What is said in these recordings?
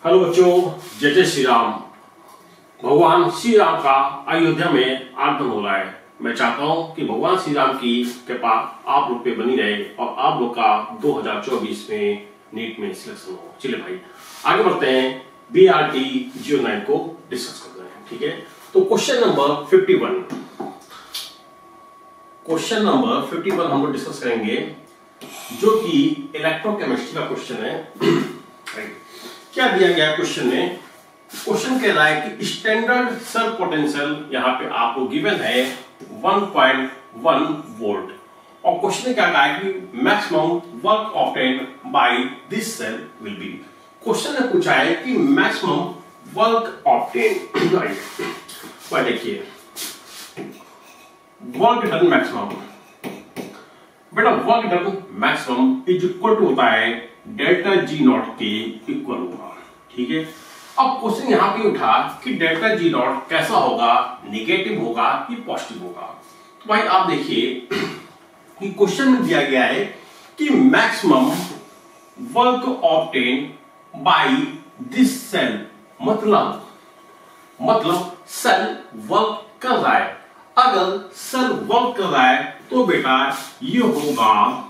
Hello बच्चों, जय जय श्री राम। भगवान श्री राम का अयोध्या में आगमन हो रहा है। मैं चाहता हूं कि भगवान श्री राम की कृपा आप लोग पे बनी रहे और आप लोग का 2024 में नीट में सिलेक्शन हो। चलिए भाई आगे बढ़ते हैं, BRT 09 को डिस्कस करते हैं। ठीक है, तो क्वेश्चन नंबर 51 हम लोग डिस्कस करेंगे, जो कि इलेक्ट्रोकेमिस्ट्री का क्वेश्चन है। क्या दिया गया क्वेश्चन में? क्वेश्चन कह रहा है कि स्टैंडर्ड सेल पोटेंशियल यहां पे आपको गिवन है 1.1 वोल्ट और क्वेश्चन ने क्या कहा है कि maximum work obtained by this cell will be. Question ने पूछा है कि मैक्सिमम वर्क ऑब्टेन्ड बाय, देखिए वर्क डन मैक्सिमम, बेटा work done maximum is equal to होता है डेल्टा जी नॉट के इक्वल होगा। ठीक है, अब क्वेश्चन यहां पे उठा कि डेल्टा जी नॉट कैसा होगा, निगेटिव होगा कि पॉजिटिव होगा। तो भाई आप देखिए कि क्वेश्चन में दिया गया है कि maximum work obtain by this cell, मतलब सेल वर्क कर रहा है। अगर सेल वर्क कर रहा है तो बेटा ये होगा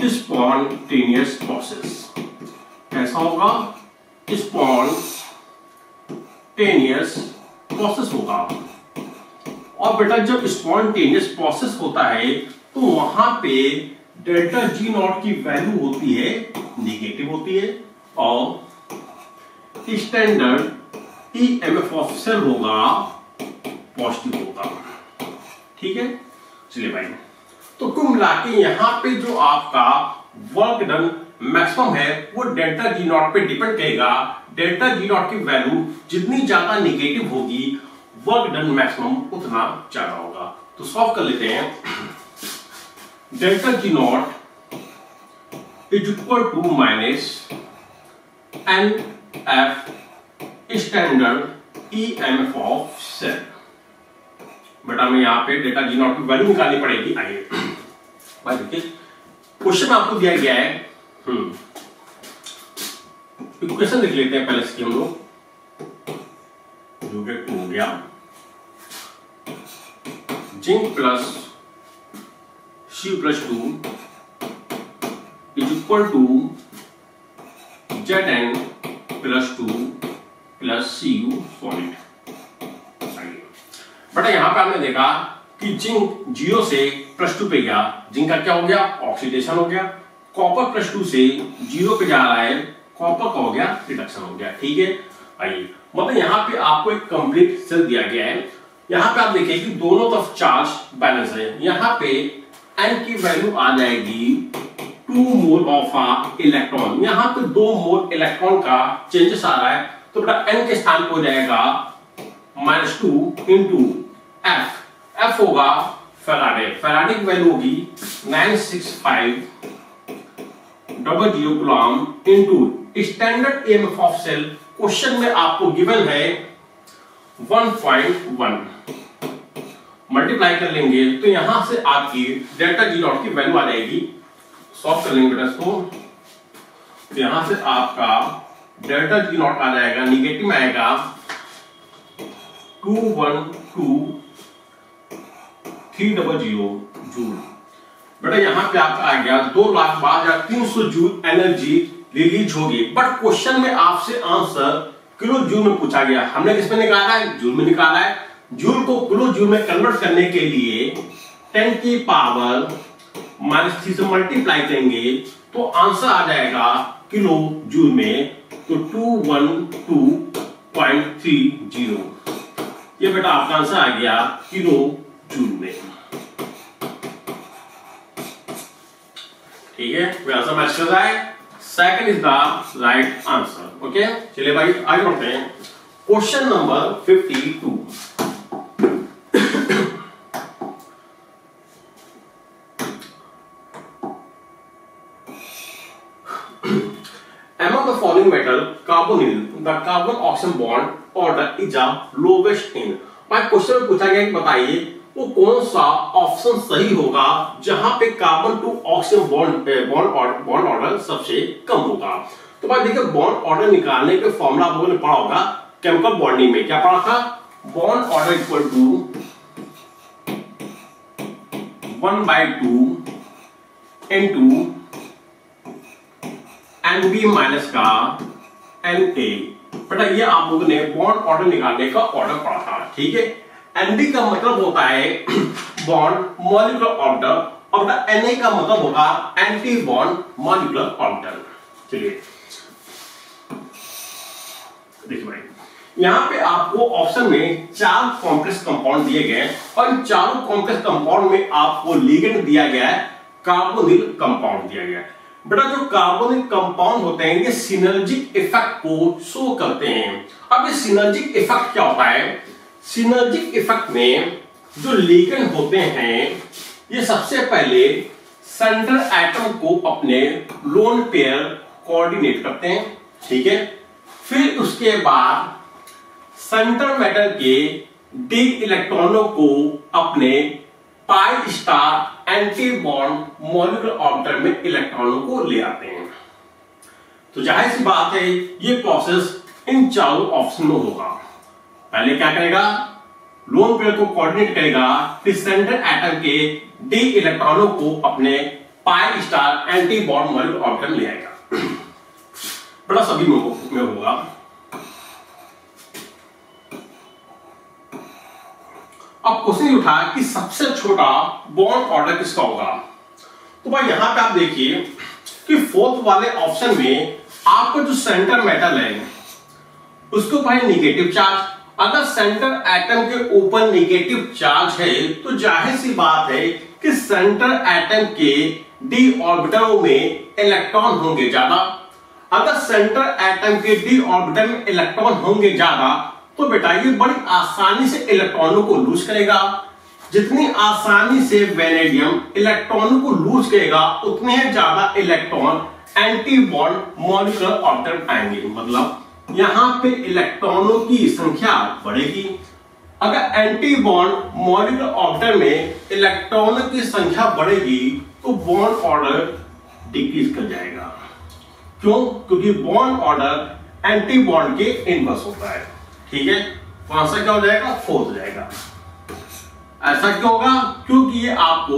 स्पॉन्टेनियस प्रोसेस। कैसा होगा? स्पॉन्टेनियस प्रोसेस होगा। और बेटा जब स्पॉन्टेनियस प्रोसेस होता है तो वहां पे डेल्टा जी नॉट की वैल्यू होती है निगेटिव होती है और स्टैंडर्ड ईएमएफ ऑफ सेल होगा पॉजिटिव होगा। ठीक है, चलिए भाई, तो कुल मिला के यहां पे जो आपका वर्क डन मैक्सिमम है वो डेल्टा जी नॉट पे डिपेंड करेगा। डेल्टा जी नॉट की वैल्यू जितनी ज्यादा निगेटिव होगी वर्क डन मैक्सिमम उतना ज्यादा होगा। तो सॉल्व कर लेते हैं। Delta G naught is equal to minus n F standard EMF of cell. बेटा मैं यहां पे डेल्टा जी नॉट की वैल्यू निकालनी पड़ेगी। आइए भाई देखिए क्वेश्चन में आपको दिया गया है, इक्वेशन लिख लेते हैं पहले इसकी हम लोग, जो कि 2 हो गया zinc plus C+2 is equal to Zn+2 plus Cu solid. बेटा यहां पे हमने देखा कि जिंक 0 से +2 पे गया, जिंक का क्या हो गया? ऑक्सीडेशन हो गया। कॉपर +2 से 0 पे जा रहा है, कॉपर का हो गया रिडक्शन हो गया। ठीक है, आइए मतलब यहाँ पे आपको एक कंप्लीट सेल दिया गया है। यहाँ पे आप देखिए कि दोनों तरफ चार्ज बैलेंस है। यहाँ पे n की वैल्यू आ जाएगी 2 मोल ऑफ इलेक्ट्रॉन। यहाँ पे 2 मोल इलेक्ट्रॉन का चेंजेस आ रहा है, तो बेटा n के स्थान पर हो जाएगा -2 इंटू f होगा फैराडे। फैराडे की वैल्यू होगी 96500 coulomb into standard EMF of cell. Question में आपको गिवन है 1.1, मल्टीप्लाई कर लेंगे तो यहां से आपकी डेल्टा जी नॉट की वैल्यू आ जाएगी। सॉल्व कर लेंगे बेटा इसको, तो यहां से आपका डेल्टा जी नॉट आ जाएगा, निगेटिव में आएगा 212,300 जूल। बेटा यहां पे आपका आ गया 2,12,300 जूल एनर्जी रिलीज होगी। बट क्वेश्चन में आपसे आंसर किलो जूल में पूछा गया। हमने किस में निकाला है? जूल में निकाला है। जूल को किलो जूल में कन्वर्ट करने के लिए 10 की पावर -3 से मल्टीप्लाई करेंगे तो आंसर आ जाएगा किलो जूल में, तो 212.30। ये बेटा आपका आंसर आ गया किलो जूल में। ठीक है, वे आंसर मैच कर रहा है। Second is the right answer. Okay, चलिए भाई आगे बढ़ते हैं। Question number 52। Among the following metal, carbonyl, the carbon oxygen bond order is the lowest in। भाई क्वेश्चन में पूछा गया कि बताइए वो कौन सा ऑप्शन सही होगा जहां पे carbon to oxygen bond order सबसे कम होगा। तो भाई देखिए बॉन्ड ऑर्डर निकालने के फॉर्मूला आप लोगों ने पढ़ा होगा केमिकल बॉन्डिंग में। क्या पढ़ा था? Bond order equal to 1/2 into NB minus का NA। बेटा ये आप लोगों ने बॉन्ड ऑर्डर निकालने का ऑर्डर पढ़ा था, ठीक है। NB का मतलब होता है बॉन्ड मॉलिक्यूलर ऑर्बिटल और Na का मतलब होगा एंटी बॉन्ड मॉलिक्यूलर ऑर्बिटल। चलिए देखिए भाई यहां पे आपको ऑप्शन में 4 कॉम्प्लेक्स कंपाउंड दिए गए और इन चारों कॉम्प्लेक्स कंपाउंड में आपको लिगेंड दिया गया है, कार्बोनिल कंपाउंड दिया गया है। बेटा जो कार्बोनिल कंपाउंड होते हैं ये सिनर्जिक इफेक्ट को शो करते हैं। अब ये सिनर्जिक इफेक्ट क्या होता है? सिनर्जिक इफेक्ट में जो लिगेंड होते हैं ये सबसे पहले सेंट्रल एटम को अपने लोन पेयर कोऑर्डिनेट करते हैं, ठीक है। फिर उसके बाद सेंट्रल मेटल के डी इलेक्ट्रॉनों को अपने pi star anti bond molecular orbital में इलेक्ट्रॉनों को ले आते हैं। तो जाहिर सी बात है ये प्रोसेस इन चारों ऑप्शन में होगा। पहले क्या करेगा? लोन पेयर को कोऑर्डिनेट करेगा, फिर सेंट्रल एटम के डी इलेक्ट्रॉनों को अपने pi star anti bond molecular orbital ले आएगा। बड़ा सभी में होगा। अब क्वेश्चन उठा कि सबसे छोटा बॉन्ड ऑर्डर किसका होगा। तो भाई यहां पे आप देखिए कि फोर्थ वाले ऑप्शन में आपका जो सेंटर मेटल है उसको भाई निगेटिव चार्ज, अगर सेंटर एटम के ऊपर निगेटिव चार्ज है तो जाहिर सी बात है कि सेंटर एटम के डी ऑर्बिटलों में इलेक्ट्रॉन होंगे ज्यादा। अगर सेंटर एटम के डी ऑर्बिटल में इलेक्ट्रॉन होंगे ज्यादा तो बेटा ये बड़ी आसानी से इलेक्ट्रॉनों को लूज करेगा। जितनी आसानी से वेनेडियम इलेक्ट्रॉनों को लूज करेगा उतने ज्यादा electron anti bond molecular orbital आएंगे, मतलब यहां पे इलेक्ट्रॉनों की संख्या बढ़ेगी। अगर एंटी बॉन्ड मॉलिक्यूलर ऑर्बिटल में इलेक्ट्रॉनों की संख्या बढ़ेगी तो बॉन्ड ऑर्डर डिक्रीज कर जाएगा। क्यों? क्योंकि बॉन्ड ऑर्डर एंटी बॉन्ड के इनवर्स होता है, ठीक है। तो आंसर क्या हो जाएगा? फोर्थ हो जाएगा। ऐसा क्यों होगा? क्योंकि ये आपको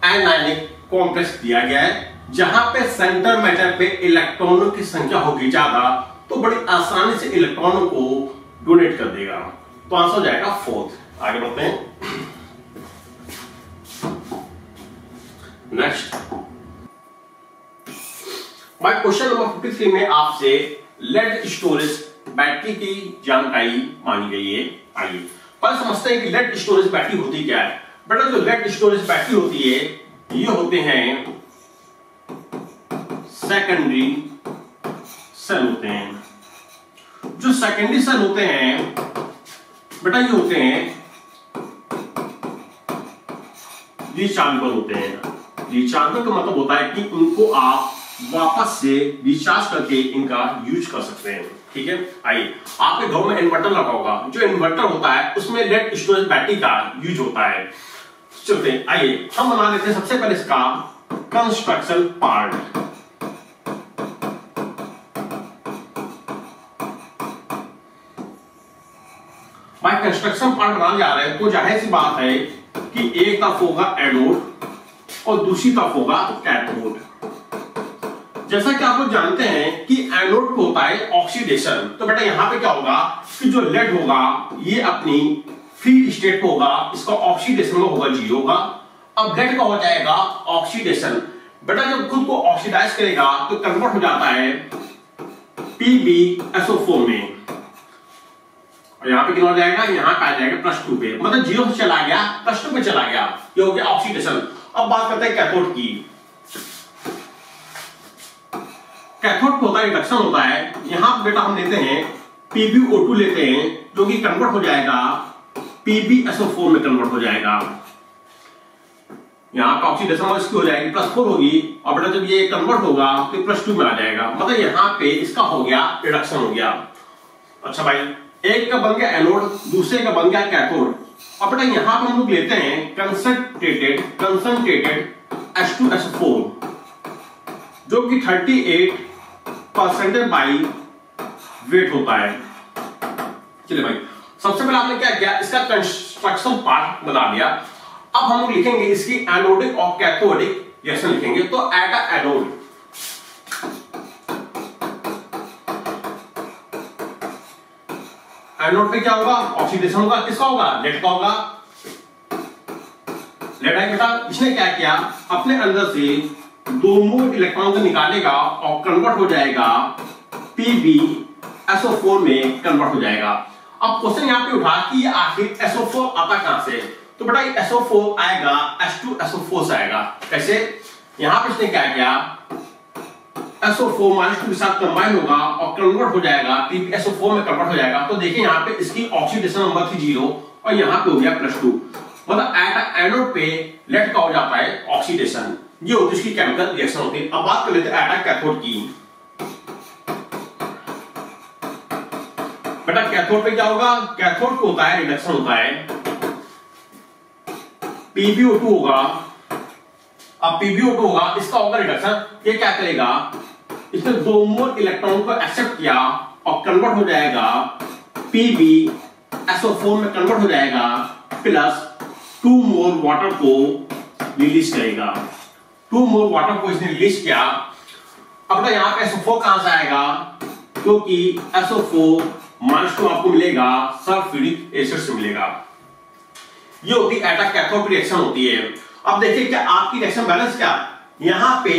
एनायनिक कॉम्प्लेक्स दिया गया है जहां पे सेंटर मेटल पे इलेक्ट्रॉनों की संख्या होगी ज्यादा तो बड़ी आसानी से इलेक्ट्रॉनों को डोनेट कर देगा। तो आंसर हो जाएगा फोर्थ। आगे बढ़ते हैं नेक्स्ट। भाई क्वेश्चन नंबर 53 में आपसे लेड स्टोरेज बैटरी की जानकारी मांगी गई है। आइए पहले समझते हैं कि लेड स्टोरेज बैटरी होती क्या है। बेटा जो लेड स्टोरेज बैटरी होती है ये होते हैं सेकेंडरी सेल होते हैं। जो सेकेंडरी सेल होते हैं बेटा ये होते हैं रिचार्जेबल होते हैं। रिचार्जेबल का मतलब होता है कि उनको आप वापस से रिचार्ज करके इनका यूज कर सकते हैं, ठीक है। आइए आपके घर में इन्वर्टर लगा होगा, जो इन्वर्टर होता है उसमें लेड स्टोरेज बैटरी का यूज होता है। चलते हैं, आइए हम बना लेते हैं सबसे पहले इसका कंस्ट्रक्शन पार्ट। भाई कंस्ट्रक्शन पार्ट बनाने जा रहे हैं तो जाहिर सी बात है कि एक तरफ होगा एनोड और दूसरी तरफ होगा कैथोड। जैसा कि आप लोग जानते हैं कि एनोड को होता है ऑक्सीडेशन, तो बेटा यहां पे क्या होगा कि जो लेड होगा ये अपनी फ्री स्टेट को होगा, इसका ऑक्सीडेशन में होगा 0 होगा। अब लेड का हो जाएगा ऑक्सीडेशन। बेटा जब खुद को ऑक्सीडाइज करेगा तो कन्वर्ट हो जाता है PbSO4 में, और यहां पे कितना हो जाएगा? यहां पे आ जाएगा +2 पे, मतलब 0 से चला गया +2 पे चला गया, ये हो गया ऑक्सीडेशन। अब बात करते हैं कैथोड की। कैथोड होता है रिडक्शन होता है। यहां पर बेटा हम लेते हैं PbO2 लेते हैं जो कि कन्वर्ट हो जाएगा PbSO4 में कन्वर्ट हो जाएगा। यहां का ऑक्सीडेशन इसकी हो जाएगी +4 होगी, और बेटा जब ये कन्वर्ट होगा तो +2 में आ जाएगा, मतलब यहां पे इसका हो गया रिडक्शन हो गया। अच्छा भाई एक का बन गया एनोड, दूसरे का बन गया कैथोड। अब बेटा यहां पर हम लोग लेते हैं कंसंट्रेटेड H2SO4 जो कि 38% बाई वेट होता है। चलिए भाई, सबसे पहले आपने क्या किया, इसका कंस्ट्रक्शन पार्ट बना दिया। अब हम लोग लिखेंगे इसकी एनोडिक और कैथोडिक रिएक्शन लिखेंगे। तो एट अ एनोड, एनोड पे क्या होगा, ऑक्सीडेशन होगा। किसका होगा, लेड का होगा। लेड है बेटा, इसने क्या किया, अपने अंदर से 2 मोल इलेक्ट्रॉन को निकालेगा और कन्वर्ट हो जाएगा PbSO4 में कन्वर्ट हो जाएगा। अब क्वेश्चन यहां पे उठा कि ये आखिर SO4 आता कहां से, तो बेटा ये SO4 आएगा H2SO4 से आएगा। कैसे, यहां पे इसने क्या किया, SO4 -2 के साथ कंबाइन होगा और कन्वर्ट हो जाएगा PbSO4 में कन्वर्ट हो जाएगा। तो देखिए यहां पे इसकी ऑक्सीडेशन नंबर थी 0 और यहां पे हो गया +2। मतलब एट एनोड पे लेड का हो जाता है ऑक्सीडेशन। ये होती है इसकी केमिकल रिएक्शन होती है। अब बात कर लेते हैं एट कैथोड की। बेटा कैथोड पे क्या होगा, कैथोड को होता है रिडक्शन होता है, PbO2 होगा। अब PbO2 होगा, इसका होगा रिडक्शन। ये क्या करेगा, इसने 2 मोल इलेक्ट्रॉन को एक्सेप्ट किया और कन्वर्ट हो जाएगा PbSO4 में कन्वर्ट हो जाएगा, प्लस 2 मोल वाटर को रिलीज करेगा। 2 मोल वाटर को इसने रिलीज किया। अब तो यहां पे SO4 कहां से आएगा, क्योंकि SO4 -2 आपको मिलेगा सल्फ्यूरिक एसिड से मिलेगा। ये होती है एट कैथोड रिएक्शन होती है। अब देखिए क्या आपकी रिएक्शन बैलेंस क्या, यहां पे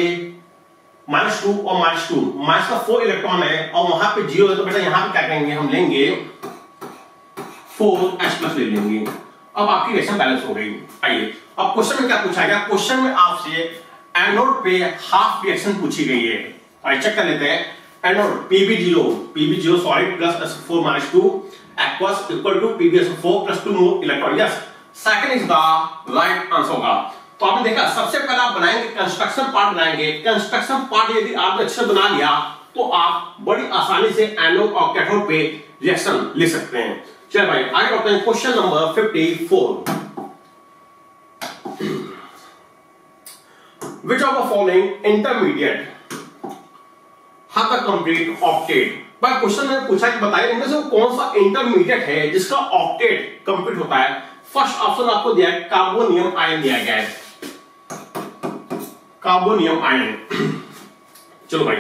-2 और -2 माइनस का 4 इलेक्ट्रॉन है और वहां पे 0 है। तो बेटा यहां पे क्या करेंगे, हम लेंगे 4H+ ले लेंगे। अब आपकी रिएक्शन बैलेंस हो गई। आइए अब क्वेश्चन में क्या पूछा गया, क्वेश्चन में आपसे एनोड पे हाफ रिएक्शन पूछी गई है। आइए चेक कर लेते हैं। Anode Pb0 solid plus SO4 -2 aqueous equal to PbSO4 plus 2 mole electron. Yes, second is the right answer होगा। तो आपने देखा, सबसे पहले आप बनाएंगे कंस्ट्रक्शन पार्ट बनाएंगे। कंस्ट्रक्शन पार्ट यदि आपने अच्छे से बना लिया तो आप बड़ी आसानी से एनोड और कैथोड पे रिएक्शन लिख सकते हैं। चलिए भाई आगे बढ़ते हैं। Question number 54, which of the following intermediate have the complete octet? भाई क्वेश्चन में पूछा कि बताइए इनमें से कौन सा इंटरमीडिएट है जिसका ऑक्टेट कंप्लीट होता है। फर्स्ट ऑप्शन आपको दिया है कार्बोनियम आयन दिया गया है, कार्बोनियम आयन। चलो भाई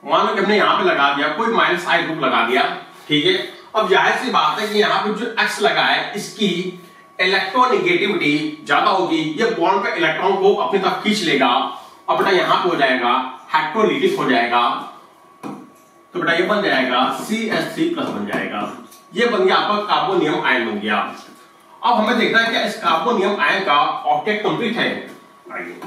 मान लो कि हमने यहां पे लगा दिया कोई -I ग्रुप लगा दिया, ठीक है। अब जाहिर सी बात है कि यहां पे जो X लगा है इसकी इलेक्ट्रोनेगेटिविटी ज्यादा होगी। ये बॉन्ड पे इलेक्ट्रॉन को अपनी तरफ खींच लेगा और बेटा यहां पे हो जाएगा हेक्टोलिटिक हो जाएगा। तो बेटा ये बन जाएगा CH3+ बन जाएगा। ये बन गया आपका कार्बोनियम आयन बन गया। अब हमें देखना है कि इस कार्बोनियम आयन का ऑक्टेट कंप्लीट है। आइए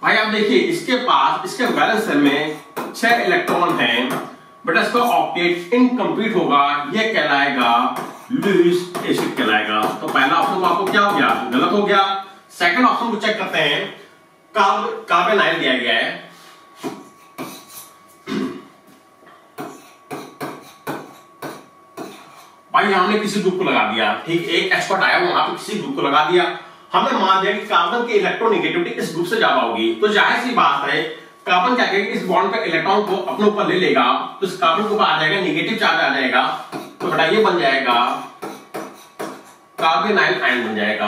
भाई आप देखिए इसके पास इसके वैलेंस में 6 इलेक्ट्रॉन हैं, बट इसका ऑक्टेट इनकम्प्लीट होगा। ये कहलाएगा लुईस एसिड कहलाएगा। तो पहला ऑप्शन तो आपको क्या हो गया, गलत हो गया। सेकंड ऑप्शन को चेक करते हैं, कार्बन आयन दिया गया है। भाई हमने किसी ग्रुप को लगा दिया, ठीक, एक एक्सपर्ट आया वहां पे किसी ग्रुप को लगा दिया। हमने मान लिया कि कार्बन की इलेक्ट्रोनेगेटिविटी इस ग्रुप से ज्यादा होगी। तो जाहिर सी बात है कार्बन क्या करेगा, इस बॉन्ड पे इलेक्ट्रॉन को अपने ऊपर ले लेगा, तो इस कार्बन के ऊपर आ जाएगा नेगेटिव चार्ज आ जाएगा। तो बेटा ये बन जाएगा कार्बोनाइल आयन बन जाएगा।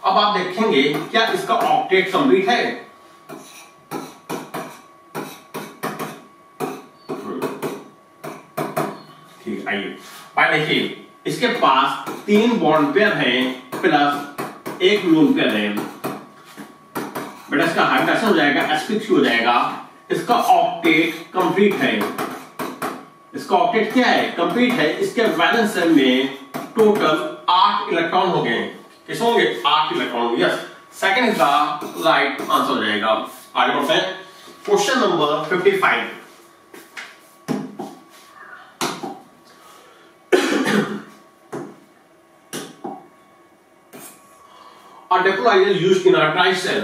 अब आप देखेंगे क्या इसका ऑक्टेट कंप्लीट है। ठीक, आइए भाई देखिए इसके पास 3 बॉन्ड पेयर हैं प्लस 1 लोन पेयर है। बेटा इसका हाइड्रोजन हो जाएगा sp3 हो जाएगा। इसका ऑक्टेट कंप्लीट है। इसका ऑक्टेट क्या है, कंप्लीट है। इसके वैलेंस शेल में टोटल 8 इलेक्ट्रॉन हो गए। किस होंगे, 8 इलेक्ट्रॉन होंगे। Yes, second is the right answer हो जाएगा। आगे बढ़ते हैं question number 55। A dipole is used in a tricell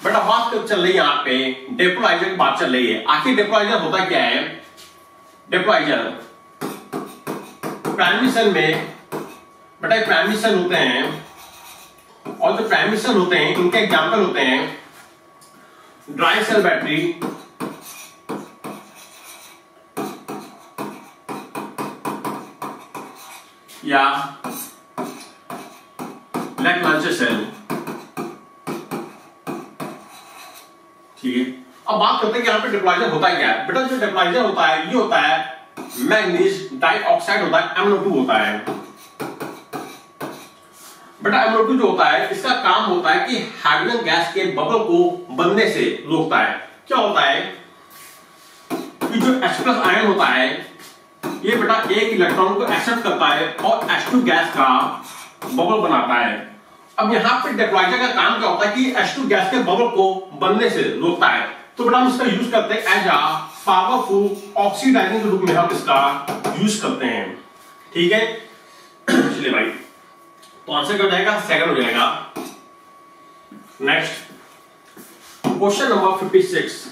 बेटा बात चल रही है यहाँ पे डेपोलाइजर की बात चल रही है। आखिर डेपोलाइजर होता क्या है? डेपोलाइजर प्राइमरी सेल में बेटा प्राइमरी सेल होते हैं, और जो प्राइमरी सेल होते हैं इनके एग्जाम्पल होते हैं ड्राई सेल बैटरी, या लैक्लांचर सेल। ठीक है, अब बात करते हैं कि यहाँ पे डेपोलाइजर होता है क्या है। बेटा जो डेपोलाइजर होता है ये होता है मैग्नीज डाइऑक्साइड होता है, MnO2 होता है। बेटा MnO2 जो होता है इसका काम होता है कि हाइड्रोजन गैस के बबल को बनने से रोकता है। क्या होता है कि जो H+ आयन होता है ये बेटा एक इलेक्ट्रॉन को एक्सेप्ट करता है और H2 गैस का बबल बनाता है। अब यहाँ पे डेपोलाइजर का काम क्या होता है कि H2 गैस के बबल को बनने से रोकता है। तो बेटा हम इसका यूज करते हैं एज अ पावरफुल ऑक्सीडाइजिंग के रूप में हम इसका यूज करते हैं। ठीक है, चलिए भाई, तो आंसर क्या हो जाएगा? सेकंड हो जाएगा। Next question number 56।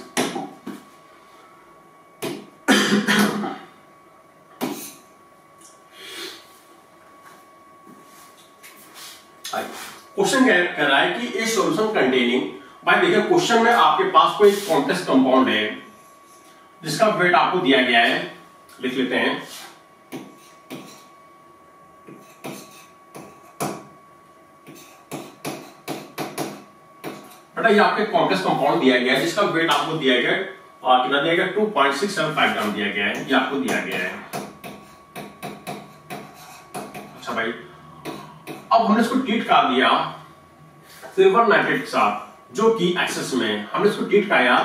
क्वेश्चन कह रहा है कि ए सॉल्यूशन कंटेनिंग, भाई देखिए क्वेश्चन में आपके पास कोई कॉम्प्लेक्स कंपाउंड है जिसका वेट आपको दिया गया है, लिख लेते हैं। बेटा ये आपके कॉम्प्लेक्स कंपाउंड दिया गया है जिसका वेट आपको दिया गया है और कितना दिया गया? 2.675 ग्राम दिया गया है, ये आपको दिया गया है। अच्छा भाई, अब हमने इसको ट्रीट कर दिया सिल्वर नाइट्रेट के साथ जो कि एक्सेस में है। हमने इसको ट्रीट किया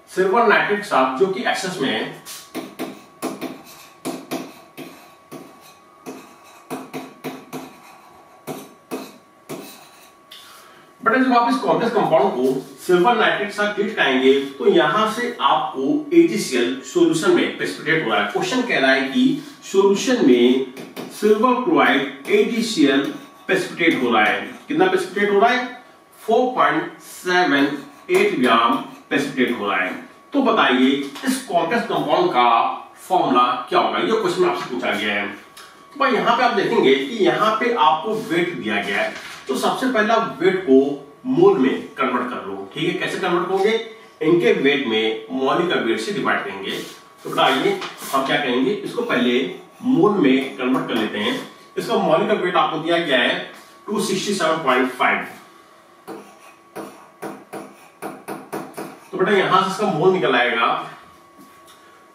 सिल्वर नाइट्रेट के साथ जो कि एक्सेस में है। बेटा जब आप इस कॉम्प्लेक्स कंपाउंड को सिल्वर नाइट्रेट के साथ ट्रीट करेंगे तो यहां से आपको AgCl सॉल्यूशन में प्रेसिपिटेट हो रहा है। क्वेश्चन कह रहा है कि सॉल्यूशन में सिल्वर क्लोराइड AgCl प्रेसिपिटेट हो रहा है। कितना प्रेसिपिटेट हो रहा है? 4.78 ग्राम प्रेसिपिटेट हो रहा है। तो बताइए इस कॉम्प्लेक्स कंपाउंड का फॉर्मूला क्या होगा? ये क्वेश्चन आपसे पूछा गया है। तो भाई यहाँ पे आप देखेंगे कि यहाँ पे आपको वेट दिया गया है, तो सबसे पहला वेट को मोल में कन्वर्ट कर लो। ठीक है, कैसे कन्वर्ट करोगे? इनके वेट में मॉलिक्यूलर वेट से डिवाइड करेंगे। तो बताइए हम क्या करेंगे, इसको पहले मोल में कन्वर्ट कर लेते हैं। इसका मॉलिक्यूलर वेट आपको दिया गया है 267.5। तो बेटा यहां से इसका मोल निकल आएगा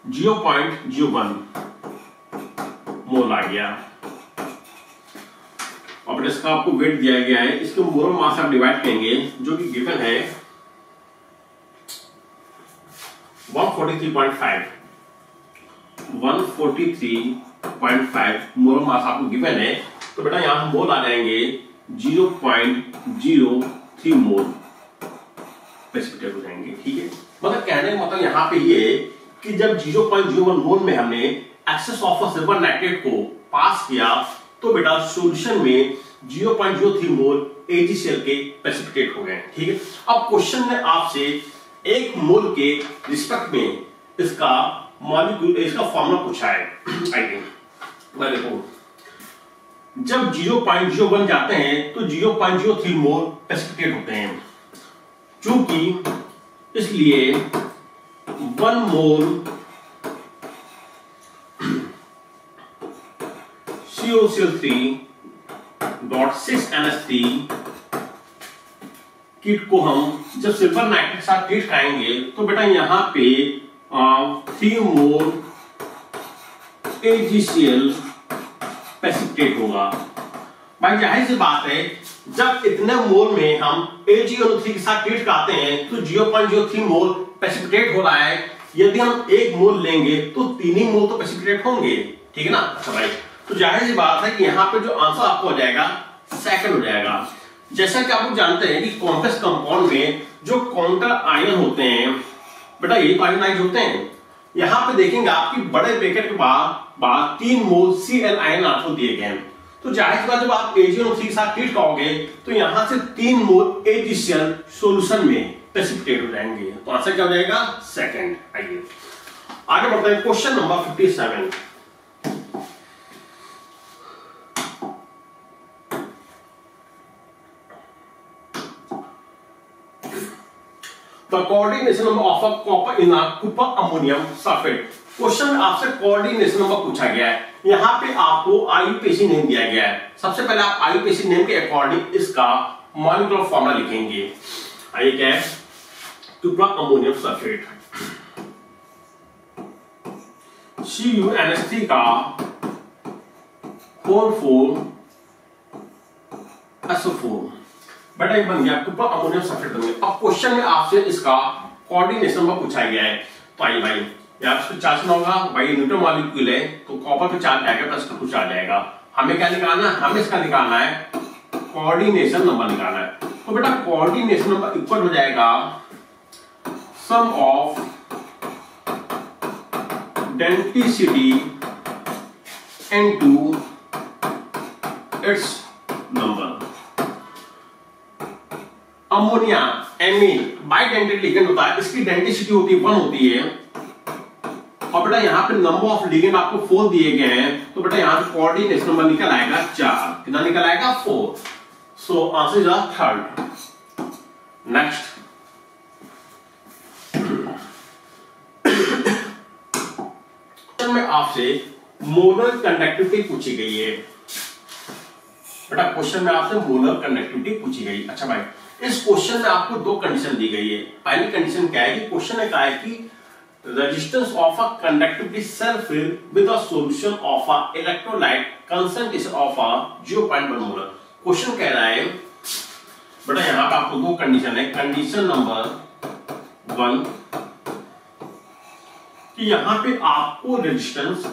0.01 मोल आ गया। और बेटा इसका आपको वेट दिया गया है, इसके मोल मास आप डिवाइड करेंगे जो कि गिवन है 143.5 मोल मास आपको गिवन है। तो बेटा यहां से मोल आ जाएंगे 0.03 मोल प्रेसिपिटेट हो जाएंगे। ठीक है, मतलब कहने का मतलब यहाँ पे ये कि जब 0.01 मोल में हमने एक्सेस ऑफ सिल्वर नाइट्रेट को पास किया तो बेटा सॉल्यूशन में 0.03 मोल AgCl के प्रेसिपिटेट हो गए। ठीक है, अब क्वेश्चन ने आपसे 1 मोल के रिस्पेक्ट में इसका मॉलिक्यूल इसका फॉर्मूला पूछा है। आइए देखो, जब 0.01 जाते हैं तो 0.03 मोल प्रेसिपिटेट होते हैं, चूंकि इसलिए 1 मोल COCl3.6NH3 किट को हम जब सिल्वर नाइट्रेट के साथ ट्रीट करेंगे तो बेटा यहां पे 3 मोल AgCl प्रेसिपिटेट होगा। भाई जाहिर सी बात है जब इतने मोल में हम AgNO3 के साथ ट्रीट करते हैं तो 0.03 मोल प्रेसिपिटेट हो रहा है। यदि हम 1 मोल लेंगे तो 3 ही मोल तो प्रेसिपिटेट होंगे। ठीक है ना? अच्छा भाई, तो जाहिर सी बात है कि यहाँ पे जो आंसर आपको हो जाएगा सेकंड हो जाएगा। जैसा कि आप लोग जानते हैं कि कॉम्प्लेक्स कंपाउंड में जो काउंटर आयन होते हैं बेटा यही आयनाइज होते हैं। यहाँ पे देखेंगे आपकी बड़े ब्रैकेट के बाद 3 मोल Cl आयन आपको दिए गए हैं। तो जाहिर सी बात जब आप AgNO3 के साथ ट्रीट करोगे तो यहां से 3 मोल AgCl सॉल्यूशन में प्रेसिपिटेट हो जाएंगे। तो आंसर क्या हो जाएगा? सेकंड। आइए आगे बढ़ते हैं, question number 57। The coordination number of a copper in a copper ammonium sulfate। Question में आपसे कोऑर्डिनेशन नंबर पूछा गया है। यहाँ पे आपको आईयूपीएसी नेम दिया गया है। सबसे पहले आप आईयूपीएसी नेम के अकॉर्डिंग इसका मॉलिक्यूलर फॉर्मूला लिखेंगे। आइए क्या है? कॉपर अमोनियम सल्फेट CuNH3 का 4,4SO4 बेटा ये बन गया कॉपर अमोनियम सल्फेट बन गया। अब क्वेश्चन में आपसे इसका कोऑर्डिनेशन नंबर पूछा गया है। तो आइए भाई यार इसको चार्ज ना होगा भाई, न्यूट्रल मॉलिक्यूल है तो कॉपर पे चार्ज आएगा प्लस का कुछ आ जाएगा। हमें क्या निकालना है? हमें इसका निकालना है कोऑर्डिनेशन नंबर निकालना है। तो बेटा कोऑर्डिनेशन नंबर इक्वल हो जाएगा sum of density into its number. Ammonia amine bidentate ligand होता है, इसकी डेंसिटी होती है 1 होती है। और बेटा यहाँ पे नंबर ऑफ लिगेंड आपको 4 दिए गए हैं, तो बेटा यहाँ पे कोऑर्डिनेशन नंबर निकल आएगा 4। कितना निकल आएगा? 4। So answer is third. Next question में आपसे मोलर कंडक्टिविटी पूछी गई है। बेटा क्वेश्चन में आपसे मोलर कंडक्टिविटी पूछी गई। अच्छा भाई इस क्वेश्चन में आपको 2 कंडीशन दी गई है। पहली कंडीशन क्या है कि क्वेश्चन में कहा है कि resistance of a conductivity cell filled with a solution of a electrolyte concentration of a 0.1 molar. Question कह रहा है बेटा यहाँ पे आपको 2 कंडीशन है। कंडीशन नंबर 1 कि यहाँ पे आपको रेजिस्टेंस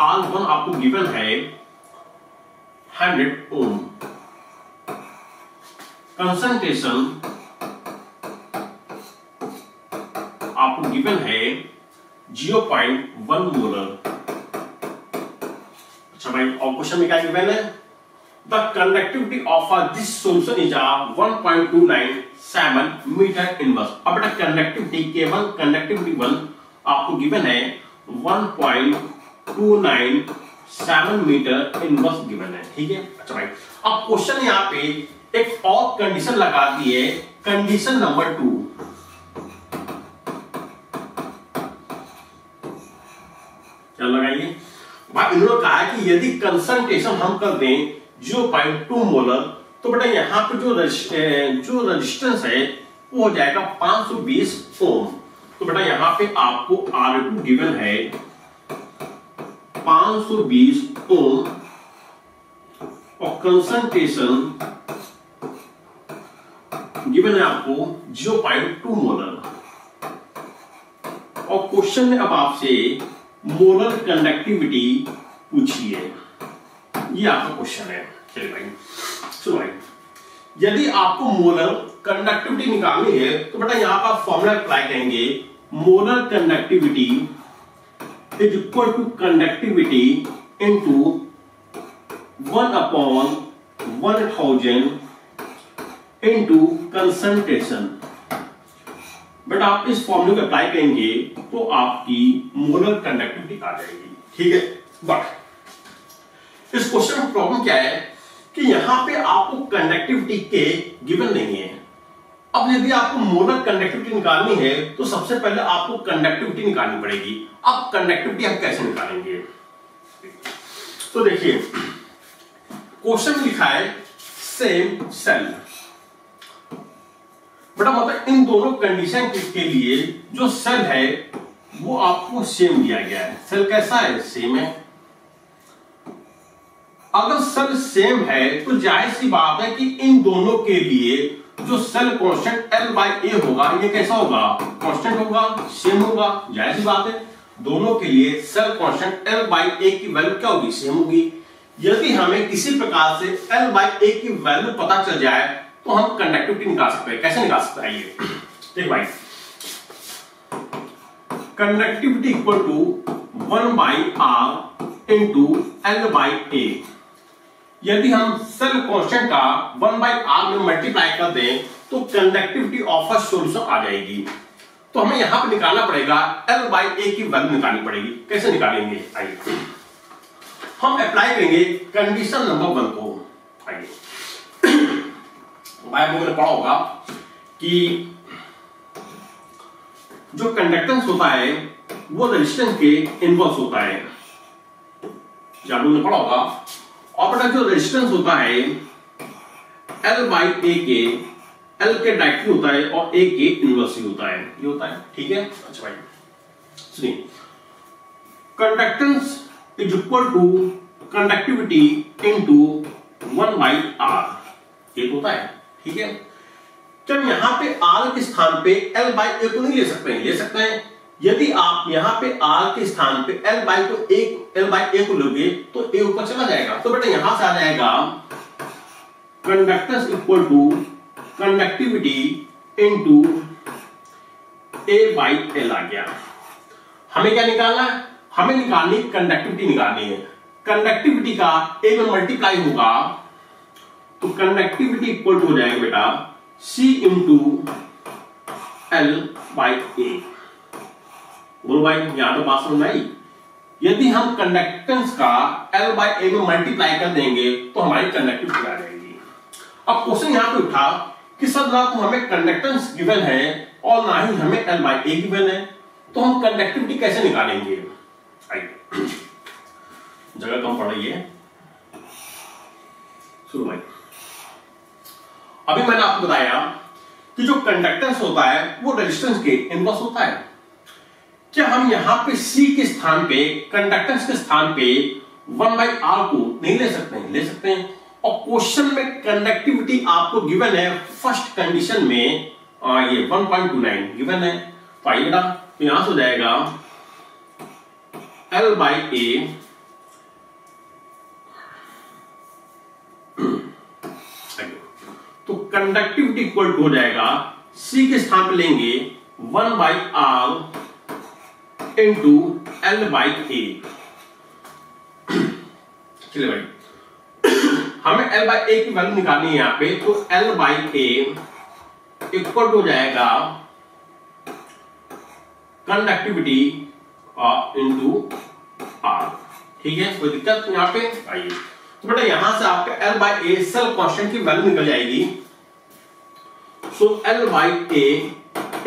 R1 आपको गिवन है 100 ओम, कंसंट्रेशन आपको गिवन है 0.1 मोलर। अच्छा भाई और क्वेश्चन में क्या गिवन है? The conductivity of this solution is 1.297 metre inverse. अब बेटा कंडक्टिविटी केवल कंडक्टिविटी 1 आपको गिवन है 1.297 मीटर इनवर्स गिवन है। ठीक है। अच्छा भाई अब क्वेश्चन यहाँ पे एक और कंडीशन लगा दी है, कंडीशन नंबर 2। क्या लगाइए भाई? इन्होंने कहा है कि यदि कंसंट्रेशन हम कर दें 0.2 मोलर तो बेटा यहाँ पे जो रेजिस्टेंस है वो हो जाएगा 520 ओम। तो बेटा यहाँ पे आपको R2 गिवन है 520 ओम और कंसंट्रेशन गिवन है आपको 0.2 मोलर। और क्वेश्चन में अब आपसे मोलर कंडक्टिविटी पूछी है, ये आपका क्वेश्चन है। चलिए भाई सुनो भाई, यदि आपको मोलर कंडक्टिविटी निकालनी है तो बेटा यहां पर फॉर्मूला अप्लाई करेंगे। Molar conductivity is equal to conductivity into 1/1000 into concentration. बेटा आप इस फॉर्मूले को अप्लाई करेंगे तो आपकी मोलर कंडक्टिविटी आ जाएगी। ठीक है। बट इस क्वेश्चन में प्रॉब्लम क्या है कि यहां पे आपको कंडक्टिविटी के गिवन नहीं है। अब यदि आपको मोलर कंडक्टिविटी निकालनी है तो सबसे पहले आपको कंडक्टिविटी निकालनी पड़ेगी। अब कंडक्टिविटी हम कैसे निकालेंगे? तो देखिए क्वेश्चन में लिखा है सेम सेल। बेटा मतलब इन दोनों कंडीशन के लिए जो सेल है वो आपको सेम दिया गया है। सेल कैसा है? सेम है। अगर सेल सेम है तो जाहिर सी बात है कि इन दोनों के लिए जो सेल कांस्टेंट L/A होगा ये कैसा होगा? कांस्टेंट होगा, सेम होगा। जाहिर सी बात है दोनों के लिए सेल कांस्टेंट L/A की वैल्यू क्या होगी? सेम होगी। यदि हमें किसी प्रकार से L/A की वैल्यू पता चल जाए तो हम कंडक्टिविटी निकाल सकते हैं। कैसे निकाल सकते हैं? ये देख भाई, conductivity equal to 1/R into L/A। यदि हम सेल कांस्टेंट का 1/R में मल्टीप्लाई कर दें तो कंडक्टिविटी ऑफ अ सॉल्यूशन आ जाएगी। तो हमें यहां पर निकालना पड़ेगा L बाई ए की वैल्यू निकालनी पड़ेगी। कैसे निकालेंगे, आइए हम अप्लाई करेंगे कंडीशन नंबर 1 को। आइए भाई लोगों ने पढ़ा होगा कि जो कंडक्टेंस होता है वो रेजिस्टेंस के इनवर्स होता है। आप लोगों ने पढ़ा होगा। और बेटा जो रेजिस्टेंस होता है L बाई ए के, L के डायरेक्टली होता है और A के इनवर्स ही होता है, ये होता है। ठीक है, अच्छा भाई सुनिए, conductance is equal to conductivity into 1 by R, ये होता है। ठीक है, जब यहां पे R के स्थान पे L बाई ए को नहीं ले सकते हैं, ले सकते हैं। यदि आप यहां पे R के स्थान पे L बाई ए को लोगे तो A ऊपर चला जाएगा। तो बेटा यहां से आ जाएगा conductance equal to conductivity into A by L आ गया। हमें क्या निकालना है, हमें निकालनी कंडक्टिविटी निकालनी है। कंडक्टिविटी का A में मल्टीप्लाई होगा तो कंडक्टिविटी इक्वल टू हो जाएगा बेटा C इंटू L बाई ए। बोलो भाई, यहां तो बात समझ में आई। यदि हम कंडक्टेंस का L बाई ए में मल्टीप्लाई कर देंगे तो हमारी कंडक्टिविटी आ जाएगी। अब क्वेश्चन यहां पे उठा कि सर ना तो हमें कंडक्टेंस गिवन है और ना ही हमें L बाई ए गिवन है, तो हम कंडक्टिविटी कैसे निकालेंगे। आइए जगह कम पड़ रही है, शुरू भाई। अभी मैंने आपको बताया कि जो कंडक्टेंस होता है वो रेजिस्टेंस के इनवर्स होता है। क्या हम यहां पे C के स्थान पे, कंडक्टेंस के स्थान पे 1 बाई R को नहीं ले सकते हैं, ले सकते हैं। और क्वेश्चन में कंडक्टिविटी आपको गिवन है फर्स्ट कंडीशन में ये 1.29 गिवन है। तो आइए बेटा, तो यहां से हो जाएगा L बाई ए तो कंडक्टिविटी इक्वल टू हो जाएगा C के स्थान पे लेंगे 1 by R into L by A. चलिए भाई, हमें L बाई ए की वैल्यू निकालनी है यहां पे, तो L बाई ए इक्वल हो जाएगा कंडक्टिविटी इंटू R। ठीक है, कोई दिक्कत यहां पे। आइए तो बेटा यहां से आपका L by A cell constant की वैल्यू निकल जाएगी। So L by A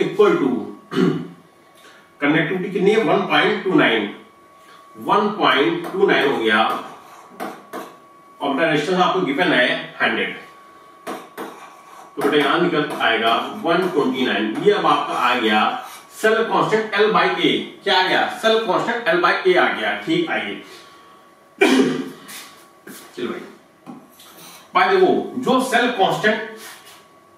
equal to conductivity कितनी है 1.29 हो गया और बेटा रेजिस्टेंस आपको गिवन है 100, तो बेटा यहां निकल आएगा 129। ये अब आपका आ गया सेल्फ कांस्टेंट L बाई ए। क्या आ गया, सेल्फ कांस्टेंट L बाई ए आ गया। ठीक, आइए चलो भाई देखो, जो सेल्फ कांस्टेंट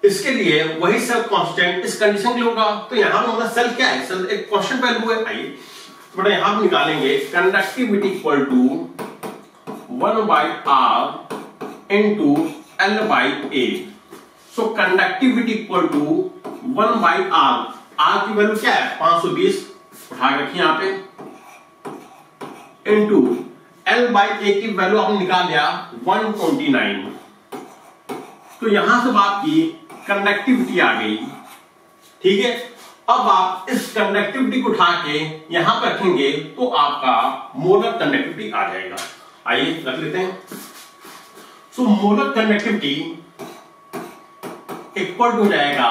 इसके लिए वही सेल्फ कांस्टेंट इस कंडीशन के लिए होगा। तो यहां पर मतलब सेल्फ क्या है, सेल्फ एक कांस्टेंट वैल्यू है। आइए तो बेटा यहां पर निकालेंगे conductivity equal to 1 by R into L by A. So conductivity equal to 1 by R की वैल्यू क्या है 520, उठा के रखिए यहां पे, इंटू L बाई ए की वैल्यू आपने निकाल लिया 129। तो यहां से बात की कंडक्टिविटी आ गई। ठीक है, अब आप इस कंडक्टिविटी को उठा के यहां पर रखेंगे तो आपका मोलर कंडक्टिविटी आ जाएगा। आइए रख लेते हैं। So molar conductivity equal to हो जाएगा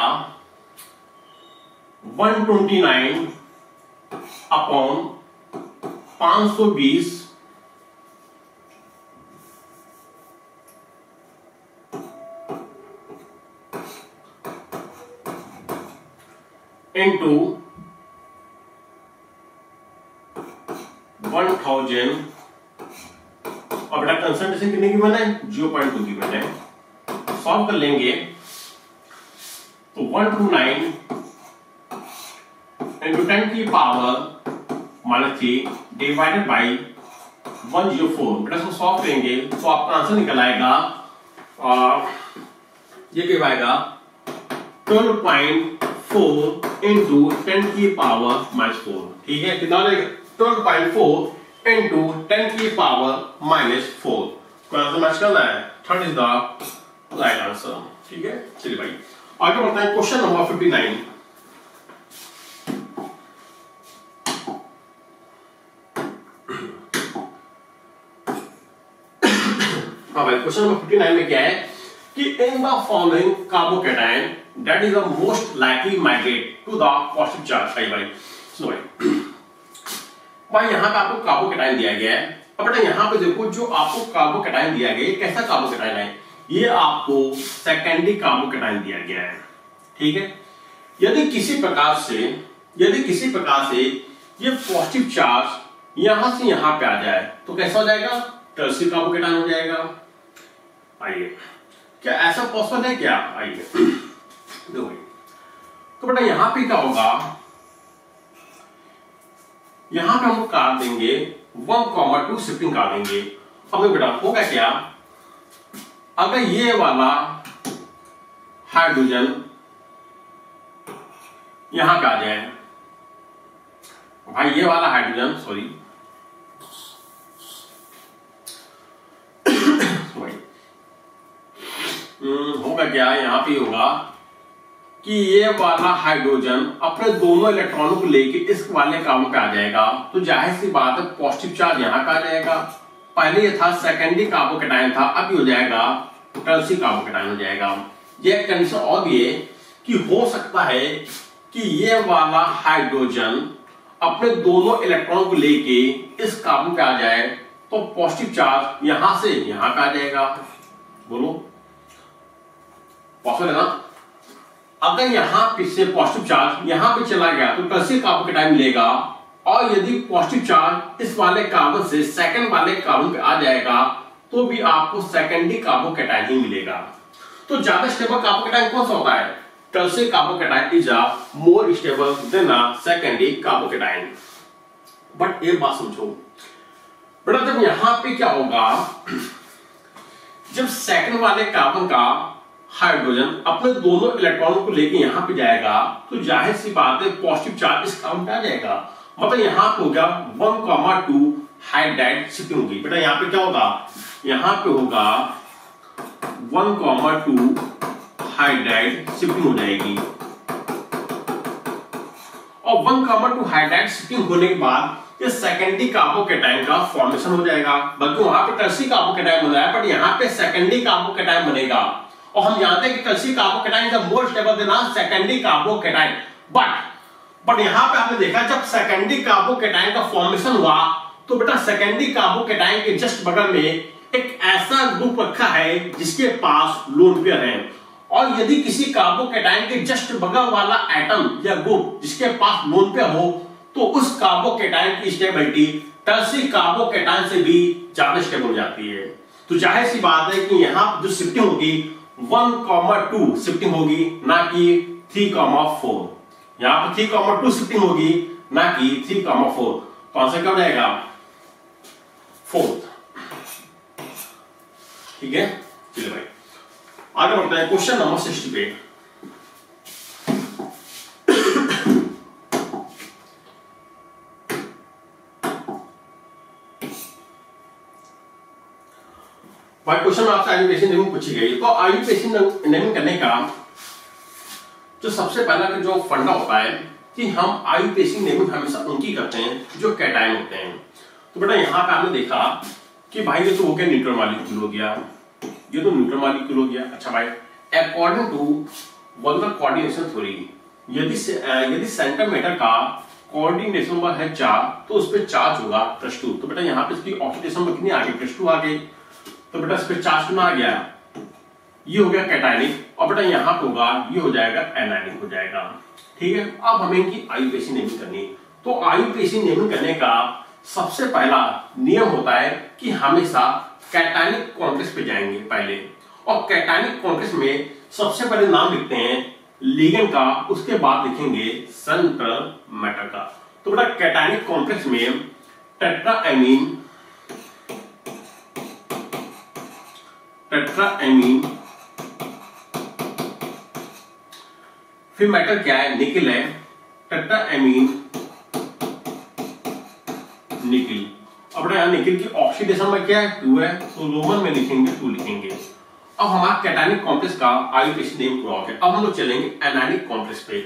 129 अपॉन 520 इंटू 1000 और बेटा कंसंट्रेशन कितने गिवन है 0.2 गिवन है। सॉल्व कर लेंगे तो 129 इंटू 10 की पावर -3 डिवाइडेड बाई 104। बेटा इसको सॉल्व करेंगे तो आपका आंसर निकल आएगा ये क्या आएगा 12.4 इंटू 10 की पावर -4। ठीक है, कितना 12.4 इंटू 10 की पावर -4। आंसर मैच करना है, third is the right answer. ठीक है, चलिए भाई आगे बढ़ते हैं क्वेश्चन नंबर 59। हाँ भाई, क्वेश्चन नंबर 59 में क्या है कि in the following carbocation that is the most likely migrate to the positive charge. भाई सुनो भाई यहां पे आपको कार्बोकैटायन दिया गया है। अब बेटा यहां पे देखो, जो आपको कार्बोकैटायन दिया गया है कैसा कार्बोकैटायन है, ये आपको सेकेंडरी कार्बोकैटायन दिया गया है। ठीक है, यदि किसी प्रकार से ये पॉजिटिव चार्ज यहां से यहां पे आ जाए तो कैसा हो जाएगा, टर्शियरी कार्बोकैटायन हो जाएगा। आइए, क्या ऐसा पॉसिबल है क्या? आइए देखो, तो बेटा यहां पे क्या होगा, यहां पे हम काट देंगे 1,2 शिफ्टिंग काट देंगे। अब बेटा होगा क्या, अगर ये वाला हाइड्रोजन यहां पे आ जाए, भाई ये वाला हाइड्रोजन सॉरी होगा क्या, यहां पे होगा कि ये वाला हाइड्रोजन अपने दोनों इलेक्ट्रॉनों को लेके इस वाले कार्बन पे आ जाएगा, तो जाहिर सी बात है पॉजिटिव चार्ज यहां का आ जाएगा। पहले ये था सेकेंडरी कार्बोकैटायन था, अब हो जाएगा टर्शियरी कार्बोकैटायन हो जाएगा। ये कंडीशन और भी है कि हो सकता है कि ये वाला हाइड्रोजन अपने दोनों इलेक्ट्रॉन को लेके इस कार्बन पे आ जाए, तो पॉजिटिव चार्ज यहां से यहां पे आ जाएगा। बोलो पॉसिबल है ना? अगर यहां पे से पॉजिटिव चार्ज यहां पे चला गया तो टर्शियरी कार्बोकैटायन मिलेगा, और यदि पॉजिटिव चार्ज इस वाले कार्बन से सेकंड वाले कार्बन पे आ जाएगा तो भी आपको सेकेंडरी कार्बोकैटायन ही मिलेगा। तो ज्यादा स्टेबल कार्बोकैटायन कौन सा होता है? Tertiary carbocation is a more stable then a secondary carbocation. But एक बात समझो बेटा, जब यहां पे क्या होगा, जब सेकंड वाले कार्बन का हाइड्रोजन अपने दोनों इलेक्ट्रॉनों को लेके यहां पे जाएगा, तो जाहिर सी बात है पॉजिटिव चार्ज इस कार्बन पे आ जाएगा। मतलब यहां पे होगा 1,2 हाइड्राइड शिफ्टिंग होगी। बेटा यहां पे क्या होगा, यहां पे होगा 1,2 हाइड्राइड शिफ्टिंग हो जाएगी, और 1,2 हाइड्राइड शिफ्टिंग होने के बाद ये सेकेंडरी कार्बोकैटायन का फॉर्मेशन हो जाएगा। बल्कि वहां पे टर्शियरी कार्बोकैटायन बन रहा है, बट यहाँ पे सेकेंडरी कार्बोकैटायन बनेगा। और हम जानते हैं कि tertiary carbocation is the more stable then secondary carbocation. But यहां पे आपने देखा जब सेकेंडरी कार्बोकैटायन का फॉर्मेशन हुआ, तो बेटा सेकेंडरी कार्बोकैटायन के जस्ट बगल में एक ऐसा ग्रुप रखा है जिसके पास लोन पेयर है। और यदि किसी कार्बोकैटायन के जस्ट बगल वाला एटम या ग्रुप जिसके पास लोन पेयर हो, तो उस कार्बोकैटायन की स्टेबिलिटी टर्शियरी कार्बोकैटायन से भी ज्यादा स्टेबल हो जाती है। तो जाहिर सी बात है कि यहां जो शिफ्टिंग होगी 1,2 शिफ्टिंग होगी, ना कि 3,4। यहां पर 3,2 शिफ्टिंग होगी, ना कि 3,4। तो आंसर क्या हो जाएगा? 4। ठीक है, चलिए भाई आगे बढ़ते हैं क्वेश्चन नंबर 60 पे। भाई क्वेश्चन में आपसे आयुपेशी नेमिंग पूछी गई, तो आयुपेशी नेमिंग करने का जो सबसे पहला जो फंडा होता है कि हम आयुपेशी नेमिंग हमेशा उनकी करते हैं जो कैटायन होते हैं। तो बेटा यहां पे आपने देखा कि भाई ये तो हो गया न्यूट्रल मॉलिक्यूल हो गया, ये तो न्यूट्रल मॉलिक्यूल हो गया। अच्छा भाई, according to Walter coordination theory, यदि सेंटीमीटर का कोऑर्डिनेशन नंबर है 4, तो उस पर चार्ज होगा +2। तो बेटा यहाँ पे इसकी ऑक्सीडेशन नंबर कितनी आ गई? +2 आ गई। तो बेटा इस पर चार्ज कितना आ गया? ये हो गया कैटायनिक, और बेटा यहाँ पे होगा ये हो जाएगा एनायनिक हो जाएगा। ठीक है, अब हमें इनकी आयुपेशी नेमिंग करनी। तो आयुपेशी नेमिंग करने का सबसे पहला नियम होता है कि हमेशा कैटायनिक कॉम्प्लेक्स पे जाएंगे पहले, और कैटायनिक कॉम्प्लेक्स में सबसे पहले नाम लिखते हैं लिगेंड का, उसके बाद लिखेंगे सेंट्रल मैटर का। तो बेटा कैटायनिक कॉम्प्लेक्स में टेट्राएमीन फिर मेटल क्या है? निकिल है, टेट्राएमीन निकिल। अब यहां निकिल की ऑक्सीडेशन में क्या है? 2 है, तो रोमन में लिखेंगे 2 लिखेंगे। अब हमारा कैटायनिक कॉम्प्लेक्स का आयोडेशन नेम पूरा हो गया। अब हम लोग चलेंगे एनायनिक कॉम्प्लेक्स पे।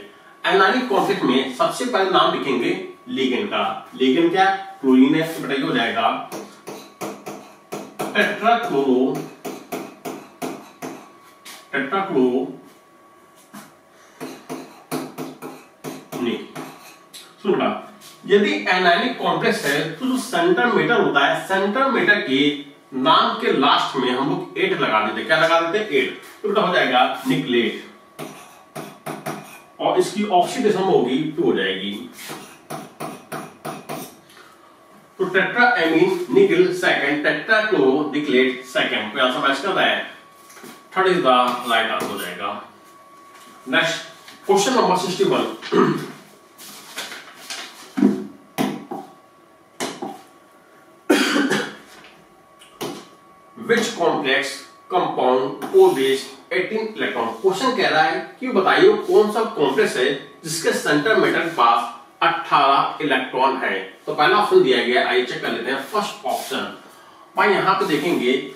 एनायनिक कॉम्प्लेक्स में सबसे पहले नाम लिखेंगे लिगेंड का। लिगेंड क्या है? क्लोरीन है, तो बेटा ये हो जाएगा टेट्राक्लोरो सुन बेटा, यदि एनायनिक कॉम्प्लेक्स है तो जो सेंटर मेटल होता है, सेंटर मेटल के नाम के लास्ट में हम लोग 8 लगा देते। क्या लगा देते? 8। तो बेटा हो जाएगा निकलेट, और इसकी ऑक्सीडेशन होगी 2 हो जाएगी। तो टेट्राएमीन निकल सेकंड, टेट्राक्लोरो निकलेट सेकंड। कोई आंसर मैच कर रहा है? Third is the right answer हो जाएगा। Next question number 61। Which complex compound always 18 electron? Question कह रहा है कि बताइए कौन सा कॉम्प्लेक्स है जिसके सेंटर मेटल के पास 18 इलेक्ट्रॉन है। तो पहला ऑप्शन दिया गया, आइए चेक कर लेते हैं। फर्स्ट ऑप्शन, भाई यहां पे देखेंगे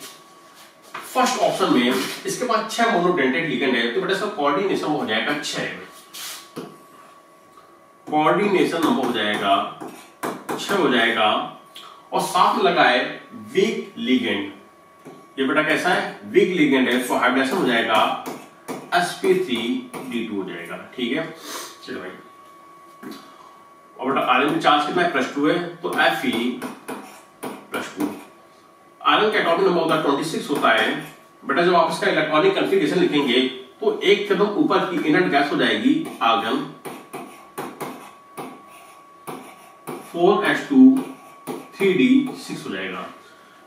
फर्स्ट ऑप्शन में इसके पास 6 मोनोडेंटेड लिगेंड है, तो बेटा इसका कोऑर्डिनेशन हो जाएगा 6। कोऑर्डिनेशन नंबर हो जाएगा 6 हो जाएगा, और साथ में लगा है वीक लिगेंड। ये बेटा कैसा है? वीक लिगेंड है, तो हाइब्रिडेशन हो जाएगा sp3d2 हो जाएगा। ठीक है, चलो भाई। और बेटा आयरन में चार्ज कितना है? +2 है, तो Fe+2। आयरन का एटॉमिक नंबर होता है 26 होता है। बेटा जब आप इसका इलेक्ट्रॉनिक कॉन्फ़िगरेशन लिखेंगे तो एक कदम ऊपर की इनर्ट गैस हो जाएगी आर्गन 4s2 3d6 हो जाएगा।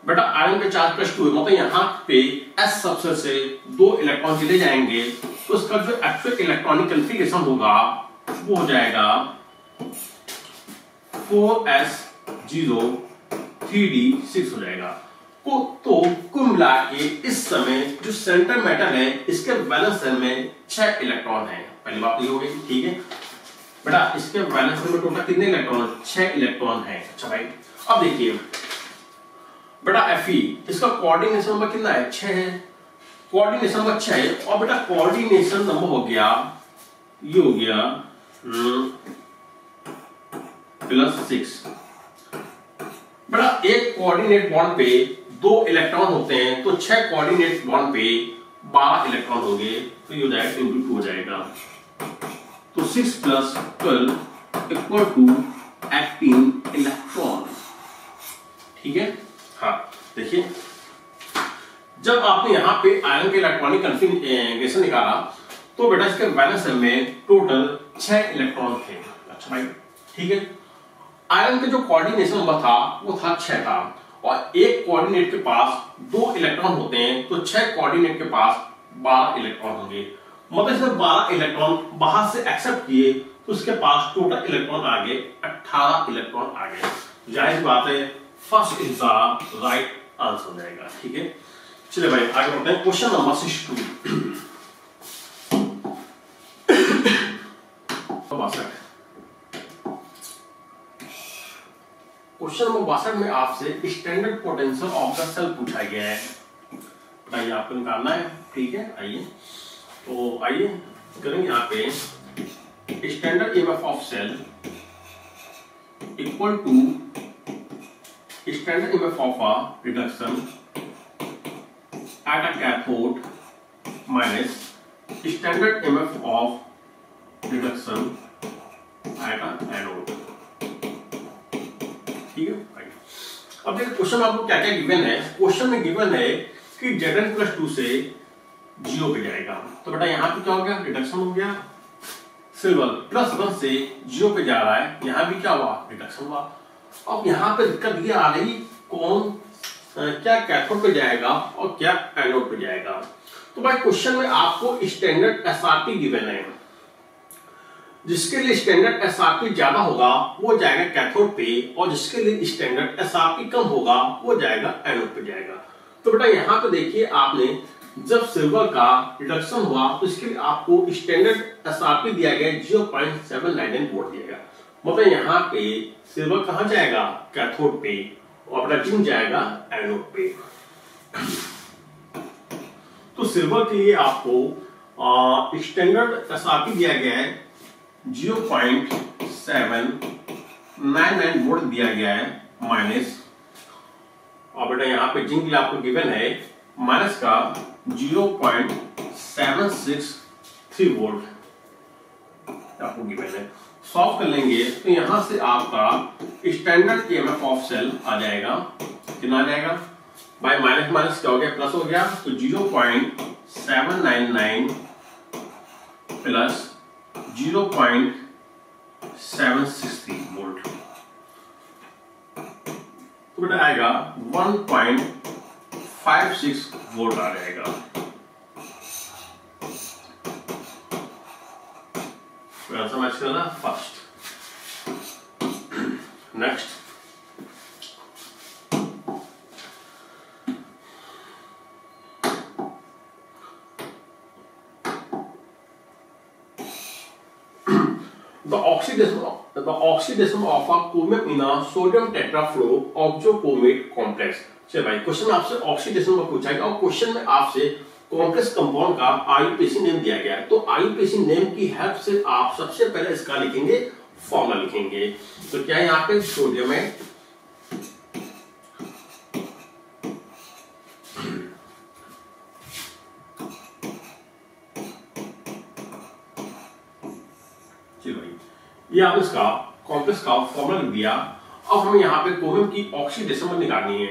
बेटा आयरन का चार्ज +2 है, मतलब यहाँ पे s सबसे से 2 इलेक्ट्रॉन चले जाएंगे, तो इसका जो एक्चुअल इलेक्ट्रॉनिक कॉन्फ़िगरेशन होगा वो हो जाएगा 4s0 3d6 हो जाएगा। तो कुल मिला के इस समय जो सेंटर मेटल है इसके वैलेंस शेल में 6 इलेक्ट्रॉन है। पहली बात ये हो गई। ठीक है बेटा, इसके वैलेंस शेल में टोटल कितने इलेक्ट्रॉन? 6 इलेक्ट्रॉन है। अच्छा भाई, अब देखिए बेटा Fe, इसका कोऑर्डिनेशन नंबर कितना है? 6 है। कोऑर्डिनेशन नंबर 6 है, और बेटा कोऑर्डिनेशन नंबर हो गया, ये हो गया +6। बेटा एक कोऑर्डिनेट बॉन्ड पे 2 इलेक्ट्रॉन होते हैं, तो 6 कोऑर्डिनेट बॉन्ड पे 12 इलेक्ट्रॉन होंगे, तो ये हो जाएगा × 2 हो जाएगा। तो 6 + 12 = 18 इलेक्ट्रॉन। ठीक है, हाँ देखिए, जब आपने यहाँ पे आयरन के इलेक्ट्रॉनिक कॉन्फ़िगरेशन निकाला तो बेटा इसके वैलेंस शेल में टोटल 6 इलेक्ट्रॉन थे। अच्छा भाई, ठीक है। आयरन के जो कोऑर्डिनेशन नंबर था वो था 6 था, और एक कोऑर्डिनेट के पास 2 इलेक्ट्रॉन होते हैं, तो 6 कोऑर्डिनेट के पास 12 इलेक्ट्रॉन होंगे। मतलब इसमें 12 इलेक्ट्रॉन बाहर से एक्सेप्ट किए, तो उसके पास टोटल इलेक्ट्रॉन आ गए 18 इलेक्ट्रॉन आ गए। जाहिर बात है first is the right answer हो जाएगा। ठीक है, चलिए भाई आगे बढ़ते हैं। Question number 62। क्वेश्चन नंबर 62 में आपसे standard potential of the cell पूछा गया है। बताइए आपको निकालना है। ठीक है, आइए तो आइए करेंगे यहाँ पे standard EMF of cell equal to standard EMF of a reduction at a cathode minus standard EMF of reduction at a anode. ठीक है, अब देखिए क्वेश्चन में आपको क्या क्या गिवन है। क्वेश्चन में गिवन है कि Zn+2 से 0 पे जाएगा, तो बेटा यहाँ पे क्या हो गया? रिडक्शन हो गया। सिल्वर +1 से 0 पे जा रहा है, यहाँ भी क्या हुआ? रिडक्शन हुआ। अब यहाँ पे दिक्कत ये आ रही, कौन क्या कैथोड पे जाएगा और क्या एनोड पे जाएगा। तो भाई क्वेश्चन में आपको स्टैंडर्ड एसआरपी गिवन है, जिसके लिए स्टैंडर्ड एसआरपी ज्यादा होगा वो जाएगा कैथोड पे, और जिसके लिए स्टैंडर्ड एसआरपी कम होगा वो जाएगा एनोड पे जाएगा। तो बेटा यहाँ पे देखिए, आपने जब सिल्वर का रिडक्शन हुआ तो इसके लिए आपको स्टैंडर्ड एसआरपी दिया गया 0.799 वोल्ट दिया गया। मतलब यहाँ पे सिल्वर कहाँ जाएगा? कैथोड पे, और प्लैटिनम जाएगा एनोड पे। तो सिल्वर के लिए आपको स्टैंडर्ड एसआरपी दिया गया है 0.799 वोल्ट दिया गया है माइनस, और बेटा यहाँ पे जिंक के लिए आपको गिवन है माइनस का 0.763 वोल्ट आपको गिवन है। सॉल्व कर लेंगे तो यहां से आपका स्टैंडर्ड ईएमएफ ऑफ सेल आ जाएगा, कितना आ जाएगा भाई, माइनस माइनस क्या हो गया, प्लस हो गया, तो 0.799 प्लस 0.763 वोल्ट, तो बेटा आएगा 1.56 वोल्ट आ जाएगा। समझ करना first. Next, the oxidation of a chromium in a sodium tetrafluoroxychromate complex। चलिए भाई, क्वेश्चन में आपसे ऑक्सीडेशन का पूछा गया और क्वेश्चन में आपसे कॉम्प्लेक्स कंपाउंड का आईयूपीएसी नेम दिया गया है। तो आईयूपीएसी नेम की हेल्प से आप सबसे पहले इसका लिखेंगे, फॉर्मूला लिखेंगे। तो क्या है यहाँ पे सोडियम है, चलिए भाई ये आप इसका कॉम्प्लेक्स का फॉर्मूला लिख दिया। अब हमें यहाँ पे क्रोमियम की ऑक्सीडेशन निकालनी है।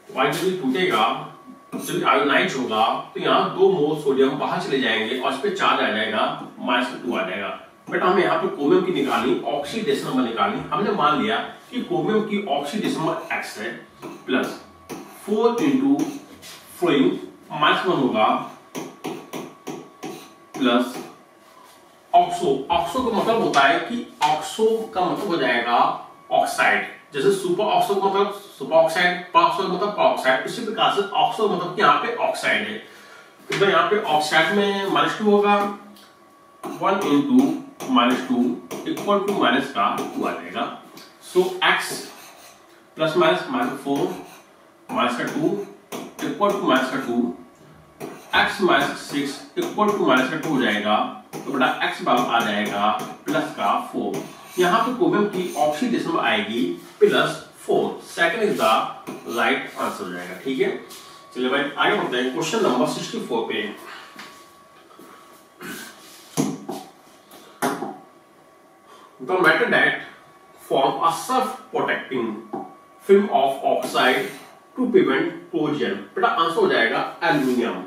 वाई जब टूटेगा, जब आयोनाइज होगा तो यहाँ 2 मोल सोडियम बाहर चले जाएंगे और इस पे चार्ज आ जाएगा, -2 आ जाएगा। बेटा हमें यहाँ पे क्रोमियम की निकालनी, ऑक्सीडेशन नंबर निकालनी। हमने मान लिया कि क्रोमियम की ऑक्सीडेशन नंबर x है, प्लस 4 इंटू फ्लोइंग -1 होगा, प्लस ऑक्सो। ऑक्सो का मतलब होता है कि ऑक्सो का मतलब हो जाएगा ऑक्साइड, जैसे सुपर ऑक्सो का मतलब सुपर ऑक्साइड, परऑक्सो का मतलब परऑक्साइड, इसी प्रकार से ऑक्सो का मतलब कि यहाँ पे ऑक्साइड है। तो यहाँ पे ऑक्साइड में -2 होगा, 1 इंटू -2 इक्वल टू माइनस का 2 आ जाएगा। सो x प्लस माइनस -4 माइनस का 2 इक्वल टू माइनस का 2, x -6 इक्वल टू माइनस का 2 हो जाएगा। तो बेटा x बराबर आ जाएगा प्लस का 4। यहाँ पे क्रोमियम की ऑक्सीडेशन आएगी +4। Second is the right answer हो जाएगा। ठीक है, चलिए भाई आगे बढ़ते हैं क्वेश्चन नंबर 64 पे। The metal that form a self-protecting film of oxide to prevent corrosion। बेटा आंसर हो जाएगा एल्यूमिनियम।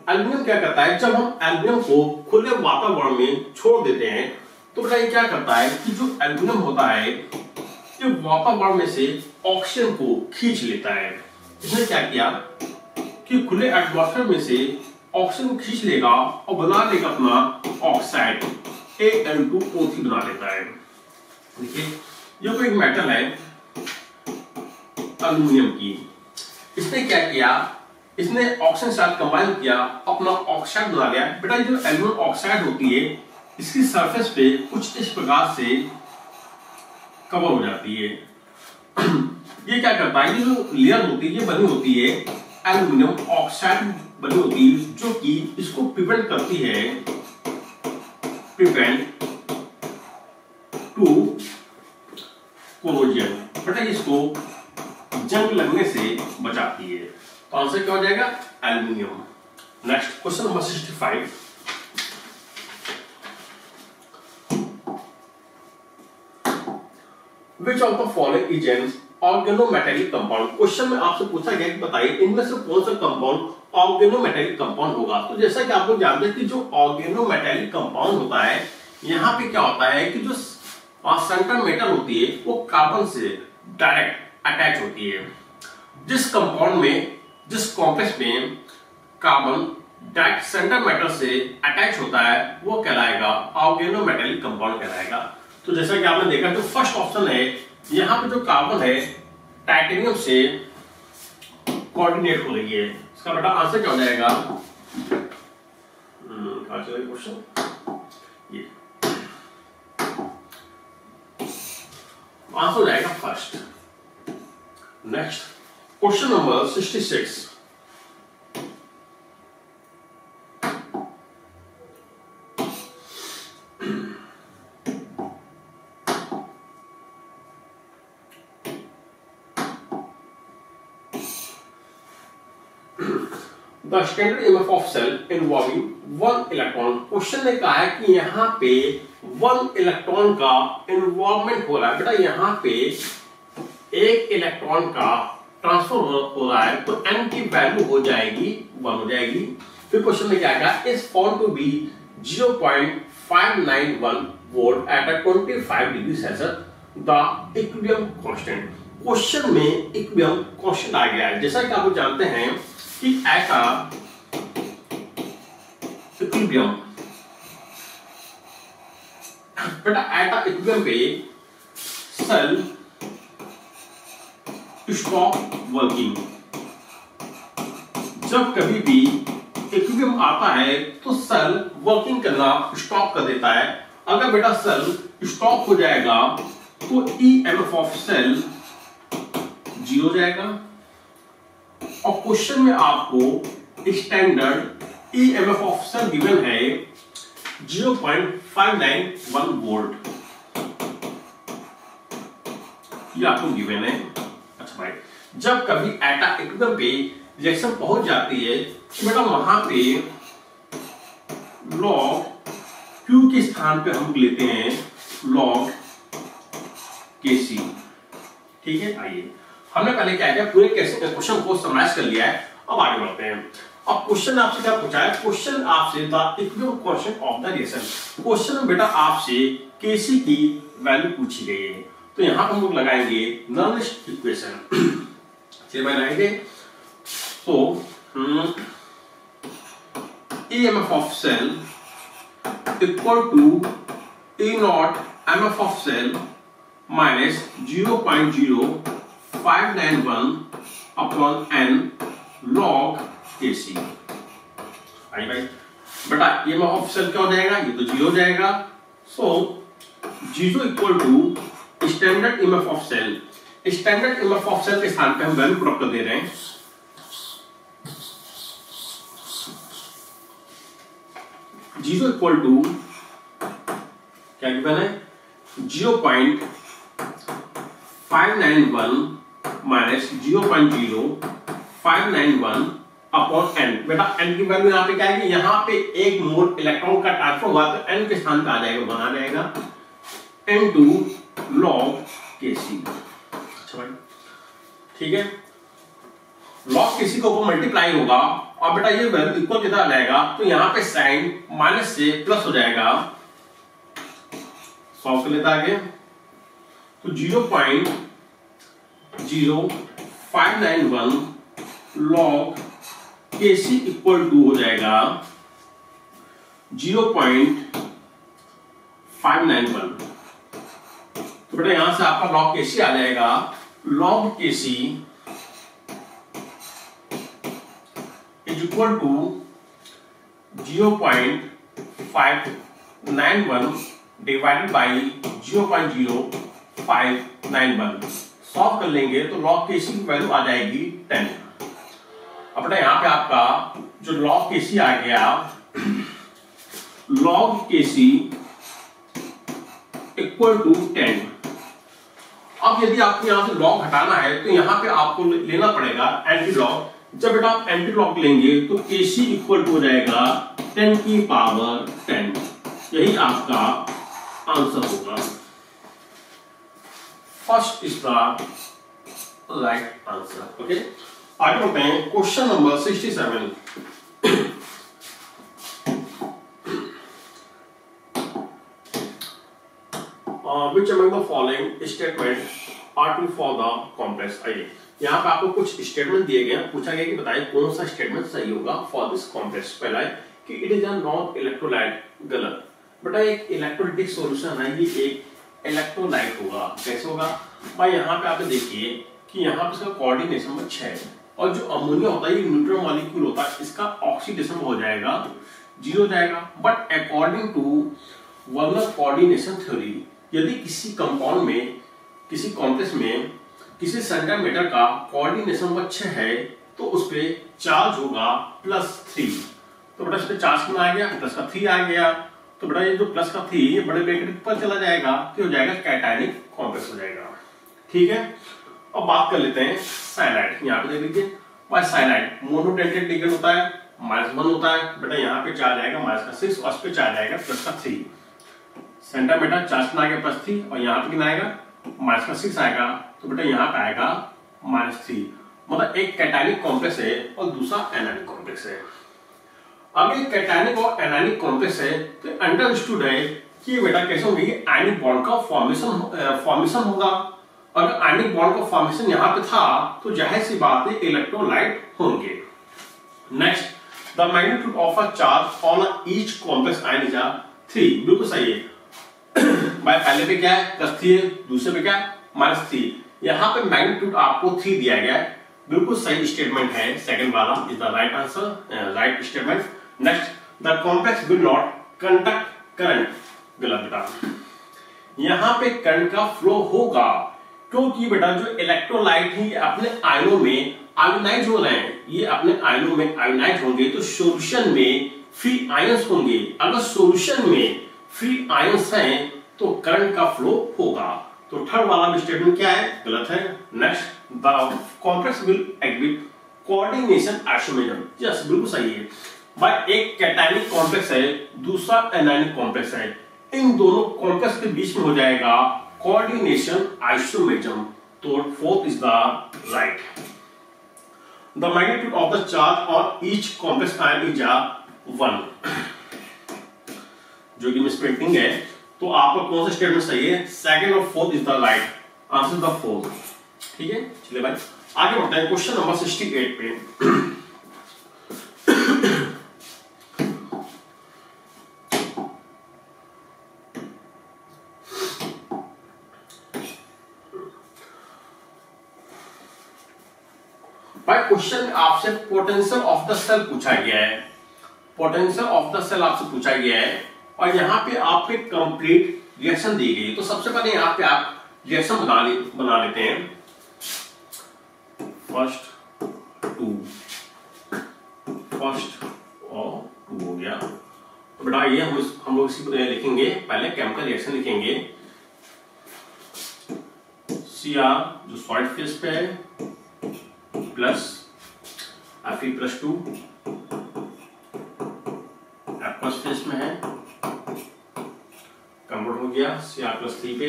एल्यूमिनियम क्या करता है, जब हम एल्यूमिनियम को खुले वातावरण में छोड़ देते हैं तो बेटा ये क्या करता है कि जो एल्यूमिनियम होता है ये वातावरण में से ऑक्सीजन को खींच लेता है। इसने क्या किया कि खुले एटमॉस्फेयर में से ऑक्सीजन को खींच लेगा और बना लेगा अपना ऑक्साइड Al2O3 बना लेता है। देखिए ये कोई एक मेटल है एल्यूमिनियम की, इसने क्या किया, इसने ऑक्सीजन साथ कंबाइन किया, अपना ऑक्साइड बना लिया। बेटा ये जो एल्यूमिनियम ऑक्साइड होती है इसकी सरफेस पे कुछ इस प्रकार से कवर हो जाती है। ये क्या करता है, ये जो लेयर होती है ये बनी होती है एल्यूमिनियम ऑक्साइड बनी होती है, जो कि इसको प्रिवेंट करती है, प्रिवेंट टू कोरोजन। बेटा इसको जंग लगने से बचाती है। तो आंसर क्या हो जाएगा, aluminium. Next question number 65। Which of the following is an organometallic compound? Question में आपसे पूछा गया कि बताइए इनमें से कौन सा कंपाउंड ऑर्गेनोमेटेलिक कंपाउंड होगा। तो जैसा कि आप लोग जानते हैं कि जो ऑर्गेनोमेटेलिक कंपाउंड होता है, यहाँ पे क्या होता है कि जो सेंटर मेटल होती है वो कार्बन से डायरेक्ट अटैच होती है। जिस कंपाउंड में, जिस कॉम्प्लेक्स में कार्बन डायरेक्ट सेंटर मेटल से अटैच होता है वो कहलाएगा ऑर्गेनोमेटेलिक कंपाउंड कहलाएगा। तो जैसा कि आपने देखा जो फर्स्ट ऑप्शन है, यहाँ पे जो कार्बन है टाइटेनियम से कोऑर्डिनेट हो रही है, इसका बेटा आंसर क्या हो जाएगा, क्वेश्चन ये आंसर हो जाएगा first. Next question number 66। The standard EMF of cell involving 1 electron. Question ने कहा है कि यहाँ पे 1 इलेक्ट्रॉन का इन्वॉल्वमेंट हो रहा है। बेटा यहाँ पे एक इलेक्ट्रॉन का ट्रांसफर हो रहा है तो n की वैल्यू हो जाएगी 1 हो जाएगी। फिर क्वेश्चन में क्या कहा, is found to be 0.591 volt at 25 degree Celsius the equilibrium constant. Question में इक्विलिब्रियम कांस्टेंट आ गया है। जैसा कि आप लोग जानते हैं कि एट इक्विलिब्रियम, बेटा एट इक्विलिब्रियम पे सेल स्टॉप वर्किंग। जब कभी भी इक्विलिब्रियम आता है तो सेल वर्किंग करना स्टॉप कर देता है। अगर बेटा सेल स्टॉप हो जाएगा तो ईएमएफ ऑफ सेल 0 हो जाएगा। और क्वेश्चन में आपको standard EMF of cell given है 0.591 वोल्ट, ये आपको गिवन है। अच्छा भाई, जब कभी एटा इक्विलिब्रियम पे रिएक्शन पहुंच जाती है तो बेटा वहां पे लॉग Q के स्थान पे हम लेते हैं लॉग Kc। ठीक है, आइए हमने पहले क्या किया, पूरे क्वेश्चन को समराइज कर लिया है। अब आगे बढ़ते हैं। अब क्वेश्चन आपसे क्या पूछा है, क्वेश्चन आपसे the equilibrium constant of the reaction. Question में बेटा आपसे Kc की वैल्यू पूछी गई है, तो यहां पर हम लोग लगाएंगे नॉर्मलिस्ट इक्वेशन। चलिए मैं लगाएंगे तो EMF of cell equal to E naught MF of cell minus 0.0591 upon n log Kc। आई भाई, बेटा EMF of cell क्या हो जाएगा, ये तो 0 हो जाएगा। So 0 equal to standard EMF of cell। Standard EMF of cell के स्थान पे हम वैल्यू पुट कर दे रहे हैं 0 इक्वल टू क्या गिवन है 0.591 माइनस 0.0591 अपॉन n। बेटा n की वैल्यू यहाँ पे क्या है, यहाँ पे एक मोल इलेक्ट्रॉन का ट्रांसफर हुआ तो n के स्थान पे आ जाएगा, बना जाएगा n2 log Kc। अच्छा भाई, ठीक है, log Kc के ऊपर मल्टीप्लाई होगा और बेटा ये वैल्यू इक्वल कितना आ जाएगा, तो यहाँ पे साइन माइनस से प्लस हो जाएगा। सॉल्व कर लेता आगे, तो 0.0591 log Kc इक्वल टू हो जाएगा 0.591। तो बेटा यहां से आपका log Kc आ जाएगा, log Kc is equal to 0.591 divided by 0.0591। Solve कर लेंगे तो log Kc की वैल्यू आ जाएगी 10। अब बेटा यहां पे आपका जो log Kc आ गया, log Kc इक्वल टू 10। अब यदि आपको यहां से log हटाना है तो यहां पे आपको लेना पड़ेगा एंटी लॉग। जब बेटा आप एंटी लॉग लेंगे तो Kc इक्वल टू हो जाएगा 10 की पावर 10। यही आपका आंसर होगा। First is the right answer. Okay, आगे बढ़ते हैं। Question number 67। Which among the following statement are true for the complex? आइए, यहाँ पे आपको कुछ स्टेटमेंट दिए गए हैं, पूछा गया कि बताइए कौन सा स्टेटमेंट सही होगा फॉर दिस कॉम्प्लेक्स। पहला है कि it is a non electrolyte, गलत। बेटा एक इलेक्ट्रोलाइटिक सॉल्यूशन है, ये एक इलेक्ट्रोलाइट होगा। कैसे होगा भाई, यहाँ पे आप देखिए कि यहाँ पे इसका कोऑर्डिनेशन नंबर 6 है और जो अमोनिया होता है ये न्यूट्रल मॉलिक्यूल होता है, इसका ऑक्सीडेशन हो जाएगा 0 हो जाएगा। But according to Werner coordination theory, यदि किसी कंपाउंड में, किसी कॉम्प्लेक्स में किसी सेंटीमीटर का कोऑर्डिनेशन नंबर 6 है तो उस पे चार्ज होगा +3। तो बेटा इस पे चार्ज कितना आ गया, प्लस का 3 आ गया। तो बेटा ये जो प्लस का 3 ये बड़े ब्रैकेट पर चला जाएगा तो हो जाएगा कैटायनिक कॉम्प्लेक्स हो जाएगा। ठीक है, अब बात कर लेते हैं साइनाइड। यहाँ पे देख लीजिए और साइनाइड मोनोडेंटेड लिगेंड होता है, -1 होता है। बेटा यहाँ पे चार्ज आएगा -6 और इस पे चार्ज आएगा +3। सेंटर बेटा चार्ज कितना आएगा +3 और यहाँ पे कितना आएगा -6 आएगा, तो बेटा यहाँ पे आएगा -3। मतलब एक कैटायनिक कॉम्प्लेक्स है और दूसरा एनायनिक कॉम्प्लेक्स है। अब ये कैटायनिक और एनायनिक कॉम्प्लेक्स है तो अंडरस्टूड है कि बेटा कैसे होगी, आयनिक बॉन्ड का फॉर्मेशन होगा। अगर आयनिक बॉन्ड का फॉर्मेशन यहाँ पे था तो जाहिर सी बात है इलेक्ट्रोलाइट होंगे। Next, the magnitude of a charge on each complex ion is 3। बिल्कुल सही है भाई, पहले पे क्या है +3 है, दूसरे पे क्या -3। यहाँ पे मैग्नीट्यूड आपको 3 दिया गया है, बिल्कुल सही स्टेटमेंट है, सेकंड वाला is the right answer, right statement. Next, the complex will not conduct current, गलत बेटा। यहाँ पे करंट का फ्लो होगा क्योंकि बेटा जो इलेक्ट्रोलाइट है अपने आयनों में आयोनाइज हो रहे हैं, ये अपने आयनों में आयोनाइज होंगे तो सॉल्यूशन में फ्री आयंस होंगे। अगर सॉल्यूशन में फ्री आयंस हैं तो करंट का फ्लो होगा। तो थर्ड वाला स्टेटमेंट क्या है, गलत है। Next, the complex will exhibit coordination isomerism, yes बिल्कुल सही है भाई। एक कैटायनिक कॉम्प्लेक्स है, दूसरा एनायनिक कॉम्प्लेक्स है, इन दोनों कॉम्प्लेक्स के बीच में हो जाएगा कोऑर्डिनेशन आइसोमेरिज्म। तो fourth is the right. The magnitude of the charge on each complex ion is 1, जो कि मिसप्रिंटिंग है। तो आपका कौन सा स्टेटमेंट सही है, सेकंड और fourth is the right answer, the fourth. ठीक है, चलिए भाई आगे बढ़ते हैं क्वेश्चन नंबर 68 पे। भाई क्वेश्चन में आपसे पोटेंशियल ऑफ द सेल पूछा गया है, पोटेंशियल ऑफ द सेल आपसे पूछा गया है और यहाँ पे आपके कंप्लीट रिएक्शन दी गई। तो सबसे पहले यहाँ पे आप रिएक्शन बना लेते हैं। फर्स्ट और 2 हो गया। तो बेटा ये हम लोग इसी लिखेंगे, पहले केमिकल रिएक्शन लिखेंगे। Cr जो सॉलिड फेज पे है प्लस Fe+2 एक्वस फेज में है, कन्वर्ट हो गया Cr+3 पे,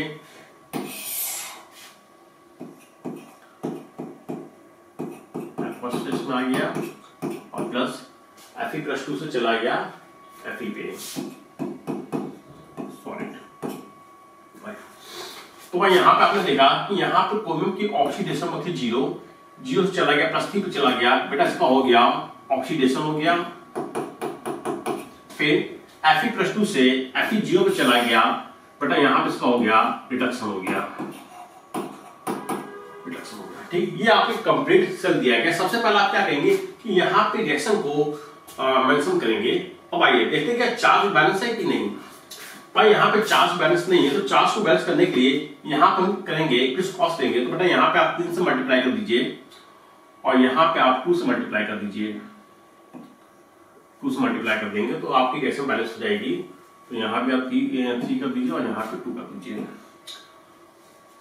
एक्वस फेज में आ गया और प्लस Fe+2 से चला गया Fe पे सॉलिड। तो भाई यहाँ पे आपने देखा कि यहाँ पे क्रोमियम की ऑक्सीडेशन में थी 0 से चला गया +3 पे चला गया, बेटा इसका हो गया ऑक्सीडेशन हो गया। फिर Fe+2 से Fe0 पे चला गया, बेटा यहाँ पे इसका हो गया रिडक्शन हो गया, ठीक। ये आपके कंप्लीट सेल दिया गया। सबसे पहले आप क्या करेंगे कि यहाँ पे रिएक्शन को मेंशन करेंगे। अब आइए देखते हैं क्या चार्ज बैलेंस है कि नहीं। भाई यहाँ पे चार्ज बैलेंस नहीं है, तो चार्ज को बैलेंस करने के लिए यहाँ पर हम करेंगे किस कॉस्ट देंगे। तो बेटा यहाँ पे आप 3 से मल्टीप्लाई कर दीजिए और यहाँ पे आप 2 से मल्टीप्लाई कर दीजिए, 2 से मल्टीप्लाई कर देंगे तो आपकी रिएक्शन बैलेंस हो जाएगी। तो यहाँ पे आप 3 कर दीजिए और यहाँ पे 2 कर दीजिए।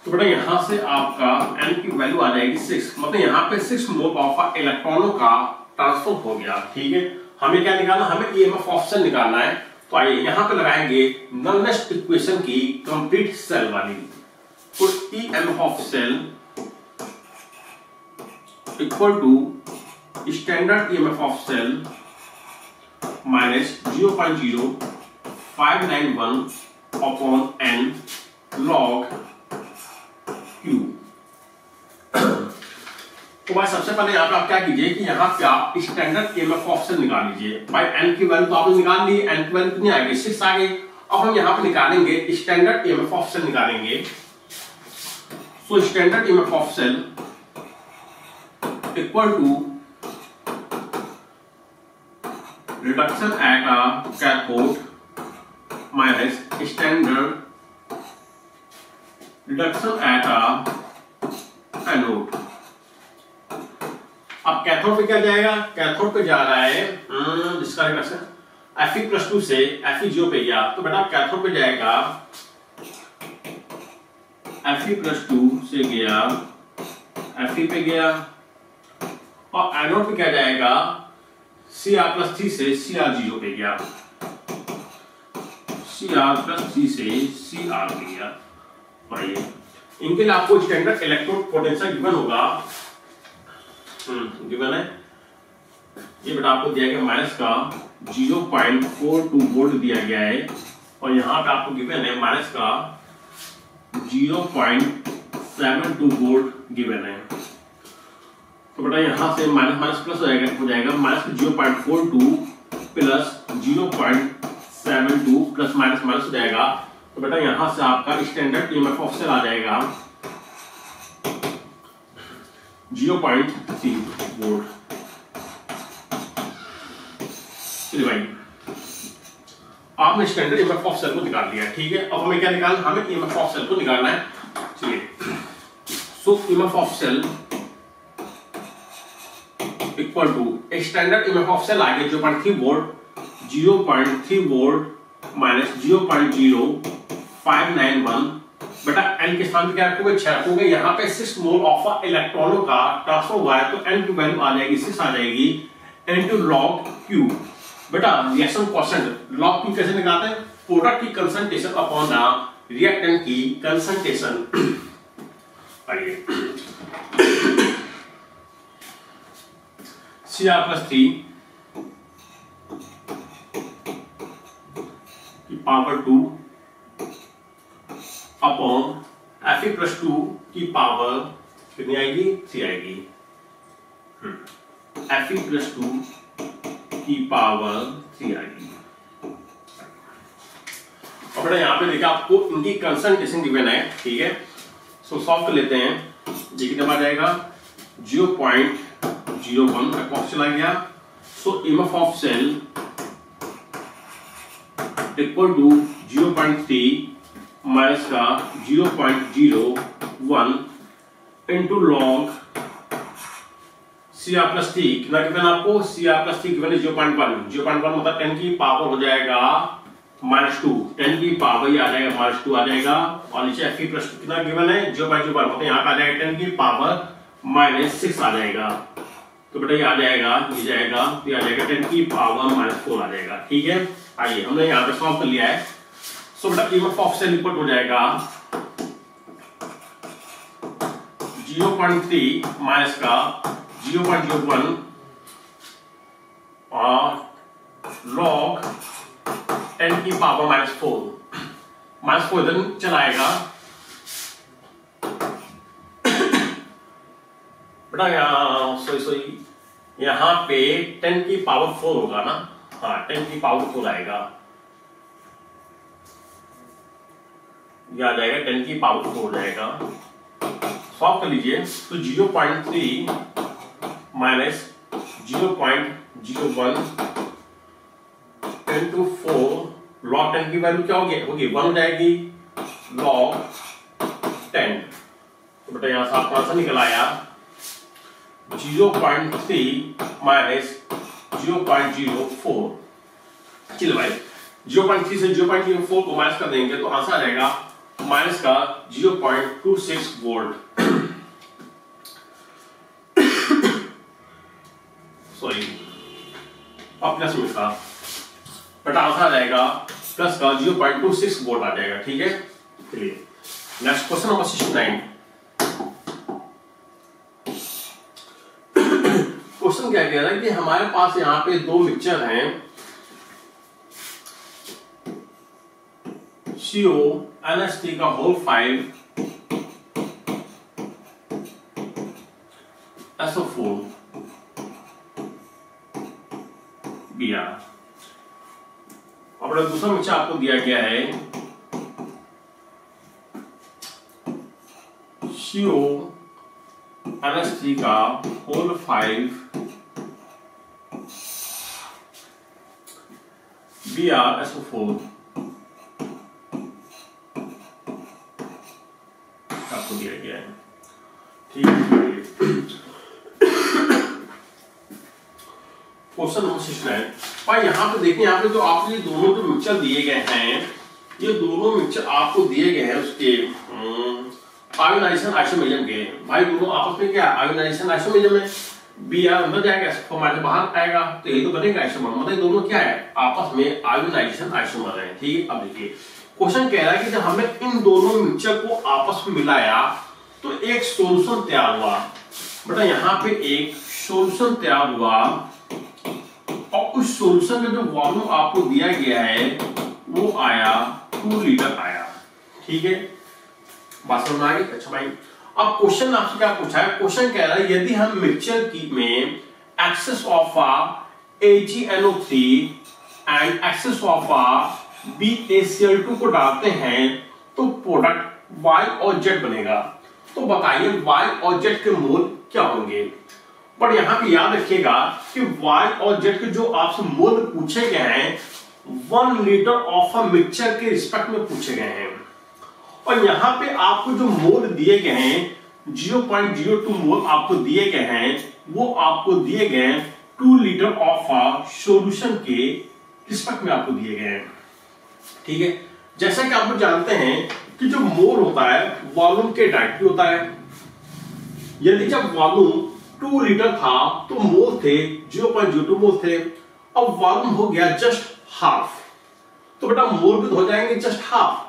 तो बेटा यहाँ से आपका n की वैल्यू आ जाएगी 6, मतलब यहाँ पे 6 मोल ऑफ इलेक्ट्रॉनों का ट्रांसफर हो गया। ठीक है, हमें क्या निकालना, हमें ईएमएफ ऑफ सेल निकालना है। तो आइए यहाँ पे लगाएंगे नलनेस इक्वेशन की कंप्लीट सेल वाली। तो EMF of cell equal to standard EMF of cell minus 0.0591 upon n log Q। तो भाई सबसे पहले यहाँ पे आप क्या कीजिए कि यहाँ पे आप स्टैंडर्ड ईएमएफ ऑफ सेल निकाल लीजिए। भाई n की वैल्यू तो आपने निकाल ली, n की वैल्यू कितनी आ गई 6 आ गई। अब हम यहाँ पे निकालेंगे स्टैंडर्ड ईएमएफ ऑफ सेल निकालेंगे। So standard EMF of cell equal to reduction at a cathode minus standard reduction at a anode. अब कैथोड पे क्या जाएगा, कैथोड पे जा रहा है जिसका रिडक्शन Fe+2 से Fe0 पे गया। तो बेटा कैथोड पे जाएगा Fe+2 से गया Fe पे गया और एनोड पे क्या जाएगा, Cr+3 से Cr0 पे गया, Cr+3 से Cr पे गया। और इनके लिए आपको स्टैंडर्ड इलेक्ट्रोड पोटेंशियल गिवन होगा, गिवन है ये बेटा आपको दिया गया माइनस का 0.42 वोल्ट दिया गया है, और यहाँ पे आपको गिवन है माइनस का 0.72 वोल्ट गिवन है। तो बेटा यहाँ से माइनस माइनस प्लस हो जाएगा minus 0.42 plus 0.72 plus minus minus हो जाएगा। तो बेटा यहाँ से आपका स्टैंडर्ड ईएमएफ ऑफ सेल आ जाएगा 0.3 वोल्ट। चलिए भाई आपने स्टैंडर्ड ईएमएफ ऑफ सेल को निकाल लिया, ठीक है। अब हमें क्या निकालना, हमें ईएमएफ ऑफ सेल को निकालना है। चलिए so EMF of cell equal to standard EMF of cell आ गया 0.3 वोल्ट, 0.3 वोल्ट माइनस 0.0591। बेटा एन के स्थान पे क्या रखोगे, 6 रखोगे। यहाँ पे 6 मोल ऑफ इलेक्ट्रॉनों का ट्रांसफर हुआ है, तो एन की वैल्यू आ जाएगी 6 आ जाएगी इनटू लॉग क्यू। बेटा रिएक्शन कांस्टेंट लॉग क्यू कैसे निकालते हैं, प्रोडक्ट की कंसंट्रेशन अपॉन द रिएक्टेंट की कंसंट्रेशन। आइए Cr+3 की पावर 2 अपॉन Fe+2 की पावर कितनी आएगी, 3 आएगी। Fe+2 की पावर 3 आएगी। और बेटा यहाँ पे देखिए आपको इनकी कंसंट्रेशन गिवन है, ठीक है। सो सॉल्व कर लेते हैं। ये कितना आ जाएगा 0.01 अप्रॉक्स चला गया। So EMF of cell equal to 0.3 minus का 0.01 इंटू लॉग Cr+3 कितना गिवन आपको, Cr+3 गिवन 0.1 मतलब 10 की पावर हो जाएगा -2, 10 की पावर ये आ जाएगा -2 आ जाएगा। और नीचे Fe+2 कितना गिवन है 0.01 मतलब यहाँ पे आ जाएगा 10 की पावर -6 आ जाएगा। तो बेटा ये आ जाएगा, ये जाएगा, ये आ जाएगा 10 की पावर -4 आ जाएगा, ठीक है। आइए हमने यहाँ पे सॉल्व कर लिया है। सो बेटा ईएमएफ ऑफ सेल इक्वल हो जाएगा 0.3 माइनस का 0.01 और लॉग 10 की पावर -4 इधर चलाएगा। बेटा यहाँ पे 10 की पावर 4 होगा ना, हाँ 10 की पावर 4 आएगा, ये आ जाएगा 10 की पावर 4 हो जाएगा। सॉल्व कर लीजिए। तो 0.3 माइनस 0.01 इंटू 4 लॉग 10 की वैल्यू क्या होगी 1 हो जाएगी लॉग 10। तो बेटा यहां से आपका आंसर निकल आया 0.3 माइनस 0.04। चलो भाई 0.3 से 0.04 को माइनस कर देंगे तो आंसर आ जाएगा माइनस का 0.26 वोल्ट। सॉरी अब प्लस में का बट आंसर आ जाएगा प्लस का 0.26 वोल्ट आ जाएगा, ठीक है। चलिए नेक्स्ट क्वेश्चन नंबर 69। क्वेश्चन क्या कह रहा है कि हमारे पास यहाँ पे दो मिक्सचर हैं CONH3 का होल 5 SO4 Br। और दूसरा मिक्सचर आपको दिया गया है CONH3 का होल 5 Br SO4 आपको दिया गया है, ठीक है। क्वेश्चन नंबर 69 पर यहाँ पे देखिए, यहाँ पे जो आपने दोनों जो मिक्सचर दिए गए हैं, ये दोनों मिक्सचर आपको दिए गए हैं उसके आयोनाइजेशन आइसोमेरिज्म के। भाई दोनों आपस में क्या आयोनाइजेशन आइसोमेरिज्म है। बी आर अंदर जाएगा, एस माइनस बाहर आएगा, तो ये तो बनेगा आइसोमर। मतलब दोनों क्या है, आपस में आयोनाइजेशन आइसोमर है। ठीक है, अब देखिए क्वेश्चन कह रहा है कि जब हमने इन दोनों मिक्सचर को आपस में मिलाया तो एक सॉल्यूशन तैयार हुआ। बेटा यहाँ पे एक सॉल्यूशन तैयार हुआ और उस सॉल्यूशन में जो वॉल्यूम आपको दिया गया है वो आया 2 लीटर आया। ठीक है, बात समझ आ गई? अच्छा भाई, अब क्वेश्चन आपसे क्या पूछा है, क्वेश्चन कह रहा है यदि हम मिक्सचर की में excess of AgNO3 and excess of BaCl2 को डालते हैं तो प्रोडक्ट Y और Z बनेगा। तो बताइए Y और Z के मोल क्या होंगे। पर यहां पे याद रखिएगा कि Y और Z के जो आपसे मोल पूछे गए हैं 1 लीटर ऑफ अ मिक्सचर के रिस्पेक्ट में पूछे गए हैं, और यहां पे आपको जो मोल दिए गए हैं 0.02 मोल आपको दिए गए हैं, वो आपको दिए गए हैं 2 लीटर ऑफ अ सॉल्यूशन के रिस्पेक्ट में आपको दिए गए हैं। ठीक है, जैसा कि आप लोग जानते हैं कि जो मोल होता है वॉल्यूम के डायरेक्टली होता है। यदि जब वॉल्यूम 2 लीटर था तो मोल थे 0.02 मोल थे, अब वॉल्यूम हो गया जस्ट हाफ, तो बेटा मोल भी हो जाएंगे जस्ट हाफ,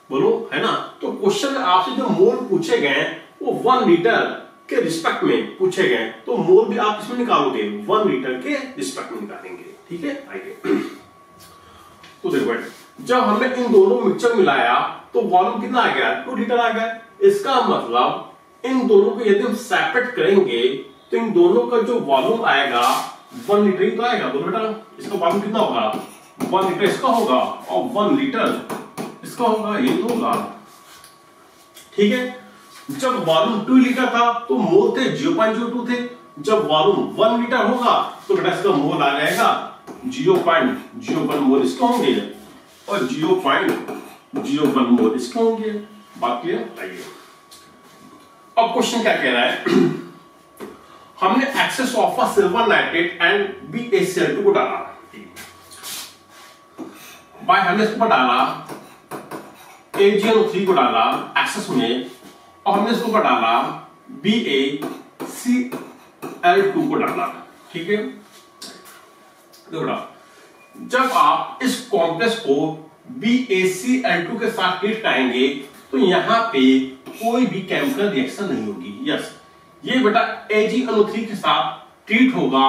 बोलो है ना। तो क्वेश्चन में आपसे जो मोल पूछे गए वो 1 लीटर के रिस्पेक्ट में पूछे गए, तो मोल भी आप इसमें निकालोगे 1 लीटर के रिस्पेक्ट में निकालेंगे। ठीक है, आइए तो देखो जब हमने इन दोनों मिक्सचर मिलाया तो वॉल्यूम कितना आ गया 2 लीटर आ गया। इसका मतलब इन दोनों को यदि हम सेपरेट करेंगे तो इन दोनों का जो वॉल्यूम आएगा 1 लीटर ही तो आएगा। बोलो बेटा इसका वॉल्यूम कितना होगा, 1 लीटर इसका होगा और 1 लीटर इसका होगा, ये तो होगा। ठीक है, जब वॉल्यूम 2 लीटर था तो मोल थे 0.02 थे, जब वॉल्यूम 1 लीटर होगा तो बेटा इसका मोल आ जाएगा 0.01 मोल इसके होंगे और 0.01 मोल इसके होंगे। बात क्लियर? आइए अब क्वेश्चन क्या कह रहा है हमने excess of silver nitrate and BaCl2 को डाला, भाई हमने इसको डाला AgNO3 को डाला एक्सेस में और हमने इसको डाला BaCl2 को डाला। ठीक है, देखो जब आप इस कॉम्प्लेक्स को BaCl2 के साथ ट्रीट करेंगे तो यहां पे कोई भी केमिकल रिएक्शन नहीं होगी। यस, ये बेटा AgNO3 के साथ ट्रीट होगा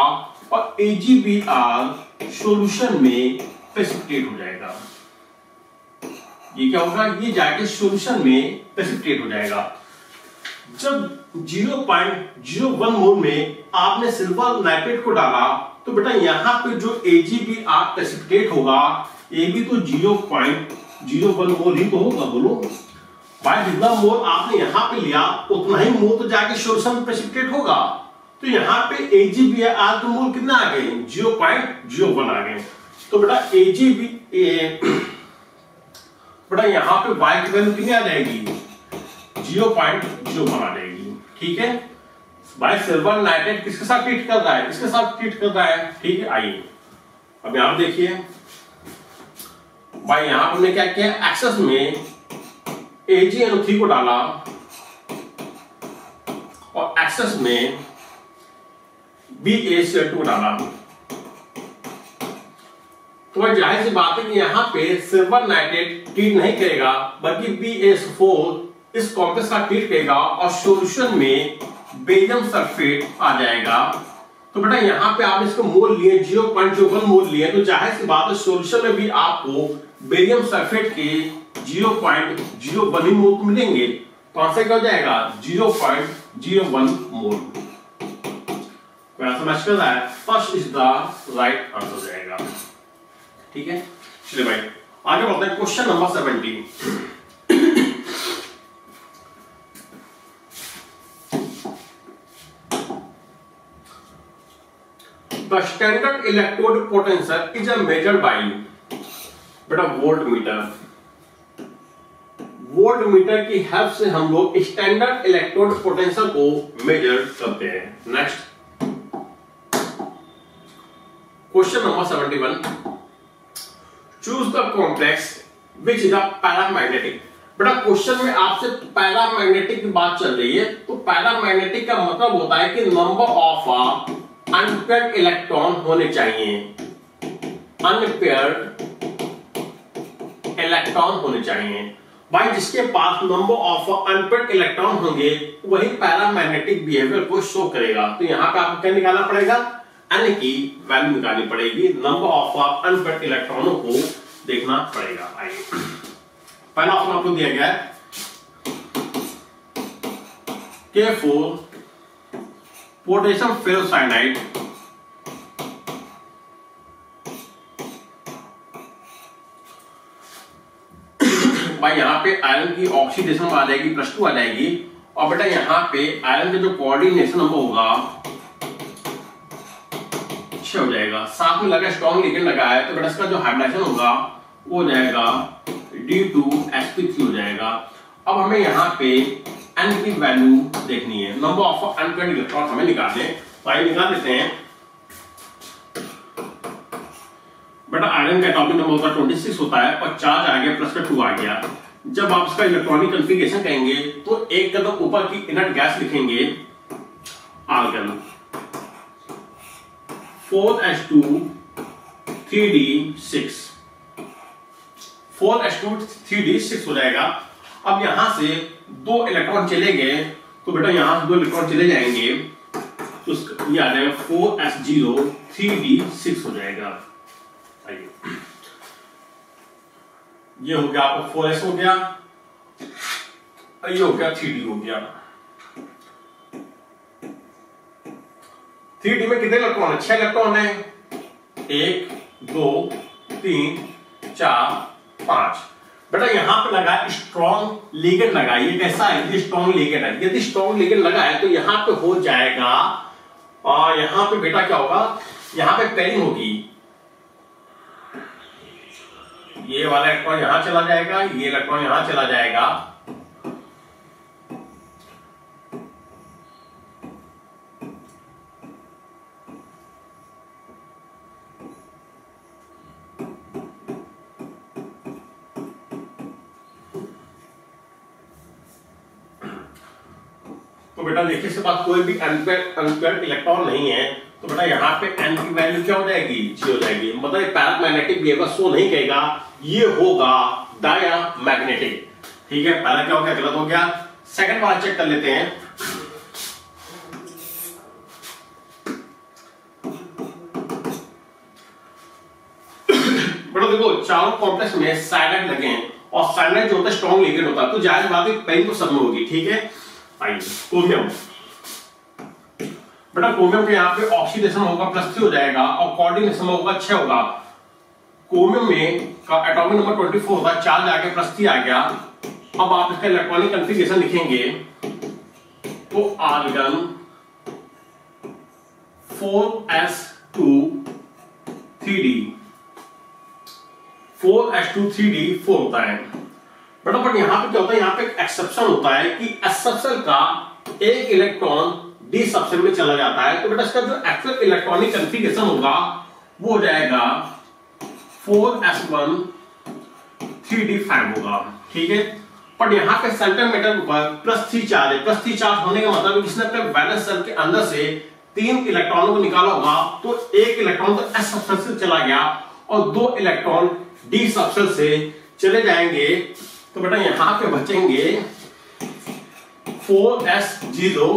और AgBr सॉल्यूशन में प्रेसिपिटेट हो जाएगा। ये क्या होगा, ये जाके सॉल्यूशन में प्रेसिपिटेट हो जाएगा। जब 0.01 मोल में आपने सिल्वर नाइट्रेट को डाला तो बेटा यहां पे जो AgBr प्रेसिपिटेट होगा ये भी तो 0.01 मोल ही तो होगा। बोलो भाई जितना मोल आपने यहां पे लिया उतना ही मोल तो जाके सॉल्यूशन में प्रेसिपिटेट होगा। तो यहां पे AgBr के मोल कितना आ गए 0.01 आ गए। तो बेटा बेटा यहां पे Y की वैल्यू कितनी आ जाएगी 0.01 आ जाएगी। ठीक है, भाई सिल्वर नाइट्रेट किसके साथ ट्रीट कर रहा है, इसके साथ ट्रीट कर रहा है। ठीक है, आइए अब यहां देखिए भाई यहां हमने क्या किया, एक्सेस में AgNO3 को डाला और एक्सेस में BaCl2 को डाला। तो जाहिर सी बात है कि यहां पे सिल्वर नाइट्रेट ट्रीट नहीं करेगा बल्कि BaS4 इस कॉम्प्लेक्स का ट्रीट करेगा और सॉल्यूशन में बेरियम सल्फेट आ जाएगा। तो बेटा यहां पे आप इसको मोल लिए 0.01 मोल लिए, तो जाहिर सी बात है सॉल्यूशन में भी आपको बेरियम सल्फेट के 0.01 ही मोल मिलेंगे। तो आंसर क्या हो जाएगा 0.01 मोल। समझ कर रहा है, first is the right answer जाएगा। ठीक है, चलिए भाई आगे बढ़ते हैं question number 17। The standard electrode potential is measured by बेटा वोल्टमीटर। वोल्टमीटर की हेल्प से हम लोग स्टैंडर्ड इलेक्ट्रोड पोटेंशियल को मेजर करते हैं। Next question number 71, choose the complex which is a paramagnetic. बेटा क्वेश्चन में आपसे पैरामैग्नेटिक की बात चल रही है, तो पैरामैग्नेटिक का मतलब होता है कि नंबर ऑफ अनपेयर्ड इलेक्ट्रॉन होने चाहिए, अनपेयर्ड इलेक्ट्रॉन होने चाहिए। भाई जिसके पास नंबर ऑफ अनपेयर्ड इलेक्ट्रॉन होंगे वही पैरामैग्नेटिक बिहेवियर को शो करेगा। तो यहां पे आपको क्या निकालना पड़ेगा, n की वैल्यू निकालनी पड़ेगी, नंबर ऑफ अनपेयर्ड इलेक्ट्रॉनों को देखना पड़ेगा। आइए पहला ऑप्शन आपको दिया गया है K4 पोटेशियम फेरोसाइनाइड भाई यहाँ पे आयरन की ऑक्सीडेशन आ जाएगी +2 आ जाएगी, और बेटा यहाँ पे आयरन का जो कोऑर्डिनेशन नंबर होगा 6 हो जाएगा। साथ में लगा स्ट्रॉन्ग लिगेंड लगा है, तो बेटा इसका जो हाइब्रिडाइजेशन होगा वो हो जाएगा D2sp3 हो जाएगा। अब हमें यहाँ पे n की वैल्यू देखनी है, नंबर ऑफ अनपेयर्ड इलेक्ट्रॉन हमें निकालने, तो आइए निकाल देते हैं। बेटा आयरन का एटॉमिक नंबर होता है 26 होता है, और चार्ज आ गया +2 आ गया। जब आप इसका इलेक्ट्रॉनिक कॉन्फ़िगरेशन कहेंगे तो एक कदम ऊपर की इनर्ट गैस लिखेंगे argon, 4s2 3d6, 4s2 3d6 हो जाएगा। अब यहां से 2 इलेक्ट्रॉन चले गए, तो बेटा यहां से 2 इलेक्ट्रॉन चले जाएंगे, तो ये आ जाएगा 4s0 3d6 हो जाएगा। ये हो गया आपको 4s हो गया, ये हो गया 3d हो गया। 3d में कितने इलेक्ट्रॉन है, 6 इलेक्ट्रॉन है, 1 2 3 4 5। बेटा यहां पे लगा स्ट्रॉन्ग लिगेंड लगा, ये कैसा है, ये स्ट्रॉन्ग लिगेंड है। यदि स्ट्रॉन्ग लिगेंड लगा है तो यहां पे हो जाएगा, और यहां पे बेटा क्या होगा, यहां पे पेयरिंग होगी, ये वाला इलेक्ट्रॉन यहां चला जाएगा, ये इलेक्ट्रॉन यहां चला जाएगा, तो बेटा देखिए इसके पास कोई भी अनपेयर्ड इलेक्ट्रॉन नहीं है, तो बेटा यहाँ पे n की वैल्यू क्या हो जाएगी, 0 हो जाएगी। मतलब पैरामैग्नेटिक बिहेवियर शो नहीं करेगा, ये होगा डायामैग्नेटिक। ठीक है, पहला क्या हो गया, गलत हो गया। सेकंड वाला चेक कर लेते हैं। बेटा देखो चारों कॉम्प्लेक्स में साइनाइड लगे हैं, और साइनाइड जो होता है स्ट्रॉन्ग लिगेंड होता है, तो जाहिर बात है पेयरिंग तो सब में होगी। ठीक है, आइए क्रोमियम, बेटा क्रोमियम के यहाँ पे ऑक्सीडेशन होगा +3 हो जाएगा, और कोऑर्डिनेशन होगा 6 होगा। क्रोमियम में का एटॉमिक नंबर 24 होगा, चार्ज आ गया +3 आ गया। अब आप इसका इलेक्ट्रॉनिक कॉन्फ़िगरेशन लिखेंगे, तो argon 4s2 3d, 4s2 3d 4 होता है। बेटा बट यहां पे क्या होता है, यहां पे एक एक्सेप्शन होता है कि s सबसेल का एक इलेक्ट्रॉन d सबसेल में चला जाता है, तो बेटा इसका जो एक्चुअल इलेक्ट्रॉनिक कॉन्फ़िगरेशन होगा वो हो जाएगा 4s1 3d5 होगा। ठीक है, पर यहां पे सेंटीमीटर पर +3 चार्ज है, +3 चार्ज होने का मतलब इसने अपने वैलेंस शेल के अंदर से 3 इलेक्ट्रॉनों को निकाला होगा, तो एक इलेक्ट्रॉन तो s सबसेल से चला गया और 2 इलेक्ट्रॉन d सबसेल से चले जाएंगे, तो बेटा यहां पे बचेंगे 4s0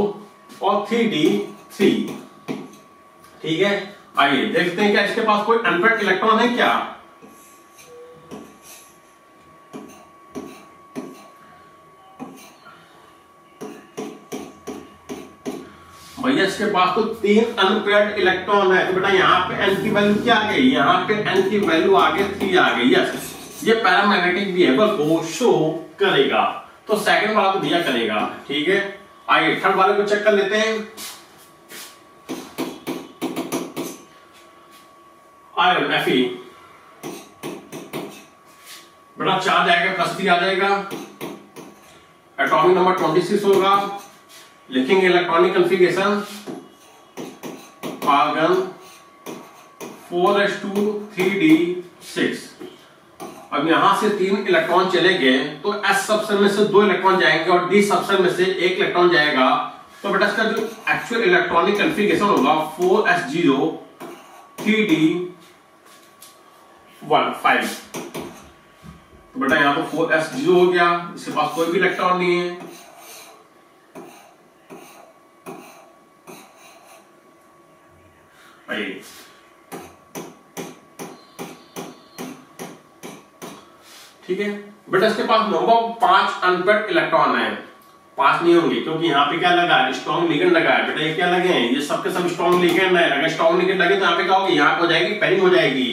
और 3d3। ठीक है, आइए देखते हैं क्या इसके पास कोई अनपेयर्ड इलेक्ट्रॉन है क्या। भैया इसके पास तो 3 अनपेयर्ड इलेक्ट्रॉन है, तो बेटा यहाँ पे n की वैल्यू क्या आ गई, यहाँ पे n की वैल्यू आ गई 3 आ गई। यस, ये पैरामैग्नेटिक बिहेवियर को शो करेगा, तो सेकंड वाला तो दिया करेगा। ठीक है, आइए थर्ड वाले को चेक कर लेते हैं। आयरन Fe, बेटा चार्ज आएगा +3 आ जाएगा, एटॉमिक नंबर 26 होगा, लिखेंगे electronic configuration argon 4s2 3d6। अब यहां से 3 इलेक्ट्रॉन चले गए तो एस सबसेल में से 2 इलेक्ट्रॉन जाएंगे और डी सबसेल में से 1 इलेक्ट्रॉन जाएगा। तो बेटा इसका जो एक्चुअल इलेक्ट्रॉनिक कन्फिगरेशन होगा 4s0 3d15। तो बेटा यहां पर 4s0 हो गया, इसके पास कोई भी इलेक्ट्रॉन नहीं है। ठीक है बेटा, इसके पास नंबर 5 अनपेड इलेक्ट्रॉन है। 5 नहीं होंगे क्योंकि यहाँ पे क्या लगा है, स्ट्रॉन्ग लिगेंड लगा है। बेटा ये क्या लगे हैं, ये सबके सब स्ट्रॉन्ग लिगेंड है। अगर स्ट्रॉन्ग लिगेंड लगे तो यहाँ पे क्या होगी, यहाँ पे हो जाएगी पेयरिंग हो जाएगी।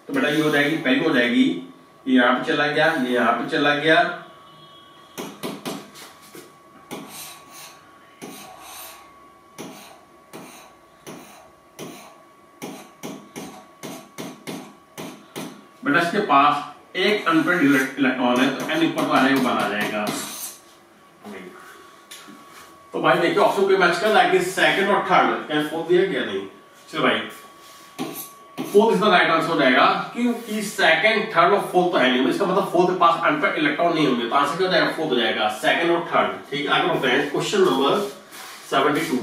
तो बेटा ये हो जाएगी पेयरिंग हो जाएगी। ये यहाँ पे चला गया, ये यहाँ पे चला गया। बेटा इसके पास एक अनपेड इलेक्ट्रॉन है तो n ऊपर तो आने बना जाएगा। तो भाई देखिए ऑप्शन पे मैच कर रहा है कि सेकंड और थर्ड, क्या फोर्थ दिया क्या नहीं। चलो भाई फोर्थ इसका राइट आंसर हो जाएगा क्योंकि सेकंड थर्ड और फोर्थ तो है नहीं। इसका मतलब फोर्थ के पास अनपेड इलेक्ट्रॉन नहीं होंगे, तो आंसर क्या हो जाएगा, फोर्थ हो जाएगा, सेकंड और थर्ड। ठीक है, आगे बढ़ते हैं क्वेश्चन नंबर 72।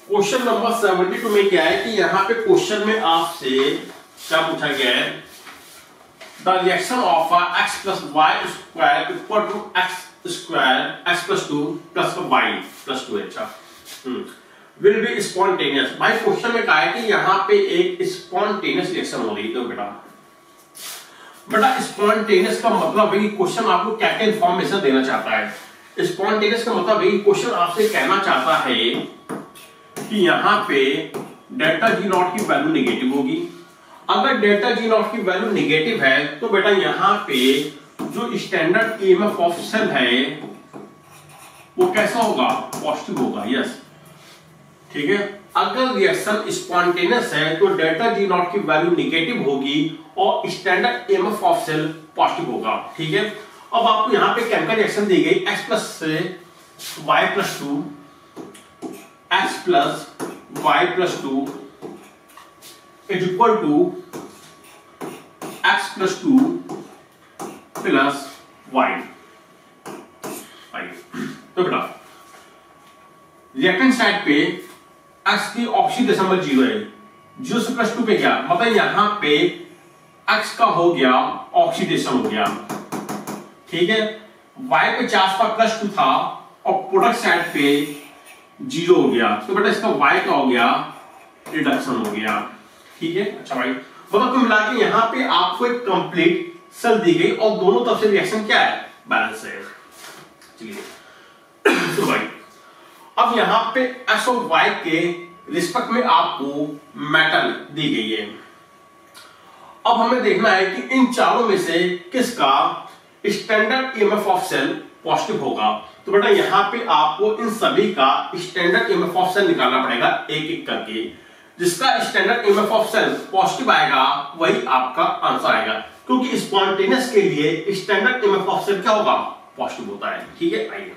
क्वेश्चन नंबर 72 में क्या है कि यहां पे क्वेश्चन में आपसे क्या पूछा गया है, the reaction of x plus y square equal to x square x plus 2 plus y plus 2। अच्छा विल बी स्पॉन्टेनियस। भाई क्वेश्चन में कहा है कि यहां पे एक स्पॉन्टेनियस रिएक्शन हो रही है। तो बेटा स्पॉन्टेनियस का मतलब है कि क्वेश्चन आपको क्या क्या इंफॉर्मेशन देना चाहता है। स्पॉन्टेनियस का मतलब है कि क्वेश्चन आपसे कहना चाहता है कि यहां पे डेल्टा जी नॉट की वैल्यू नेगेटिव होगी। अगर डेल्टा जी नॉट की वैल्यू नेगेटिव है तो बेटा यहां पे जो स्टैंडर्ड ईएमएफ ऑफ सेल है वो कैसा होगा, पॉजिटिव होगा। यस ठीक है, अगर रिएक्शन स्पॉन्टेनियस है तो डेल्टा जी नॉट की वैल्यू नेगेटिव होगी और standard EMF of cell positive होगा। ठीक है, अब आपको यहां पे केमिकल रिएक्शन दी गई x प्लस से y plus 2 x plus y plus 2 is equal to x plus 2 plus y। तो बेटा रिएक्टेंट साइड पे x की ऑक्सीडेशन नंबर 0 है, 0 से प्लस 2 पे क्या मतलब यहां पे x का हो गया ऑक्सीडेशन हो गया। ठीक है, y पे चार्ज का प्लस 2 था और प्रोडक्ट साइड पे 0 हो गया। तो बेटा इसका y का हो गया रिडक्शन हो गया। ठीक है, अच्छा भाई मतलब कुल मिला के यहाँ पे आपको एक कंप्लीट सेल दी गई और दोनों तरफ से रिएक्शन क्या है, बैलेंस है। चलिए तो भाई अब यहाँ पे x और y के रिस्पेक्ट में आपको मेटल दी गई है। अब हमें देखना है कि इन चारों में से किसका standard EMF of cell positive होगा। तो बेटा यहां पे आपको इन सभी का स्टैंडर्ड ईएमएफ ऑफ सेल निकालना पड़ेगा एक एक करके। जिसका standard EMF of cell positive आएगा वही आपका आंसर आएगा, क्योंकि स्पॉन्टेनियस के लिए स्टैंडर्ड ईएमएफ ऑफ सेल क्या होगा, पॉजिटिव होता है। ठीक है, आइए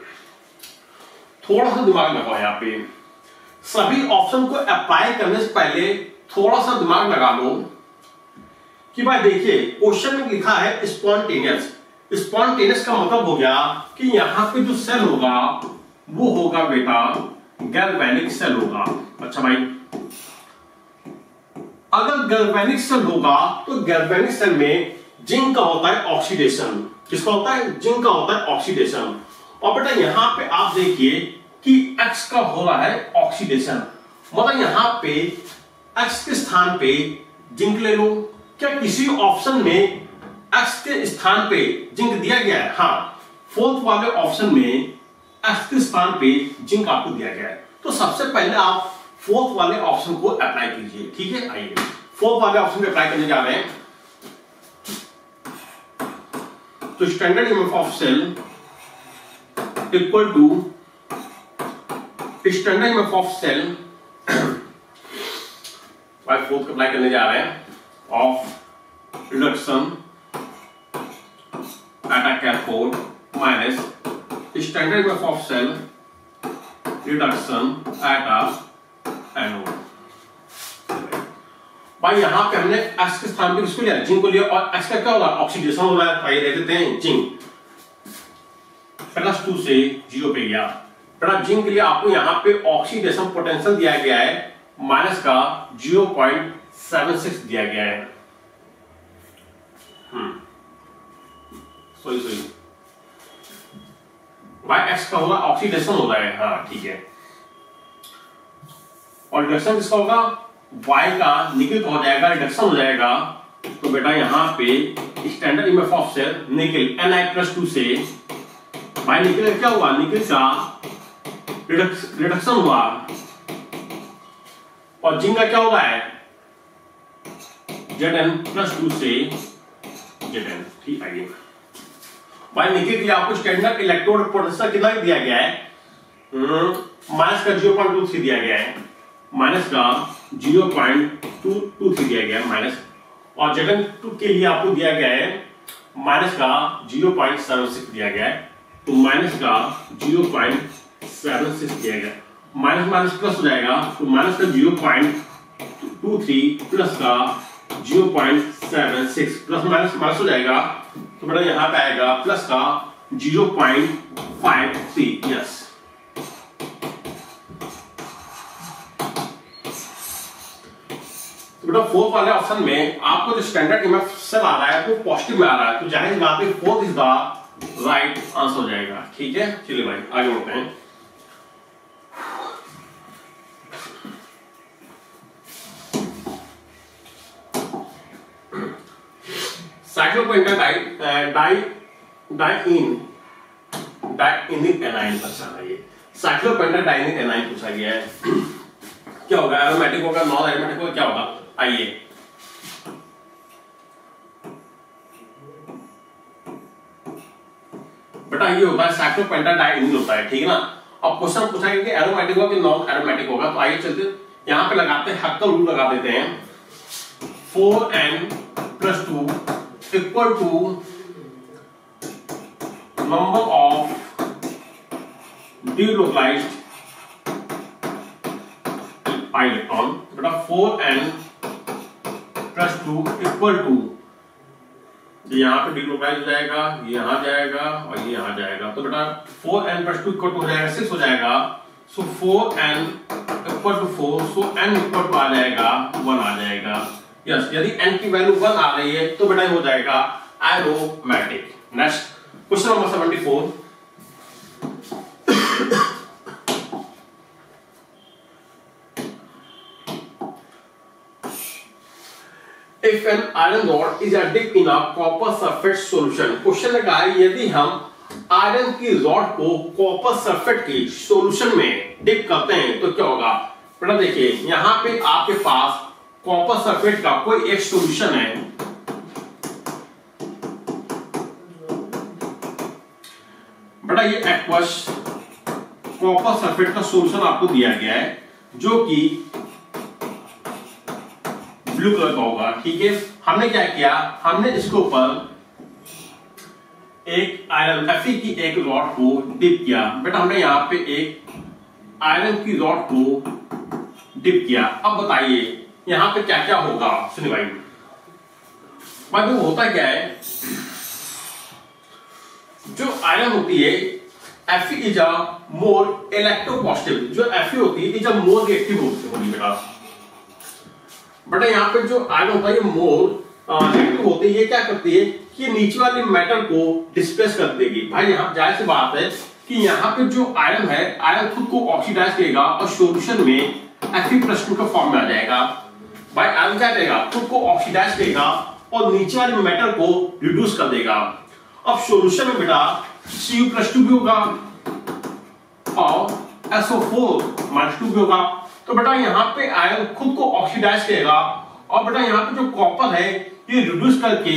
थोड़ा सा दिमाग लगाओ। यहाँ पे सभी ऑप्शन को अप्लाई करने से पहले थोड़ा सा दिमाग लगा लो कि भाई देखिए क्वेश्चन में लिखा है स्पॉन्टेनियस। स्पॉन्टेनियस का मतलब हो गया कि यहां पे जो सेल होगा वो होगा बेटा गैल्वेनिक सेल होगा। अच्छा भाई अगर गैल्वेनिक सेल होगा तो गैल्वेनिक सेल में जिंक का होता है ऑक्सीडेशन। किसका होता है, जिंक का होता है ऑक्सीडेशन। और बेटा यहां पे आप देखिए कि X का हो रहा है ऑक्सीडेशन, मतलब यहां पे X के स्थान पे जिंक ले लो। क्या किसी ऑप्शन में X के स्थान पे जिंक दिया गया है? हाँ, फोर्थ वाले ऑप्शन में X के स्थान पे जिंक आपको दिया गया है। तो सबसे पहले आप फोर्थ वाले ऑप्शन को अप्लाई कीजिए। ठीक है, आइए फोर्थ वाले ऑप्शन पे अप्लाई करने जा रहे हैं। तो standard EMF of cell equal to standard EMF of cell by fourth को अप्लाई करने जा रहे हैं of reduction at a cathode minus standard EMF of cell reduction at anode. भाई यहाँ पे हमने एक्स के स्थान पे किसको लिया, जिंक को लिया, और एक्स का क्या होगा, ऑक्सीडेशन हो रहा है, तो ये दे देते हैं जिंक +2 से 0 पे गया। बेटा जिंक के लिए आपको यहाँ पे ऑक्सीडेशन पोटेंशियल दिया गया है माइनस का 0.76 दिया गया है। सही भाई एक्स का होगा ऑक्सीडेशन हो रहा है, हाँ ठीक है, और रिडक्शन किसका होगा, y का निकल हो जाएगा, रिडक्शन हो जाएगा। तो बेटा यहाँ पे स्टैंडर्ड इमेज ऑफ सेल निकल Na+2 से भाई निकल क्या हुआ, निकल का रिडक्शन हुआ, और जिंक का क्या हो रहा है, Zn+2 से Zn। ठीक है भाई निकल के लिए आपको स्टैंडर्ड इलेक्ट्रोड पोटेंशियल कितना दिया गया है, माइनस का 0.23 दिया गया है, माइनस का 0.223 दिया गया है माइनस, और Zn के लिए आपको दिया गया है माइनस का 0.76 दिया गया है, तो माइनस का 0.76 दिया गया, माइनस माइनस प्लस हो जाएगा, तो माइनस का 0.23 प्लस का 0.76 प्लस माइनस माइनस हो जाएगा, तो बेटा यहां पे आएगा प्लस का 0.53। यस तो बेटा फोर्थ वाले ऑप्शन में आपको जो स्टैंडर्ड इमेज सेल आ रहा है वो पॉजिटिव में आ रहा है, तो जाहिर बात है fourth is the right answer हो जाएगा। ठीक है चलिए भाई आगे बढ़ते हैं। साइक्लोपेंटाडाइन डाइनिक एनाइन अच्छा है, ये साइक्लोपेंटाडाइनिक एनाइन पूछा गया है, क्या होगा, एरोमेटिक होगा, नॉन एरोमेटिक होगा, क्या होगा, आइए बेटा ये होता है साइक्लोपेंटाडाइनिक होता है, ठीक है ना। अब क्वेश्चन पूछा गया कि एरोमेटिक होगा कि नॉन एरोमेटिक होगा, तो आइए चलते यहां पे लगाते हैं, हक्का रूल लगा देते हैं, 4n+2 equal to number of delocalized pi electron। बेटा 4n+2 equal to, यहाँ पे delocalized हो जाएगा, ये यहाँ जाएगा और ये यहाँ जाएगा, तो बेटा 4n+2 equal to हो जाएगा 6 हो जाएगा, सो 4n equal to 4, so n equal to आ जाएगा 1 आ जाएगा। यस यदि n की वैल्यू 1 आ रही है तो बेटा हो जाएगा aromatic. Next question number 74, If an iron rod is dipped in a copper sulfate solution, question लगा है यदि हम आयरन की रॉड को कॉपर सल्फेट की सॉल्यूशन में डिप करते हैं तो क्या होगा। बेटा देखिए यहाँ पे आपके पास कॉपर सल्फेट का कोई एक सॉल्यूशन है, बेटा ये एक्वस कॉपर सल्फेट का सॉल्यूशन आपको दिया गया है जो कि ब्लू कलर का होगा। ठीक है हमने क्या किया, हमने इसके ऊपर एक आयरन Fe की एक रॉड को डिप किया। बेटा हमने यहाँ पे एक आयरन की रॉड को डिप किया। अब बताइए यहाँ पे क्या क्या होगा। सुनिए भाई वो होता क्या है, जो आयरन होती है Fe is a more electropositive, जो Fe होती है इज अ मोर रिएक्टिव होगी। बेटा यहाँ पे जो आयरन होता है ये मोर रिएक्टिव होती है, ये क्या करती है कि नीचे वाले मेटल को डिस्प्लेस कर देगी। भाई यहाँ जाहिर सी बात है कि यहाँ पे जो आयरन है, आयरन खुद को ऑक्सीडाइज करेगा और सॉल्यूशन में Fe+2 के फॉर्म में आ जाएगा। भाई आयरन क्या करेगा, खुद को ऑक्सीडाइज करेगा और नीचे वाले मेटल को रिड्यूस कर देगा। अब सॉल्यूशन में बेटा Cu+2 भी होगा और SO4-2 भी होगा। तो बेटा यहाँ पे आयरन खुद को ऑक्सीडाइज करेगा और बेटा यहाँ पे जो कॉपर है ये रिड्यूस करके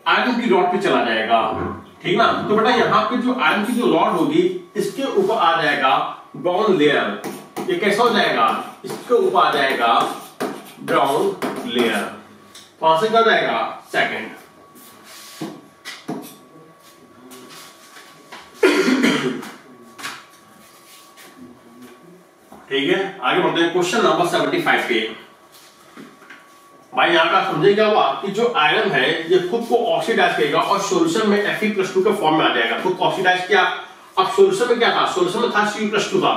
आयरन की रॉड पे चला जाएगा। ठीक ना, तो बेटा यहाँ पे जो आयरन की जो रॉड होगी इसके ऊपर आ जाएगा ब्राउन लेयर। ये कैसा हो जाएगा, इसके ऊपर आ जाएगा ब्राउन लेयर। तो आंसर क्या जाएगा, सेकंड। ठीक है, आगे बढ़ते हैं क्वेश्चन नंबर 75 पे। भाई यहाँ पे आप समझे क्या हुआ कि जो आयरन है ये खुद को ऑक्सीडाइज करेगा और सॉल्यूशन में Fe+2 के फॉर्म में आ जाएगा। खुद को ऑक्सीडाइज किया, अब सॉल्यूशन में क्या था, सॉल्यूशन में था Fe+2 था।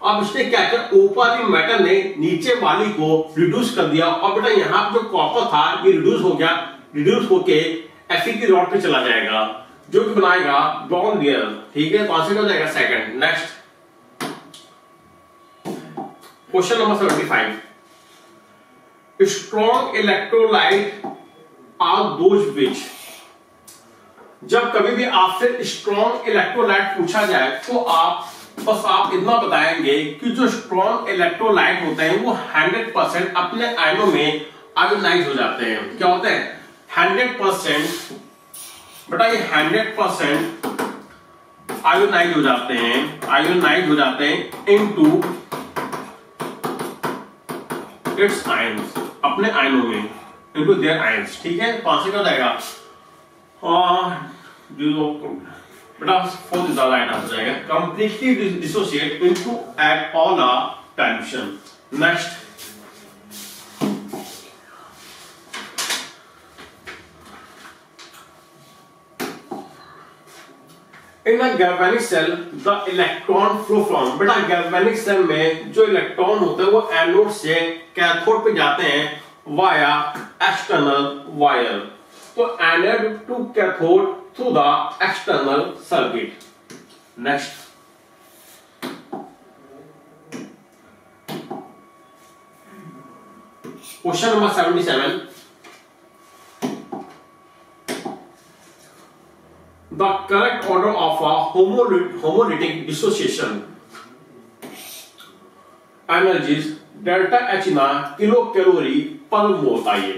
अब इसने क्या किया, ऊपर वाली मेटल ने नीचे वाली को रिड्यूस कर दिया और बेटा यहाँ पे जो कॉपर था ये रिड्यूस हो गया, रिड्यूस होके Fe की रॉड पे चला जाएगा जो कि बनाएगा बॉन्ड लेयर। ठीक है, तो आंसर हो जाएगा second. Next question number 75। Strong electrolyte are those which, जब कभी भी आपसे स्ट्रॉन्ग इलेक्ट्रोलाइट पूछा जाए तो आप बस आप इतना बताएंगे कि जो स्ट्रॉन्ग इलेक्ट्रोलाइट होते हैं वो 100% अपने आयनों में आयोनाइज हो जाते हैं। क्या होते हैं 100%, बेटा ये 100% आयोनाइज हो जाते हैं, आयोनाइज हो जाते हैं इनटू इट्स आयंस, अपने आयनों में, इनटू देयर आयंस। ठीक है, तो आंसर क्या हो जाएगा, बेटा 4 ज्यादा राइट आंसर जाएगा, completely dissociate into at all a टाइम्शन। Next in a galvanic cell the electron flow from, बेटा गैल्वेनिक सेल में जो इलेक्ट्रॉन होते हैं वो एनोड से कैथोड पे जाते हैं वाया एक्सटर्नल वायर। तो anode to cathode through the external circuit. Next question number 77। The correct order of a homolytic dissociation energies delta H ना किलो कैलोरी पर मोल। आइए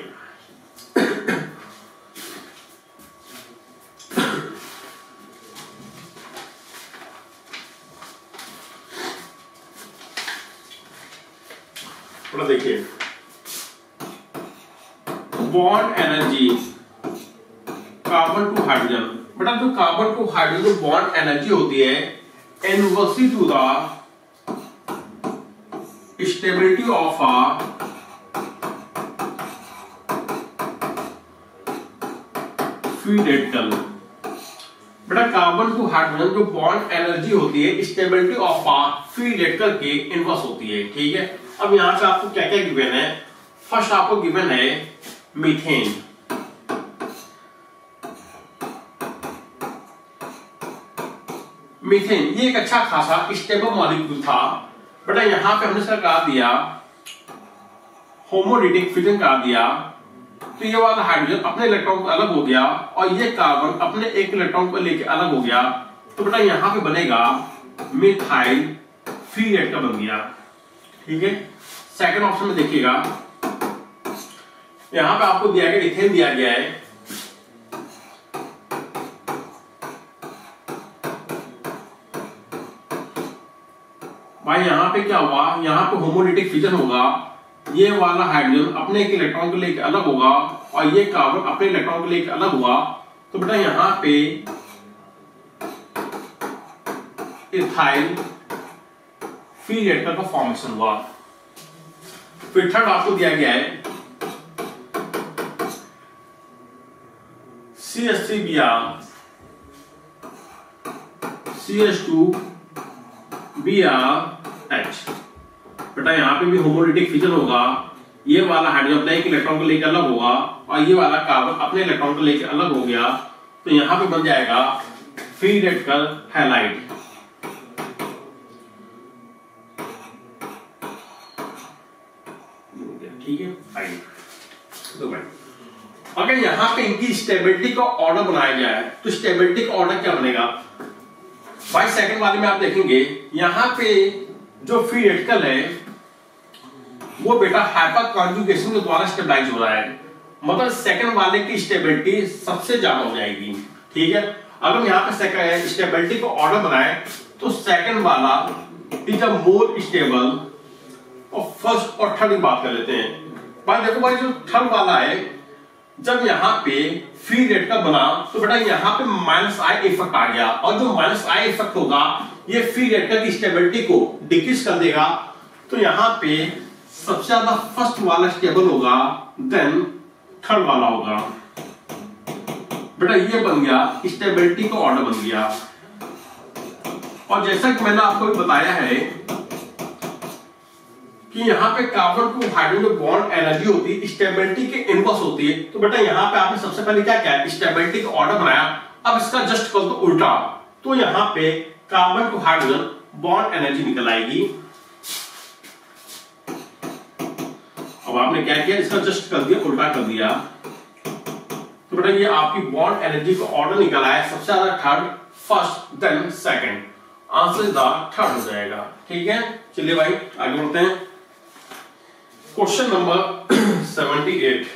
थोड़ा देखिए, bond energy carbon to hydrogen, बेटा जो carbon to hydrogen bond energy होती है inversely to the stability of a free radical. बेटा carbon to hydrogen जो बॉन्ड एनर्जी होती है stability of a free radical के इनवर्स होती है। ठीक है, अब यहां से आपको क्या क्या गिवन है, फर्स्ट आपको गिवन है मीथेन। मीथेन ये एक अच्छा खासा स्टेबल मॉलिक्यूल था, बेटा यहां पे हमने सर करा दिया होमोलिटिक फ्यूजन करा दिया, तो ये वाला हाइड्रोजन अपने इलेक्ट्रॉन को अलग हो गया और ये कार्बन अपने एक इलेक्ट्रॉन को लेके अलग हो गया, तो बेटा यहां पे बनेगा मिथाइल फ्री रेडिकल बन गया। ठीक है, सेकंड ऑप्शन में देखिएगा, यहां पे आपको दिया गया इथेन दिया गया है, भाई यहां पे क्या हुआ, यहां पे होमोलिटिक फ्यूजन होगा, ये वाला हाइड्रोजन अपने एक इलेक्ट्रॉन को लेकर अलग होगा और ये कार्बन अपने इलेक्ट्रॉन को लेकर अलग हुआ, तो बेटा यहां पे इथाइल फ्री रेडिकल का फॉर्मेशन हुआ। फिर थर्ड आपको दिया गया है CH3Br CH2BrH, बेटा यहां पे भी होमोलिटिक फ्यूजन होगा, ये वाला हाइड्रोजन अपने एक इलेक्ट्रॉन को लेकर अलग होगा और ये वाला कार्बन अपने इलेक्ट्रॉन को लेकर अलग हो गया, तो यहां पे बन जाएगा फ्री रेडिकल हैलाइड। ठीक है, आइए तो भाई अगर यहां पे इनकी स्टेबिलिटी का ऑर्डर बनाया जाए तो स्टेबिलिटी का ऑर्डर क्या बनेगा भाई, सेकंड वाले में आप देखेंगे यहां पे जो फ्री रेडिकल है वो बेटा हाइपर कॉन्जुगेशन के द्वारा स्टेबलाइज हो रहा है, मतलब सेकंड वाले की स्टेबिलिटी सबसे ज्यादा हो जाएगी। ठीक है, अगर हम यहां पे स्टेबिलिटी को ऑर्डर बनाए तो सेकंड वाला इज अ मोर स्टेबल और फर्स्ट और थर्ड की बात कर लेते हैं। भाई देखो भाई जो थर्ड वाला है जब यहाँ पे फ्री रेडिकल बना तो बेटा यहाँ पे -I इफेक्ट आ गया और जो -I इफेक्ट होगा ये फ्री रेडिकल की स्टेबिलिटी को डिक्रीज कर देगा, तो यहाँ पे सबसे ज्यादा फर्स्ट वाला स्टेबल होगा, देन थर्ड वाला होगा। बेटा ये बन गया स्टेबिलिटी का ऑर्डर बन गया। और जैसा कि मैंने आपको बताया है कि यहाँ पे carbon to hydrogen bond energy होती है स्टेबिलिटी के इनवर्स होती है। तो बेटा यहाँ पे आपने सबसे पहले क्या किया, स्टेबिलिटी का ऑर्डर बनाया। अब इसका जस्ट कर दो उल्टा, तो यहाँ पे carbon to hydrogen bond energy निकल आएगी। अब आपने क्या किया, इसका जस्ट कर दिया, उल्टा कर दिया। तो बेटा ये आपकी बॉन्ड एनर्जी का ऑर्डर निकल आया, सबसे ज्यादा third, first then second. Answer the third हो जाएगा। ठीक है, चलिए भाई आगे बढ़ते हैं। Question number 78,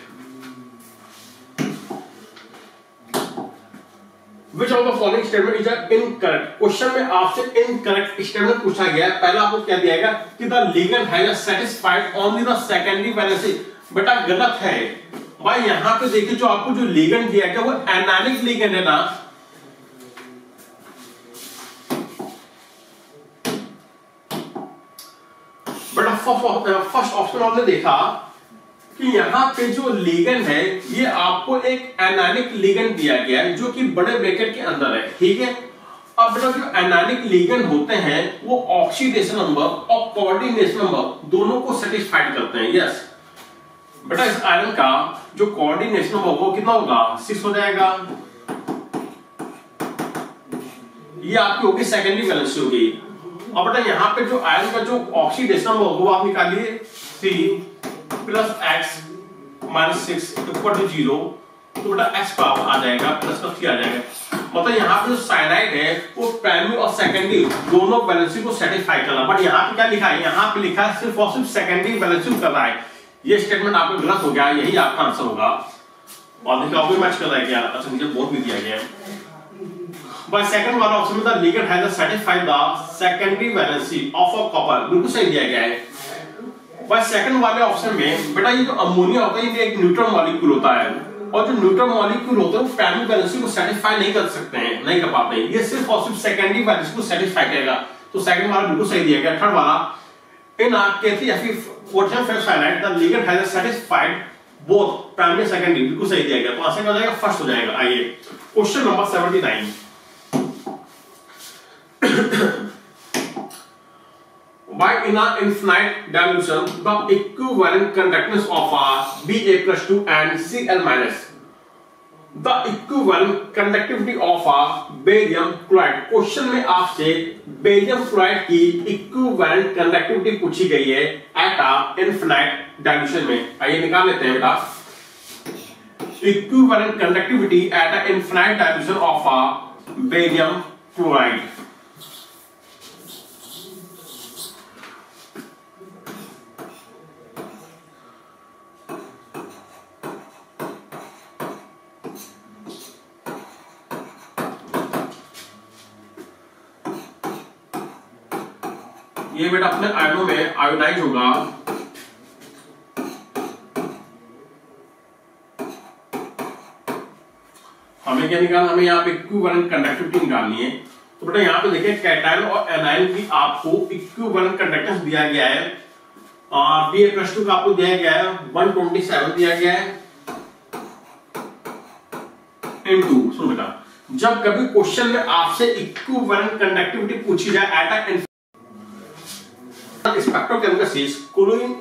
Which of the following statement is incorrect? क्वेश्चन में आपसे इनकरेक्ट स्टेटमेंट पूछा गया है। पहला आपको क्या दिया गया कि the ligand has satisfied only the secondary valency. बेटा गलत है भाई, यहां पे देखिए जो आपको जो लिगेंड दिया गया वो एनायनिक लिगेंड है ना। बेटा फर्स्ट ऑप्शन आपने देखा कि यहाँ पे जो लिगेंड है ये आपको एक एनायनिक लिगेंड दिया गया है जो कि बड़े ब्रैकेट के अंदर है। ठीक है, अब बेटा जो एनायनिक लिगेंड होते हैं वो ऑक्सीडेशन नंबर और कोऑर्डिनेशन नंबर दोनों को सेटिस्फाइड करते हैं। यस बेटा, इस आयरन का जो कोऑर्डिनेशन नंबर वो कितना होगा, 6 हो जाएगा। ये आपकी होगी सेकेंडरी वैलेंसी होगी। और बेटा यहाँ पे जो आयरन का जो ऑक्सीडेशन नंबर वो आप निकालिए 3 plus x minus 6 equal to 0। तो बेटा x पावर आ जाएगा, प्लस का 3 आ जाएगा। मतलब यहाँ पे जो साइनाइड है वो प्राइमरी और सेकेंडरी दोनों वैलेंसी को सेटिस्फाई कर रहा है। बट यहाँ पे क्या लिखा है, यहाँ पे लिखा है सिर्फ और सिर्फ सेकेंडरी वैलेंसी कर रहा है। ये स्टेटमेंट आपको गलत हो गया, यही आपका आंसर होगा। और देखिए ऑब्वियस मैच कर रहा है क्या, अच्छा नीचे बोर्ड भी दिया गया है। By second वाला ऑप्शन में the ligand has satisfied the secondary valency of a copper, बिल्कुल सही दिया गया है। By second वाले ऑप्शन में बेटा ये जो अमोनिया होता है ये एक न्यूट्रल मॉलिक्यूल होता है, और जो न्यूट्रल मॉलिक्यूल होते हैं वो प्राइमरी वैलेंसी को सेटिस्फाई नहीं कर सकते हैं, नहीं कर पाते हैं। ये सिर्फ और सिर्फ सेकेंडरी वैलेंसी को सेटिस्फाई करेगा। तो सेकंड वाला बिल्कुल सही दिया गया। थर्ड वाला in K3Fe14 ferrous cyanide the ligand has satisfied both primary and secondary, बिल्कुल सही दिया गया। तो आंसर क्या हो जाएगा, फर्स्ट हो जाएगा। आइए question number 79, By in an infinite dilution, the equivalent conductance of Ba+2 and Cl-, the equivalent conductivity of barium chloride। Question में आपसे बेरियम क्लोराइड की इक्विवेलेंट कंडक्टिविटी पूछी गई है एट अ इनफिनाइट डाइल्यूशन में। आइए निकाल लेते हैं बेटा, equivalent conductivity at a infinite dilution of barium chloride. ये बेटा अपने आयनों में आयोडाइज होगा। हमें क्या निकालना, हमें यहाँ पे इक्विवेलेंट कंडक्टिविटी निकालनी है। तो बेटा यहाँ पे देखिए कैटायन और एनायन की आपको इक्विवेलेंट कंडक्टेंस दिया गया है। Ba+2 का आपको दिया गया है 127 दिया गया है इनटू। सुनो बेटा, जब कभी क्वेश्चन में आपसे इक्विवेलेंट कंडक्टिविटी पूछी जाए at a spectrochemical series chlorine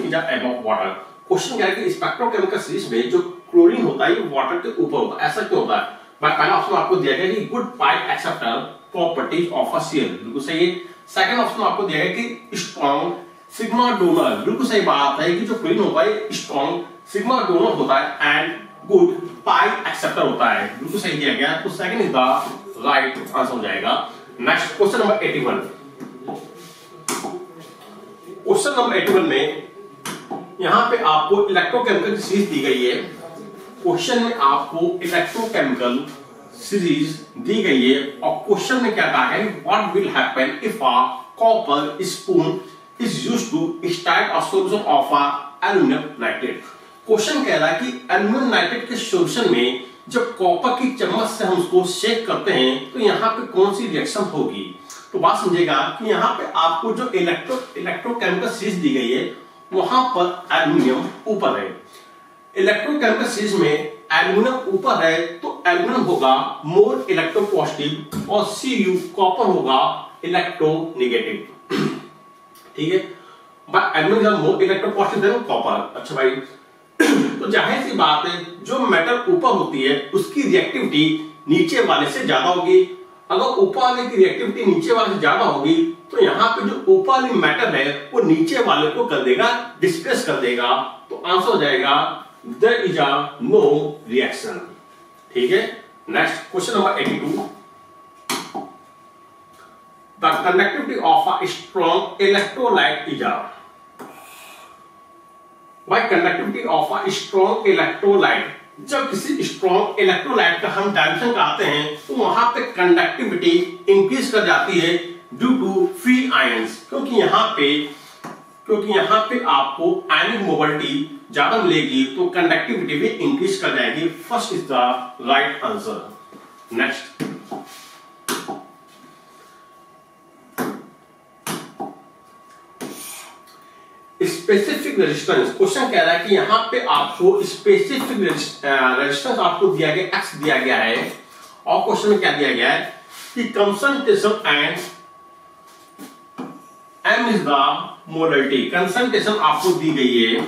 is above water. Question क्या है कि स्पेक्ट्रोकेमिकल सीरीज में जो क्लोरीन होता है ये वाटर के ऊपर होता है। ऐसा क्यों होता है? पहला ऑप्शन आपको दिया गया कि good pipe acceptor properties of a Cl, बिल्कुल सही है। सेकंड ऑप्शन आपको दिया गया कि स्ट्रॉन्ग सिग्मा डोनर, बिल्कुल सही बात है कि जो क्लोरीन होता है स्ट्रॉन्ग सिग्मा डोनर होता है एंड गुड पाइप एक्सेप्टर होता है, बिल्कुल सही दिया गया। तो second is the right answer हो जाएगा। Next question number 81, question number 81 में यहां पे आपको इलेक्ट्रोकेमिकल सीरीज दी गई है। क्वेश्चन में आपको इलेक्ट्रोकेमिकल सीरीज दी गई है और क्वेश्चन में क्या कहा है, what will happen if a copper spoon is used to start a solution of aluminium nitrate. Question कह रहा है कि एल्युमिनियम नाइट्रेट के सॉल्यूशन में जब कॉपर की चम्मच से हम उसको शेक करते हैं तो यहाँ पे कौन सी रिएक्शन होगी? तो बात समझेगा कि यहाँ पे आपको जो इलेक्ट्रोकेमिकल सीरीज दी गई है वहां पर एल्यूमिनियम ऊपर है। इलेक्ट्रोकेमिकल सीरीज में एल्यूमिनियम ऊपर है तो एल्यूमिनियम होगा मोर इलेक्ट्रोपॉजिटिव और Cu कॉपर होगा इलेक्ट्रोनेगेटिव। ठीक है, aluminium more electropositive than copper. अच्छा भाई, तो जाहिर सी बात है जो मेटल ऊपर होती है उसकी रिएक्टिविटी नीचे वाले से ज्यादा होगी। अगर ऊपर वाले की रिएक्टिविटी नीचे वाले से ज्यादा होगी तो यहाँ पे जो ऊपर वाली मेटल है वो नीचे वाले को कर देगा, डिस्प्लेस कर देगा। तो आंसर हो जाएगा there is a no reaction. ठीक है, next question number 82। The conductivity of a strong electrolyte is a conductivity of a strong electrolyte. जब किसी स्ट्रॉन्ग इलेक्ट्रोलाइट का हम डायमेंशन लगाते हैं तो वहां पे कंडक्टिविटी इंक्रीज कर जाती है ड्यू टू फ्री आयंस, क्योंकि यहाँ पे आपको आयनिक मोबिलिटी ज्यादा मिलेगी तो कंडक्टिविटी भी इंक्रीज कर जाएगी। First is the right answer. Next, specific resistance. Question कह रहा है कि यहाँ पे आपको स्पेसिफिक रेजिस्टेंस आपको दिया गया, एक्स दिया गया है, और क्वेश्चन में क्या दिया गया है कि concentration and M is the molarity. Concentration आपको दी गई है,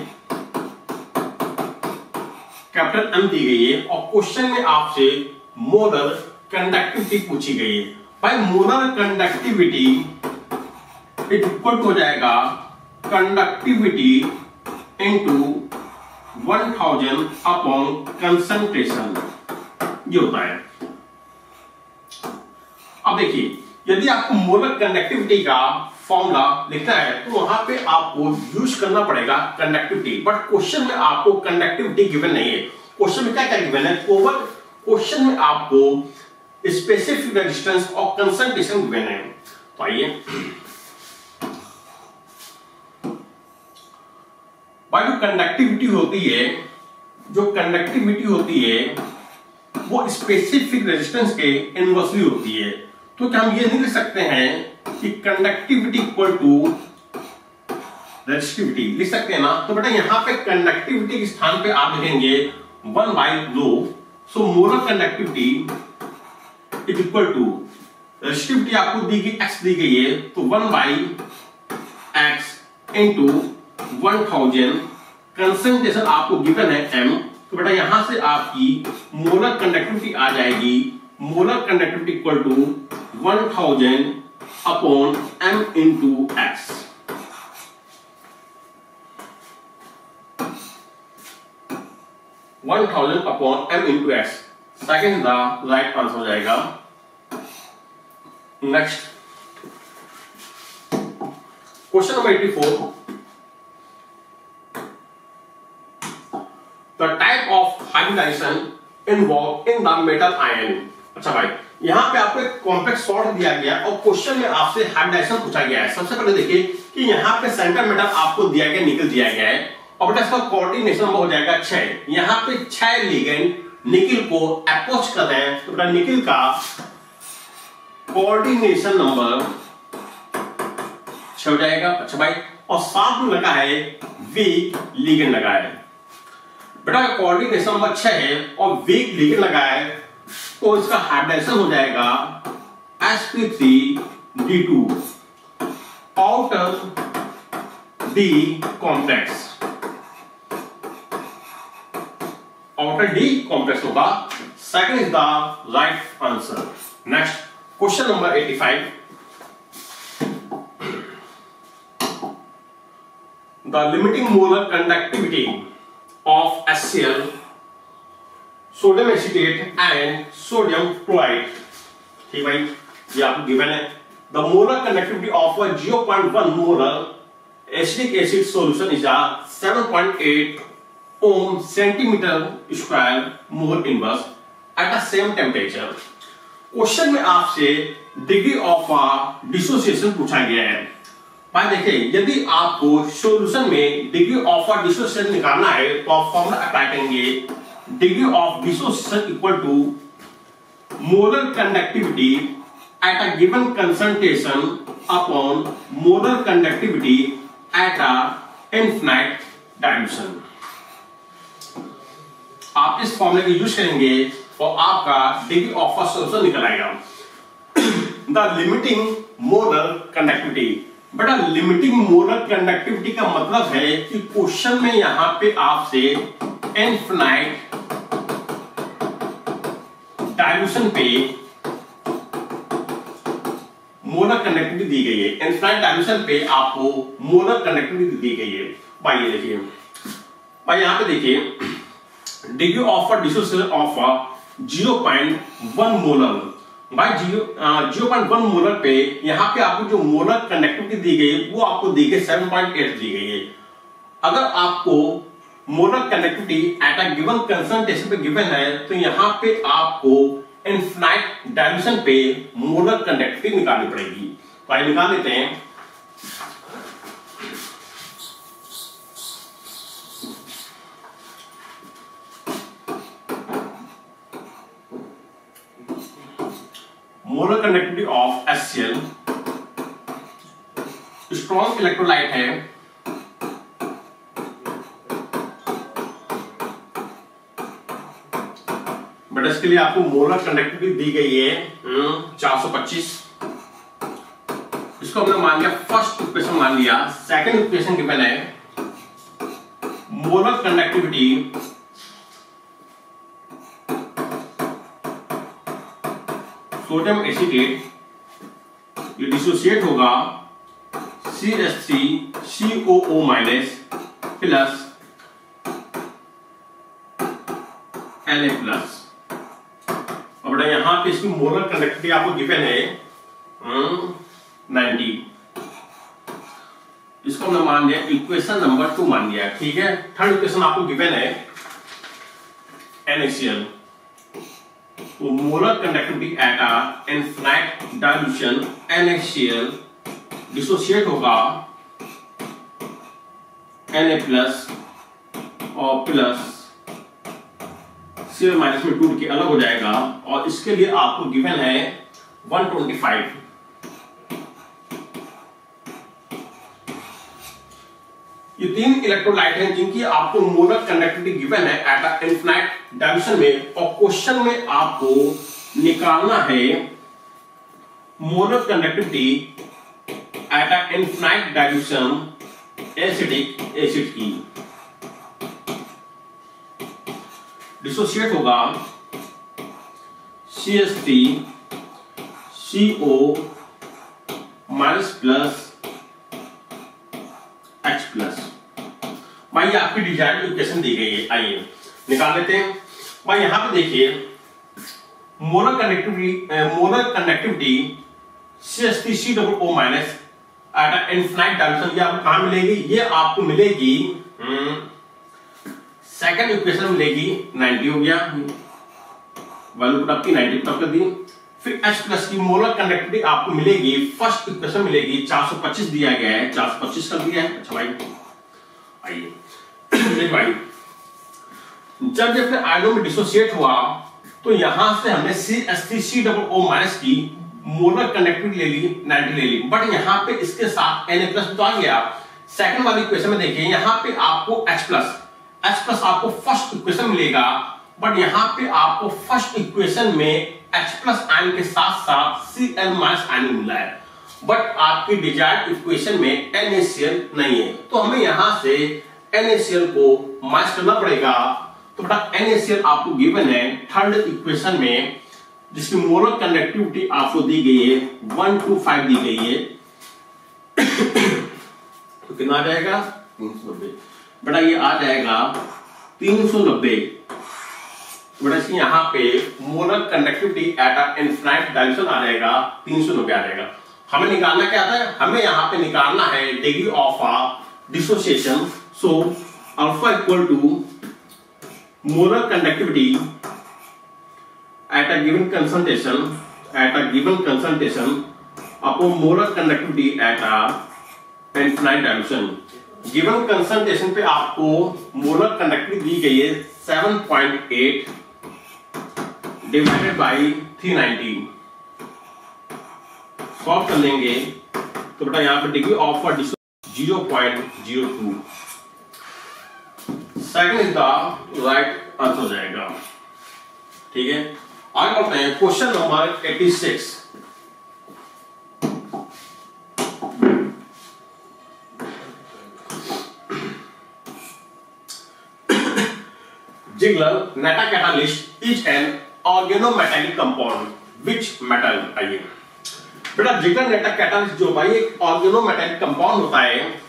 कैपिटल एम दी गई है, और क्वेश्चन में आपसे मोलर कंडक्टिविटी पूछी गई है। भाई मोलर कंडक्टिविटी इक्वल हो जाएगा कंडक्टिविटी इंटू 1000 अपॉन कंसंट्रेशन, ये होता है। अब देखिए, यदि आपको मोलर कंडक्टिविटी का फॉर्मूला लिखना है तो वहां पे आपको यूज करना पड़ेगा कंडक्टिविटी, बट क्वेश्चन में आपको कंडक्टिविटी गिवन नहीं है। क्वेश्चन में क्या क्या गिवन है? क्वेश्चन में आपको स्पेसिफिक रेजिस्टेंस और कंसंट्रेशन गिवन है। तो आइए, जो कंडक्टिविटी होती है वो स्पेसिफिक रेजिस्टेंस के इनवर्सली होती है। तो क्या हम ये नहीं लिख सकते हैं कि कंडक्टिविटी इक्वल टू रेजिस्टिविटी? लिख सकते हैं ना। तो बेटा यहाँ पे कंडक्टिविटी के स्थान पे आप लिखेंगे 1/ρ। So molar conductivity is equal to resistivity आपको दी गई x दी गई है तो 1/x इंटू 1000, कंसंट्रेशन आपको गिवन है m। तो बेटा यहां से आपकी मोलर कंडक्टिविटी आ जाएगी, molar conductivity equal to 1000 upon m into x। Upon m into x, second the right answer हो जाएगा। Next question number 84। The type of hybridization involved in the metal ion। अच्छा भाई, यहाँ पे आपको एक कॉम्प्लेक्स सॉल्ट दिया गया और क्वेश्चन में आपसे हाइब्रिडाइजेशन पूछा गया है। सबसे पहले देखिए कि यहाँ पे सेंटर मेटल आपको दिया गया, निकल दिया गया है, और बेटा इसका कोऑर्डिनेशन नंबर हो जाएगा 6। यहाँ पे 6 लिगेंड निकिल को अप्रोच कर रहे हैं, तो बेटा निकिल का कोऑर्डिनेशन नंबर 6 हो जाएगा। अच्छा भाई, और साथ में लगा है वीक लिगेंड लगा है। बेटा कोऑर्डिनेशन नंबर 6 है और वीक लिगेंड लगा है तो इसका हाइब्रिडाइजेशन हो जाएगा sp3d2 outer D complex, outer D complex होगा। Second is the right answer. Next question number 85। The limiting molar conductivity of HCl, sodium acetate and sodium chloride. ठीक भाई, ये आपको गिवन है। The molar conductivity of 0.1 molar acidic acid solution is 7.8 ohm centimetre square mole inverse at the same temperature. Question में आपसे degree of dissociation पूछा गया है। भाई देखिए, यदि आपको सॉल्यूशन में डिग्री ऑफ डिसोसिएशन निकालना है तो आप फॉर्मूला अप्लाई करेंगे degree of dissociation equal to molar conductivity at a given concentration upon molar conductivity at a infinite dilution। आप इस फॉर्मूले का यूज करेंगे और आपका डिग्री ऑफ फर्स्ट सोल्यूशन निकल आएगा। द लिमिटिंग मोलर कंडक्टिविटी, बेटा लिमिटिंग मोलर कंडक्टिविटी का मतलब है कि क्वेश्चन में यहां पे आपसे इनफिनाइट डायल्यूशन पे मोलर कंडक्टिविटी दी गई है। इनफिनाइट डायल्यूशन पे आपको मोलर कंडक्टिविटी दी गई है। भाई ये देखिए, भाई यहां पे देखिए degree of dissociation of 0.1 molar. भाई 0.1 मोलर पे यहां पे आपको जो मोलर कंडक्टिविटी दी गई है वो आपको दी गई 7.8 दी गई है। अगर आपको molar conductivity at a given concentration पे गिवन है तो यहां पे आपको इनफिनाइट डायल्यूशन पे मोलर कंडक्टिविटी निकालनी पड़ेगी। भाई निकाल लेते हैं। Molar conductivity of HCl, strong electrolyte है, बट इसके लिए आपको मोलर कंडक्टिविटी दी गई है 425। इसको हमने मान लिया फर्स्ट इक्वेशन मान लिया। सेकंड इक्वेशन गिवन है मोलर कंडक्टिविटी सोडियम एसीटेट, ये डिसोसिएट होगा CH3COO minus plus Na plus. और यहां पे इसकी मोलर कंडक्टिविटी आपको गिवन है 90। इसको हमने मान लिया इक्वेशन नंबर 2 मान लिया, ठीक है। थर्ड इक्वेशन आपको गिवन है NaCl, तो molar conductivity at a infinite dilution NaCl dissociate होगा Na प्लस और प्लस Cl माइनस में टूट के अलग हो जाएगा और इसके लिए आपको गिवन है 125। ये 3 इलेक्ट्रोलाइट हैं जिनकी आपको मोलर कंडक्टिविटी गिवन है एट अ इनफिनाइट डायल्यूशन में, और क्वेश्चन में आपको निकालना है molar conductivity at a infinite dilution acetic acid की। डिसोसिएट होगा CH3CO minus plus H plus. भाई आपकी डिजायर्ड इक्वेशन दी गई है, आइए निकाल लेते हैं। भाई यहां पे देखिए molar conductivity CH3COO minus eight a infinite dilution ये आपको कहां मिलेगी? ये आपको मिलेगी सेकंड इक्वेशन मिलेगी 90 हो गया, वैल्यू पुट अप की 90 पुट अप कर दी। फिर H प्लस की मोलर कंडक्टिविटी आपको मिलेगी, फर्स्ट इक्वेशन मिलेगी 425 दिया गया है, 425 कर दिया है। अच्छा भाई आइए देख भाई, जब अपने आयनों में डिसोसिएट हुआ तो यहां से हमने CH3COO माइनस की मोलर कंडक्टिविटी ले ली 90 ले ली, बट यहां पे इसके साथ Na प्लस तो आ गया। सेकंड वाली इक्वेशन में देखिए यहां पे आपको H प्लस आपको फर्स्ट इक्वेशन मिलेगा, बट यहां पे आपको फर्स्ट इक्वेशन में H प्लस आयन के साथ साथ Cl माइनस आयन मिला है, बट आपकी डिजायर्ड इक्वेशन में NaCl नहीं है, तो हमें यहां से NaCl को माइनस करना पड़ेगा। तो बेटा NaCl आपको गिवन है थर्ड इक्वेशन में, जिसकी मोलर कंडक्टिविटी आपको दी गई है 125 दी गई है। तो कितना आ जाएगा? 390। बेटा ये आ जाएगा 390। बेटा इसकी यहां पे molar conductivity at a infinite dilution आ जाएगा 390 आ जाएगा। हमें निकालना क्या था? हमें यहां पे निकालना है degree of dissociation. So alpha equal to molar conductivity at a given concentration upon molar conductivity at a infinite dilution। Given concentration पे आपको मोलर कंडक्टिविटी दी गई है 7.8 डिवाइडेड बाई 390 सॉल्व कर लेंगे तो बेटा यहां पर degree of 0.02 second is the right answer हो जाएगा। ठीक है, आगे बढ़ते हैं question number 86। Ziegler nata catalyst is an organometallic compound. Which metal? आइए बेटा, जिगलर नेटा कैटालिस्ट जो भाई एक ऑर्गेनोमेटालिक कंपाउंड होता है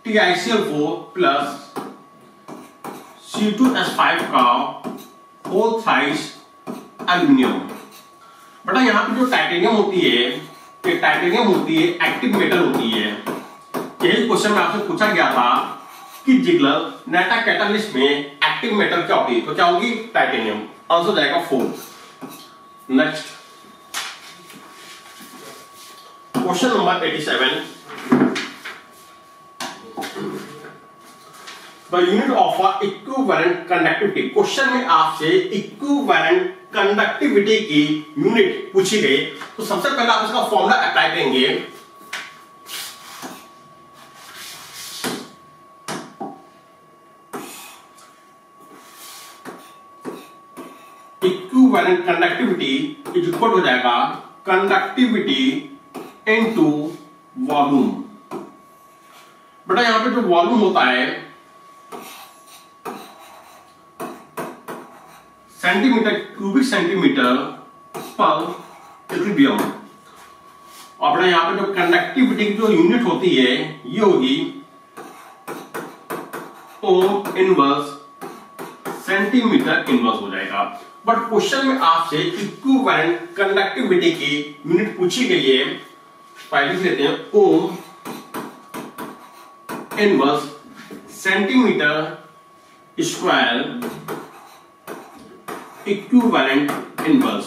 TiCl4 प्लस C2S5 का होल साइज एल्यूमिनियम। बेटा यहां पे जो टाइटेनियम होती है, ये टाइटेनियम होती है एक्टिव मेटल होती है। यही क्वेश्चन में आपसे पूछा गया था कि जिगलर नेटा कैटालिस्ट में एक्टिव मेटल क्या होती है, तो क्या होगी? टाइटेनियम। आंसर जाएगा 4। Next question number 87। The unit of equivalent conductivity. Question में आपसे इक्विवेलेंट कंडक्टिविटी की यूनिट पूछी गई, तो सबसे पहले आप इसका फॉर्मूला अप्लाई करेंगे। इक्विवेलेंट कंडक्टिविटी इज इक्वल हो जाएगा कंडक्टिविटी इनटू वॉल्यूम। बेटा यहां पे जो वॉल्यूम होता है सेंटीमीटर, क्यूबिक सेंटीमीटर पर इक्विलिब्रियम। और बेटा यहां पे जो कंडक्टिविटी की जो यूनिट होती है ये होगी ओम इनवर्स सेंटीमीटर इनवर्स हो जाएगा। बट क्वेश्चन में आपसे इक्विवेलेंट कंडक्टिविटी की यूनिट पूछी गई है। पहले लिख लेते हैं ohm inverse centimetre square equivalent inverse.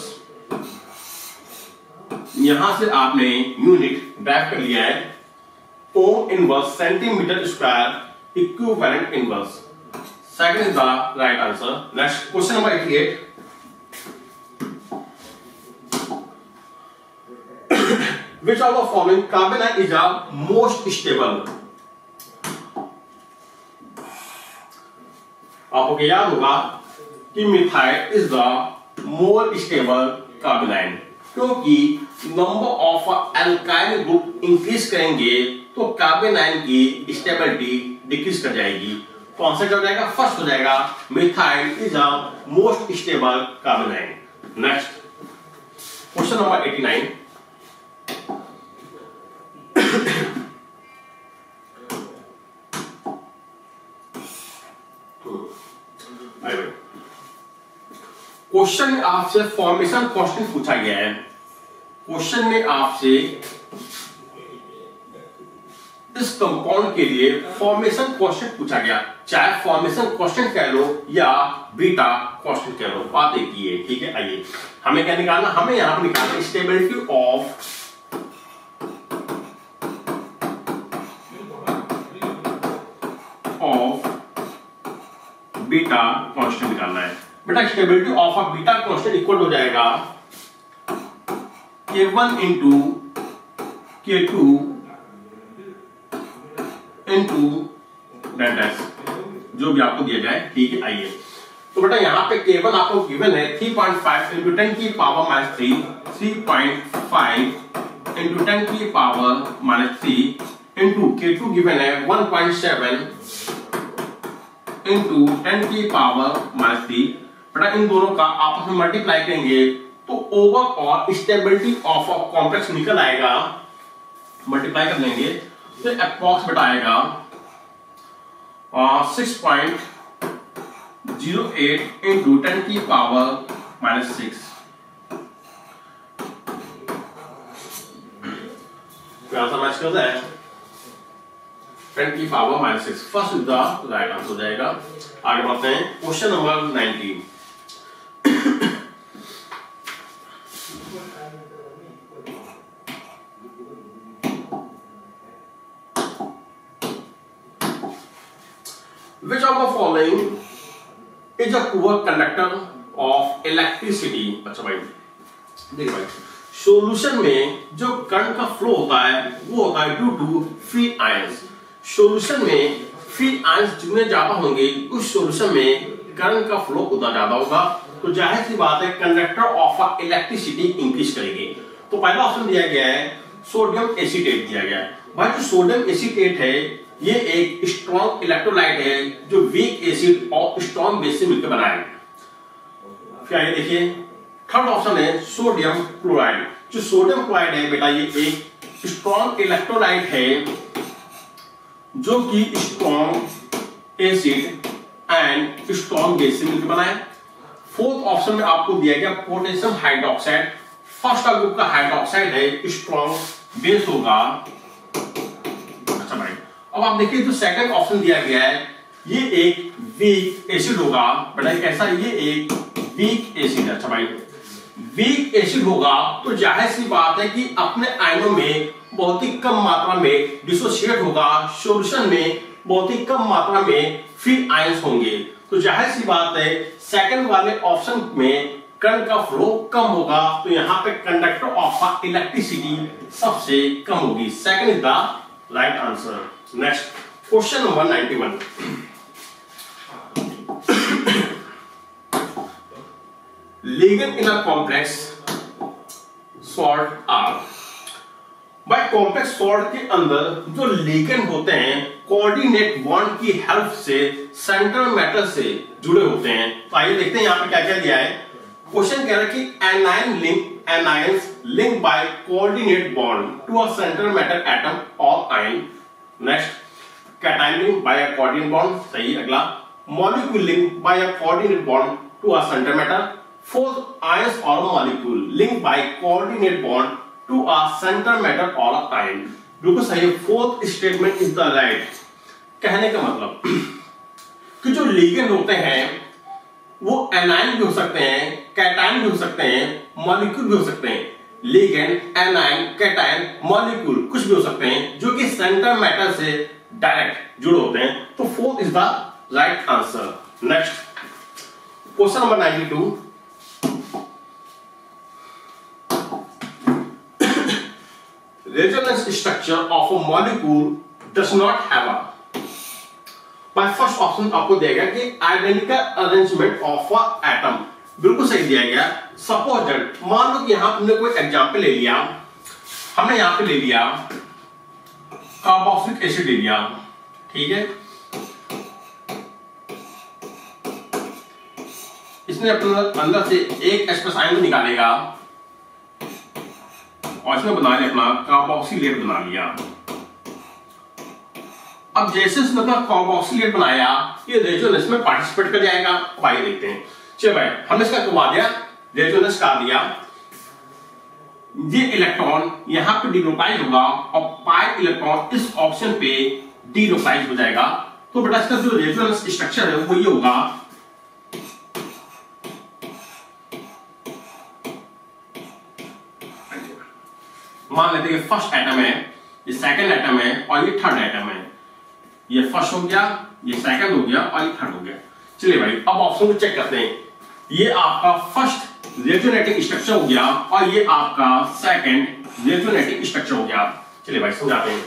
यहां से आपने यूनिट ड्राइव कर लिया है ohm inverse centimetre square equivalent inverse. Second is the right answer. Next question number 88। Which of the following carbon is the most stable? आपको याद होगा कि methyl is the more stable carbanion, क्योंकि number of alkyl group increase करेंगे तो कार्बोनाइन की stability decrease कर जाएगी। तो आंसर क्या हो जाएगा? फर्स्ट हो जाएगा methyl is the most stable carbanion. Next question number 89। Question में आपसे फॉर्मेशन कांस्टेंट पूछा गया है। क्वेश्चन में आपसे इस कंपाउंड के लिए फॉर्मेशन कांस्टेंट पूछा गया, चाहे फॉर्मेशन कांस्टेंट कह लो या बीटा कांस्टेंट कह लो, बात एक ही है। ठीक है, आइए हमें क्या निकालना? हमें यहां पर निकालना स्टेबिलिटी ऑफ बीटा कांस्टेंट निकालना है। बेटा stability of a beta constant equal हो जाएगा K1 into K2 into delta S, जो भी आपको दिया जाए। ठीक है, आइए तो बेटा यहाँ पे K1 आपको गिवन है 3.5 इंटू 10 की पावर -3, 3.5 इंटू 10 की पावर -3 इंटू K2 गिवन है 1.7 इंटू 10 की पावर -3। बेटा इन दोनों का आपस में मल्टीप्लाई करेंगे तो overall stability of a complex निकल आएगा। मल्टीप्लाई कर लेंगे तो अप्रॉक्स बेटा आएगा 6.08 इंटू 10 की पावर -6। क्या समझ कर रहे हैं? 10 की power -6 first is the right answer हो जाएगा। आगे बढ़ते हैं question number 19। Which of the following is a poor conductor of electricity. अच्छा भाई देखिए भाई, सॉल्यूशन में जो करंट का फ्लो होता है वो होता है due to free ions. Solution में फ्री आयंस जितने ज्यादा होंगे उस सॉल्यूशन में करंट का फ्लो उतना ज्यादा होगा, तो जाहिर सी बात है कंडक्टर ऑफ इलेक्ट्रिसिटी इंक्रीज करेगी। तो पहला ऑप्शन दिया गया है सोडियम एसीटेट दिया गया है। भाई जो सोडियम एसीटेट है ये एक स्ट्रॉन्ग इलेक्ट्रोलाइट है जो वीक एसिड और स्ट्रॉन्ग बेस से मिलकर बना है। फिर आइए देखिए थर्ड ऑप्शन है सोडियम क्लोराइड। जो सोडियम क्लोराइड है बेटा ये एक स्ट्रॉन्ग इलेक्ट्रोलाइट है जो कि strong acid and strong base से मिलकर बना है। फोर्थ ऑप्शन में आपको दिया गया पोटेशियम हाइड्रोक्साइड। फर्स्ट ग्रुप का हाइड्रोक्साइड है स्ट्रॉन्ग बेस होगा। अच्छा भाई अब आप देखिए जो सेकंड ऑप्शन दिया गया है ये एक वीक एसिड होगा। बेटा कैसा, ये एक वीक एसिड। अच्छा भाई वीक एसिड होगा तो जाहिर सी बात है कि अपने आयनों में बहुत ही कम मात्रा में डिसोसिएट होगा, सॉल्यूशन में बहुत ही कम मात्रा में फ्री आयंस होंगे। तो जाहिर सी बात है सेकंड वाले ऑप्शन में करंट का फ्लो कम होगा, तो यहां पे कंडक्टर ऑफ इलेक्ट्रिसिटी सबसे कम होगी। Second is the right answer. Next question number 91। Ligand in a complex salt are. भाई कॉम्प्लेक्स सॉल्ट के अंदर जो लिगेंड होते हैं कोऑर्डिनेट बॉन्ड की हेल्प से सेंट्रल मेटल से जुड़े होते हैं। तो आइए देखते हैं यहाँ पे क्या क्या दिया है। क्वेश्चन कह रहा है कि anions link by coordinate bond to a central metal atom और ion. Next cation link by a coordinate bond, सही। अगला molecule link by a coordinate bond to a central metal. Fourth ions और molecule link by coordinate bond to a central metal और ion. बिल्कुल सही, fourth statement is the right. कहने का मतलब कि जो लिगेंड होते हैं वो एनायन भी हो सकते हैं, कैटायन भी हो सकते हैं, मॉलिक्यूल भी हो सकते हैं। लिगेंड, एनायन, कैटायन, मॉलिक्यूल कुछ भी हो सकते हैं जो कि सेंट्रल मेटल से डायरेक्ट जुड़े होते हैं। तो fourth is the right answer. Next question number 92। Resonance structure of a molecule does not have a। by first option आपको दिया गया कि identical arrangement of a atom। बिल्कुल सही दिया गया। सपोज दैट मान लो कि यहां तुमने कोई एग्जांपल ले लिया, हमने यहां पे ले लिया कार्बोक्सिलिक एसिड ले लिया, ठीक है। इसने अपने अंदर से एक H+ आयन निकालेगा और इसमें बना लिया अपना कार्बोक्सिलेट बना लिया। अब जैसे इसने अपना कार्बोक्सिलेट बनाया ये रेजोनेंस में पार्टिसिपेट कर जाएगा। भाई देखते हैं, चलिए भाई हमने इसका करवा दिया, रेजोनेंस कर दिया। ये इलेक्ट्रॉन यहां पे डिलोकाइज होगा और पाई इलेक्ट्रॉन इस ऑप्शन पे डिलोकाइज हो जाएगा। तो बेटा इसका जो रेजोनेंस स्ट्रक्चर है वो ये होगा, मान लेते हैं फर्स्ट एटम है, ये सेकंड एटम है और ये थर्ड एटम है। ये फर्स्ट हो गया, ये सेकंड हो गया और ये थर्ड हो गया। चलिए भाई अब ऑप्शन को चेक करते हैं। ये आपका फर्स्ट रेजोनेटिंग स्ट्रक्चर हो गया और ये आपका सेकंड रेजोनेटिंग स्ट्रक्चर हो गया। चलिए भाई समझाते हैं।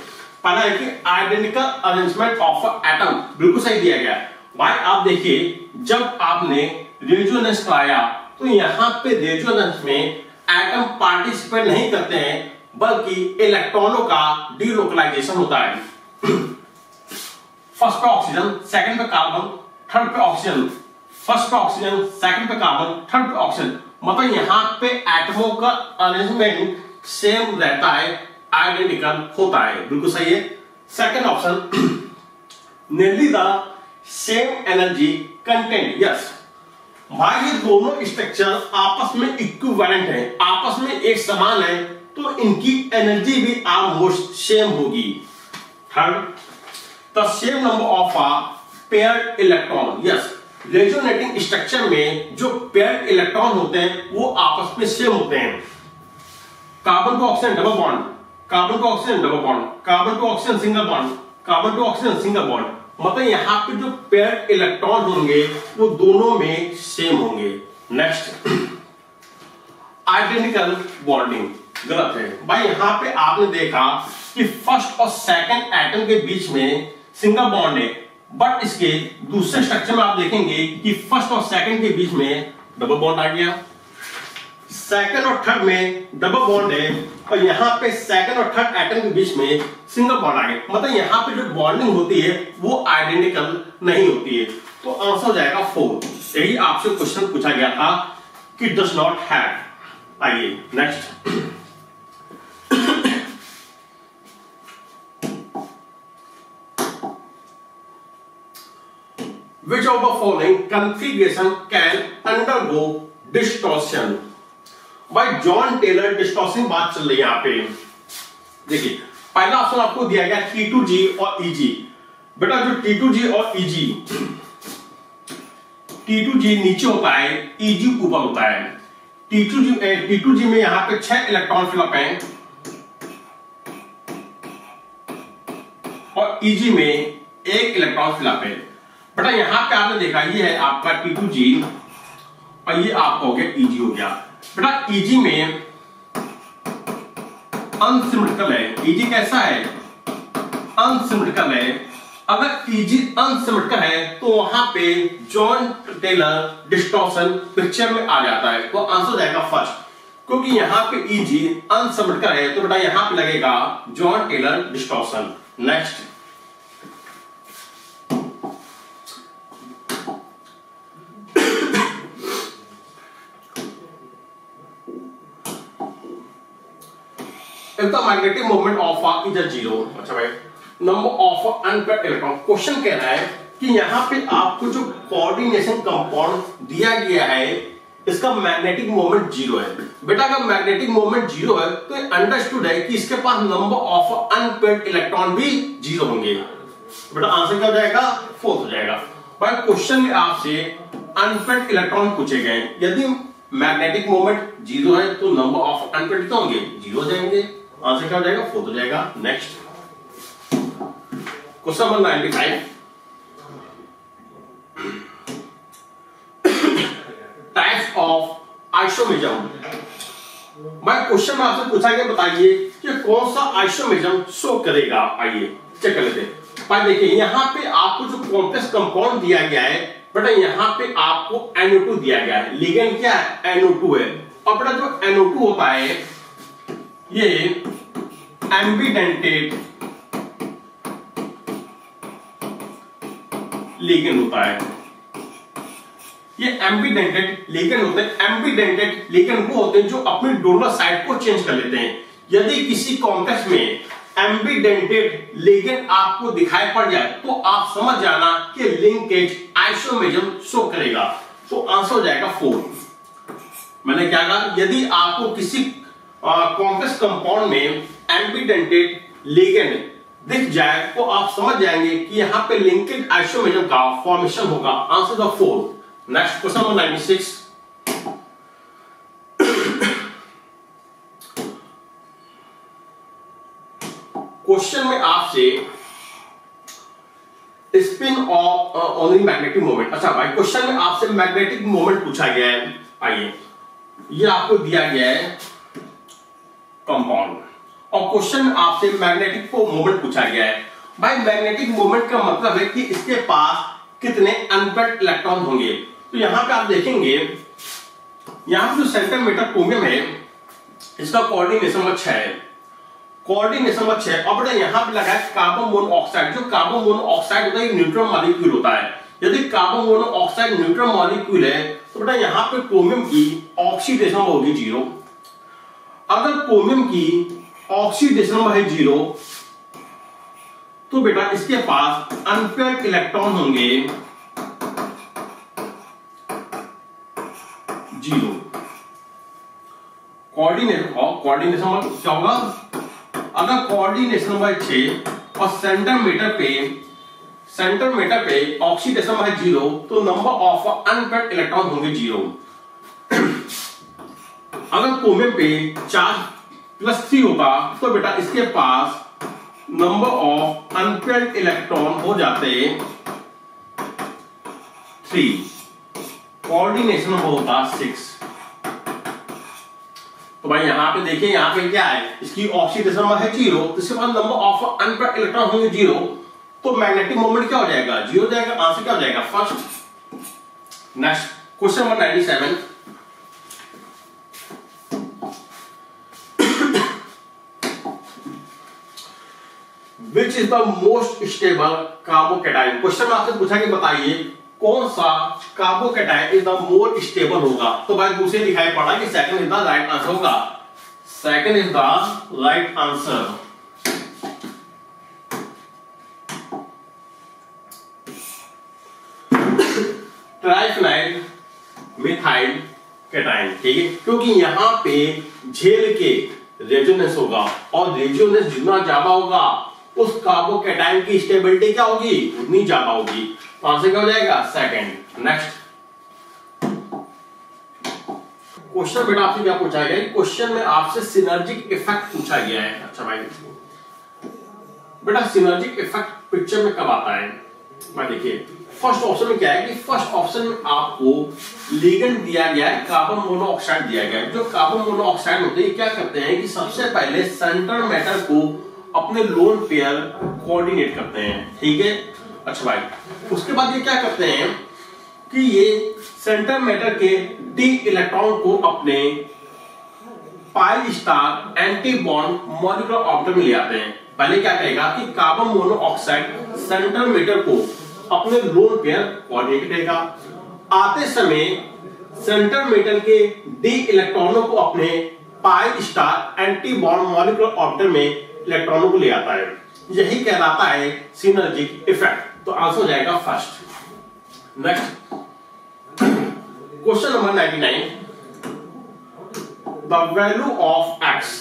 पहला है कि आइडेंटिकल अरेंजमेंट ऑफ एटम, बिल्कुल सही दिया गया। भाई आप देखिए जब आपने रेजोनेंस कराया तो यहां पे रेजोनेंस में एटम पार्टिसिपेट नहीं करते हैं बल्कि इलेक्ट्रॉनों का डीलोकलाइजेशन होता है। फर्स्ट पे ऑक्सीजन, सेकंड पे कार्बन, थर्ड पे ऑक्सीजन, फर्स्ट पे ऑक्सीजन, सेकंड पे कार्बन, थर्ड पे ऑक्सीजन। मतलब यहां पे एटमों का अरेंजमेंट सेम रहता है, आइडेंटिकल होता है। बिल्कुल सही है। Second option nearly the same energy content. Yes भाई ये दोनों स्ट्रक्चर आपस में इक्विवेलेंट है, आपस में एक समान है, तो इनकी एनर्जी भी ऑलमोस्ट सेम होगी। Third the same number of paired electron. Yes resonating structure में जो पेयर्ड इलेक्ट्रॉन होते हैं वो आपस में सेम होते हैं। Carbon to oxygen double bond, carbon to oxygen double bond, carbon to oxygen single bond, carbon to oxygen single bond. मतलब यहाँ पे जो पेयर इलेक्ट्रॉन होंगे वो दोनों में सेम होंगे। नेक्स्ट, आइडेंटिकल बॉन्डिंग गलत है भाई। यहां पे आपने देखा कि फर्स्ट और सेकंड एटम के बीच में सिंगल बॉन्ड है, बट इसके दूसरे स्ट्रक्चर में आप देखेंगे कि फर्स्ट और सेकंड के बीच में डबल बॉन्ड आ गया, सेकंड और थर्ड में डबल बॉन्ड है, और यहां पे सेकंड और थर्ड एटम के बीच में सिंगल बॉन्ड आ गया। मतलब यहां पे जो बॉन्डिंग होती है वो आइडेंटिकल नहीं होती है। तो आंसर हो जाएगा 4। यही आपसे क्वेश्चन पूछा गया था कि डज नॉट हैव। आइए next, which of the following configuration can undergo distortion? भाई जॉन टेलर डिस्टॉर्शन बात चल रही है यहां पे। देखिए पहला ऑप्शन आपको दिया गया T2G और EG। बेटा जो T2G और EG, T2G नीचे होता है, EG ऊपर होता है। T2G में यहां पे 6 इलेक्ट्रॉन फिलअप हैं और EG में 1 इलेक्ट्रॉन फिलअप है। बेटा यहां पे आपने देखा ये है आपका T2G और ये आपका हो गया EG हो गया। बेटा EG में अनसिमेट्रिकल है। EG कैसा है? अनसिमेट्रिकल है। अगर EG अनसिमेट्रिकल है तो वहां पे जॉन टेलर डिस्टॉर्शन पिक्चर में आ जाता है। तो आंसर हो जाएगा फर्स्ट, क्योंकि यहां पे EG अनसिमेट्रिकल है तो बेटा यहां पे लगेगा John Teller distortion. Next, if the magnetic moment of a is 0, अच्छा भाई, number of unpaired electron। Question कह रहा है कि यहाँ पे आपको जो कोऑर्डिनेशन कंपाउंड दिया गया है इसका मैग्नेटिक मोमेंट 0 है। बेटा अगर मैग्नेटिक मोमेंट 0 है तो अंडरस्टूड है कि इसके पास नंबर ऑफ अनपेयर्ड इलेक्ट्रॉन भी 0 होंगे। बेटा आंसर क्या हो जाएगा? 4 हो जाएगा। भाई क्वेश्चन में आपसे अनपेयर्ड इलेक्ट्रॉन पूछे गए, यदि मैग्नेटिक मोमेंट 0 है तो नंबर ऑफ अनपेयर्ड कितने होंगे? 0 हो जाएंगे। आंसर क्या हो जाएगा? 4 हो जाएगा। Next, question number 95, types of isomerism. भाई क्वेश्चन में आपसे पूछा गया बताइए कि कौन सा आइसोमेरिज्म शो करेगा। आइए चेक कर लेते हैं। भाई देखिए यहां पे आपको जो कॉम्प्लेक्स कंपाउंड दिया गया है, बेटा यहां पे आपको NO2 दिया गया है, लिगेंड क्या है? NO2 है। और बेटा जो NO2 होता है ये एम्बिडेंटेड लिगेंड होता है। ये एम्बिडेंटेड लिगेंड होते हैं। एम्बिडेंटेड लिगेंड वो होते हैं जो अपनी डोनर साइड को चेंज कर लेते हैं। यदि किसी कॉम्प्लेक्स में एम्बिडेंटेड लिगेंड आपको दिखाई पड़ जाए तो आप समझ जाना कि लिंकेज आइसोमेरिज्म शो करेगा। तो आंसर हो जाएगा 4। मैंने क्या कहा? यदि आपको किसी कॉम्प्लेक्स कंपाउंड में एम्बिडेंटेड लिगेंड दिख जाए तो आप समझ जाएंगे कि यहां पे लिंकेज आइसोमेरिज्म का फॉर्मेशन होगा। Answer the 4। Next question number 96, question में आपसे स्पिन ऑन मैग्नेटिक मोमेंट। अच्छा भाई क्वेश्चन में आपसे मैग्नेटिक मोमेंट पूछा गया है। आइए ये आपको दिया गया है कंपाउंड और क्वेश्चन में आपसे मैग्नेटिक मोमेंट पूछा गया है। भाई मैग्नेटिक मोमेंट का मतलब है कि इसके पास कितने अनपेयर्ड इलेक्ट्रॉन होंगे। तो यहां पे आप देखेंगे यहां पे जो सेंटीमीटर क्रोमियम है इसका कोऑर्डिनेशन नंबर 6 है। Coordination number 6। अब बेटा यहां पे लगा है कार्बन मोनोऑक्साइड। जो कार्बन मोनोऑक्साइड होता है न्यूट्रॉन मॉलिक्यूल होता है। यदि कार्बन मोनोऑक्साइड न्यूट्रॉन मॉलिक्यूल है तो बेटा यहां पे क्रोमियम की ऑक्सीडेशन होगी 0। अगर क्रोमियम की ऑक्सीडेशन नंबर है 0 तो बेटा इसके पास अनपेयर्ड इलेक्ट्रॉन होंगे 0। कोऑर्डिनेशन नंबर क्या होगा? अगर कोऑर्डिनेशन नंबर 6 और सेंटीमीटर पे ऑक्सीडेशन नंबर 0 तो नंबर ऑफ अनपेयर्ड इलेक्ट्रॉन होंगे 0। अगर क्रोमियम पे चार्ज +3 होगा तो बेटा इसके पास नंबर ऑफ अनपेयर्ड इलेक्ट्रॉन हो जाते 3, कोऑर्डिनेशन नंबर होता 6। तो भाई यहां पे देखिए, यहां पे क्या है, इसकी ऑक्सीडेशन नंबर है 0, तो इसके बाद नंबर ऑफ अनपेयर्ड इलेक्ट्रॉन होंगे 0, तो मैग्नेटिक मोमेंट क्या हो जाएगा, 0 हो जाएगा। आंसर क्या हो जाएगा, first. Next question number 97, which is the most stable carbocation. Question में आपसे पूछा कि बताइए कौन सा carbocation is the more stable होगा। तो भाई दूसरे दिखाई पड़ा कि second is the right answer होगा, second is the right answer. Triphenyl methyl cation, ठीक है, क्योंकि यहां पे झेल के रेजोनेंस होगा और रेजोनेंस जितना ज्यादा होगा उस कार्बोकैटायन की स्टेबिलिटी क्या होगी, उतनी ज्यादा होगी। तो आंसर क्या हो जाएगा, सेकंड। नेक्स्ट क्वेश्चन बेटा आपसे क्या पूछा गया, क्वेश्चन में आपसे सिनर्जिक इफेक्ट पूछा गया है। अच्छा भाई बेटा सिनर्जिक इफेक्ट पिक्चर में कब आता है, मैं देखिए फर्स्ट ऑप्शन में क्या है कि फर्स्ट ऑप्शन में आपको लिगेंड दिया गया है, कार्बन मोनोऑक्साइड दिया गया है। जो कार्बन मोनोऑक्साइड होते हैं क्या करते हैं कि सबसे पहले सेंट्रल मेटल को अपने लोन पेयर कोऑर्डिनेट करते हैं, ठीक है। अच्छा भाई उसके बाद ये क्या करते हैं कि ये सेंट्रल मेटल के डी इलेक्ट्रॉन को अपने pi star anti bond molecular orbital में ले आते हैं। पहले क्या करेगा कि कार्बन मोनोऑक्साइड सेंट्रल मेटल को अपने लोन पेयर कोऑर्डिनेट करेगा, आते समय सेंट्रल मेटल के डी इलेक्ट्रॉनों को अपने pi star anti bond molecular orbital में इलेक्ट्रॉनों को ले आता है। यही कहलाता है सिनर्जिक इफेक्ट। तो आंसर हो जाएगा first. Next question number 99, the value of x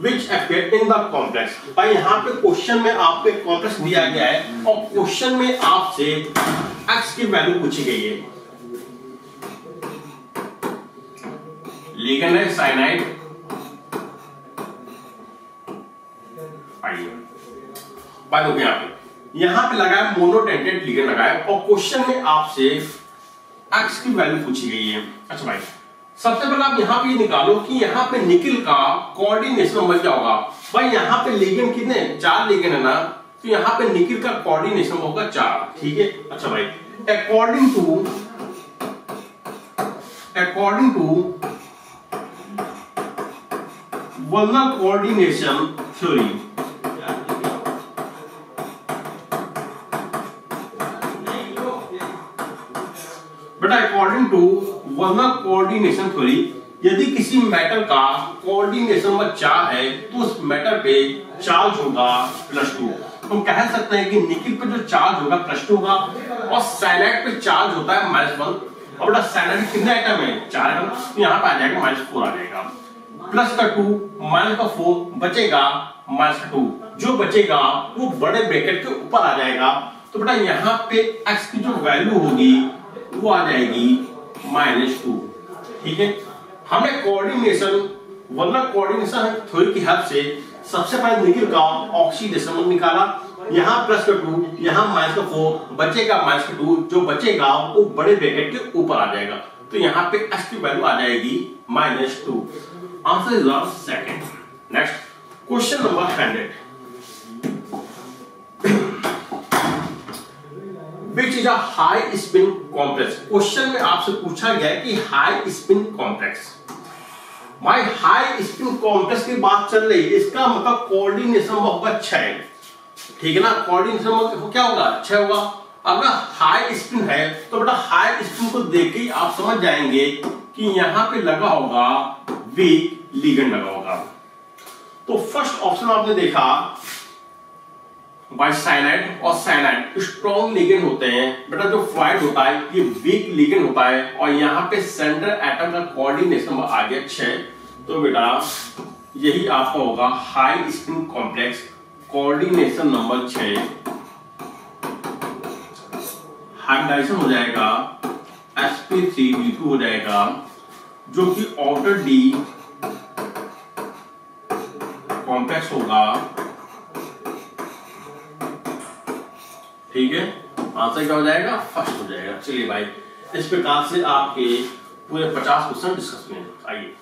which appear in the complex. भाई यहां पे क्वेश्चन में आपको एक कॉम्प्लेक्स दिया गया है और क्वेश्चन में आपसे एक्स की वैल्यू पूछी गई है। लिगेंड है साइनाइड, बात हो गई। यहां पे लगा है मोनोटेंटेड लिगेंड लगा है और क्वेश्चन में आपसे एक्स की वैल्यू पूछी गई है। अच्छा भाई सबसे पहले आप यहां पे निकालो कि यहां पे निकिल का कोऑर्डिनेशन नंबर क्या होगा। भाई यहां पे लिगेंड कितने, 4 लिगेंड है ना, तो यहां पे निकिल का कोऑर्डिनेशन होगा 4, ठीक है। अच्छा भाई according to Werner coordination theory, बेटा according to Werner coordination theory यदि किसी मेटल का कोऑर्डिनेशन नंबर 4 है तो उस मेटल पे चार्ज होगा +2। हम कह सकते हैं कि निकिल पे जो चार्ज होगा +2 होगा और साइनाइड पे चार्ज होता है -1। और बेटा साइनाइड कितने आइटम है, 4 आइटम, तो यहां पे आ जाएगा -4 आ जाएगा, +2 -4 बचेगा -2, जो बचेगा वो बड़े ब्रैकेट के ऊपर आ जाएगा। तो बेटा यहां पे x की जो वैल्यू होगी वो आ जाएगी -2, ठीक है। हमने कोऑर्डिनेशन वर्नर कोऑर्डिनेशन थ्योरी की हेल्प से सबसे पहले निकिल का ऑक्सीडेशन नंबर निकाला, यहां +2 यहां -4 बचेगा -2, जो बचेगा वो बड़े ब्रैकेट के ऊपर आ जाएगा। तो यहां पे x की वैल्यू आ जाएगी -2। Answer is the second. Next question number 100, which is a high spin complex। Question में आपसे पूछा गया है कि हाई स्पिन कॉम्प्लेक्स, भाई हाई स्पिन कॉम्प्लेक्स की बात चल रही है, इसका मतलब कोऑर्डिनेशन होगा 6, ठीक है ना। कोऑर्डिनेशन क्या होगा, 6 होगा। अगर हाई स्पिन है तो बेटा हाई स्पिन को देख के आप समझ जाएंगे कि यहां पे लगा होगा वीक लिगेंड लगा होगा। तो फर्स्ट ऑप्शन आपने देखा बाय साइनाइड, और साइनाइड स्ट्रॉन्ग लिगेंड होते हैं बेटा, जो फ्लोराइड होता है ये वीक लिगेंड होता है। और यहाँ पे सेंट्रल एटम का कोऑर्डिनेशन नंबर आ गया 6, तो बेटा यही आपका होगा high spin complex, coordination number 6। Hybridization हो जाएगा sp3b2 हो जाएगा, जो कि आउटर डी कॉम्प्लेक्स होगा ठीक है, आंसर क्या हो जाएगा? फर्स्ट हो जाएगा। चलिए भाई, इस प्रकार से आपके पूरे 50 क्वेश्चन डिस्कस में आइए।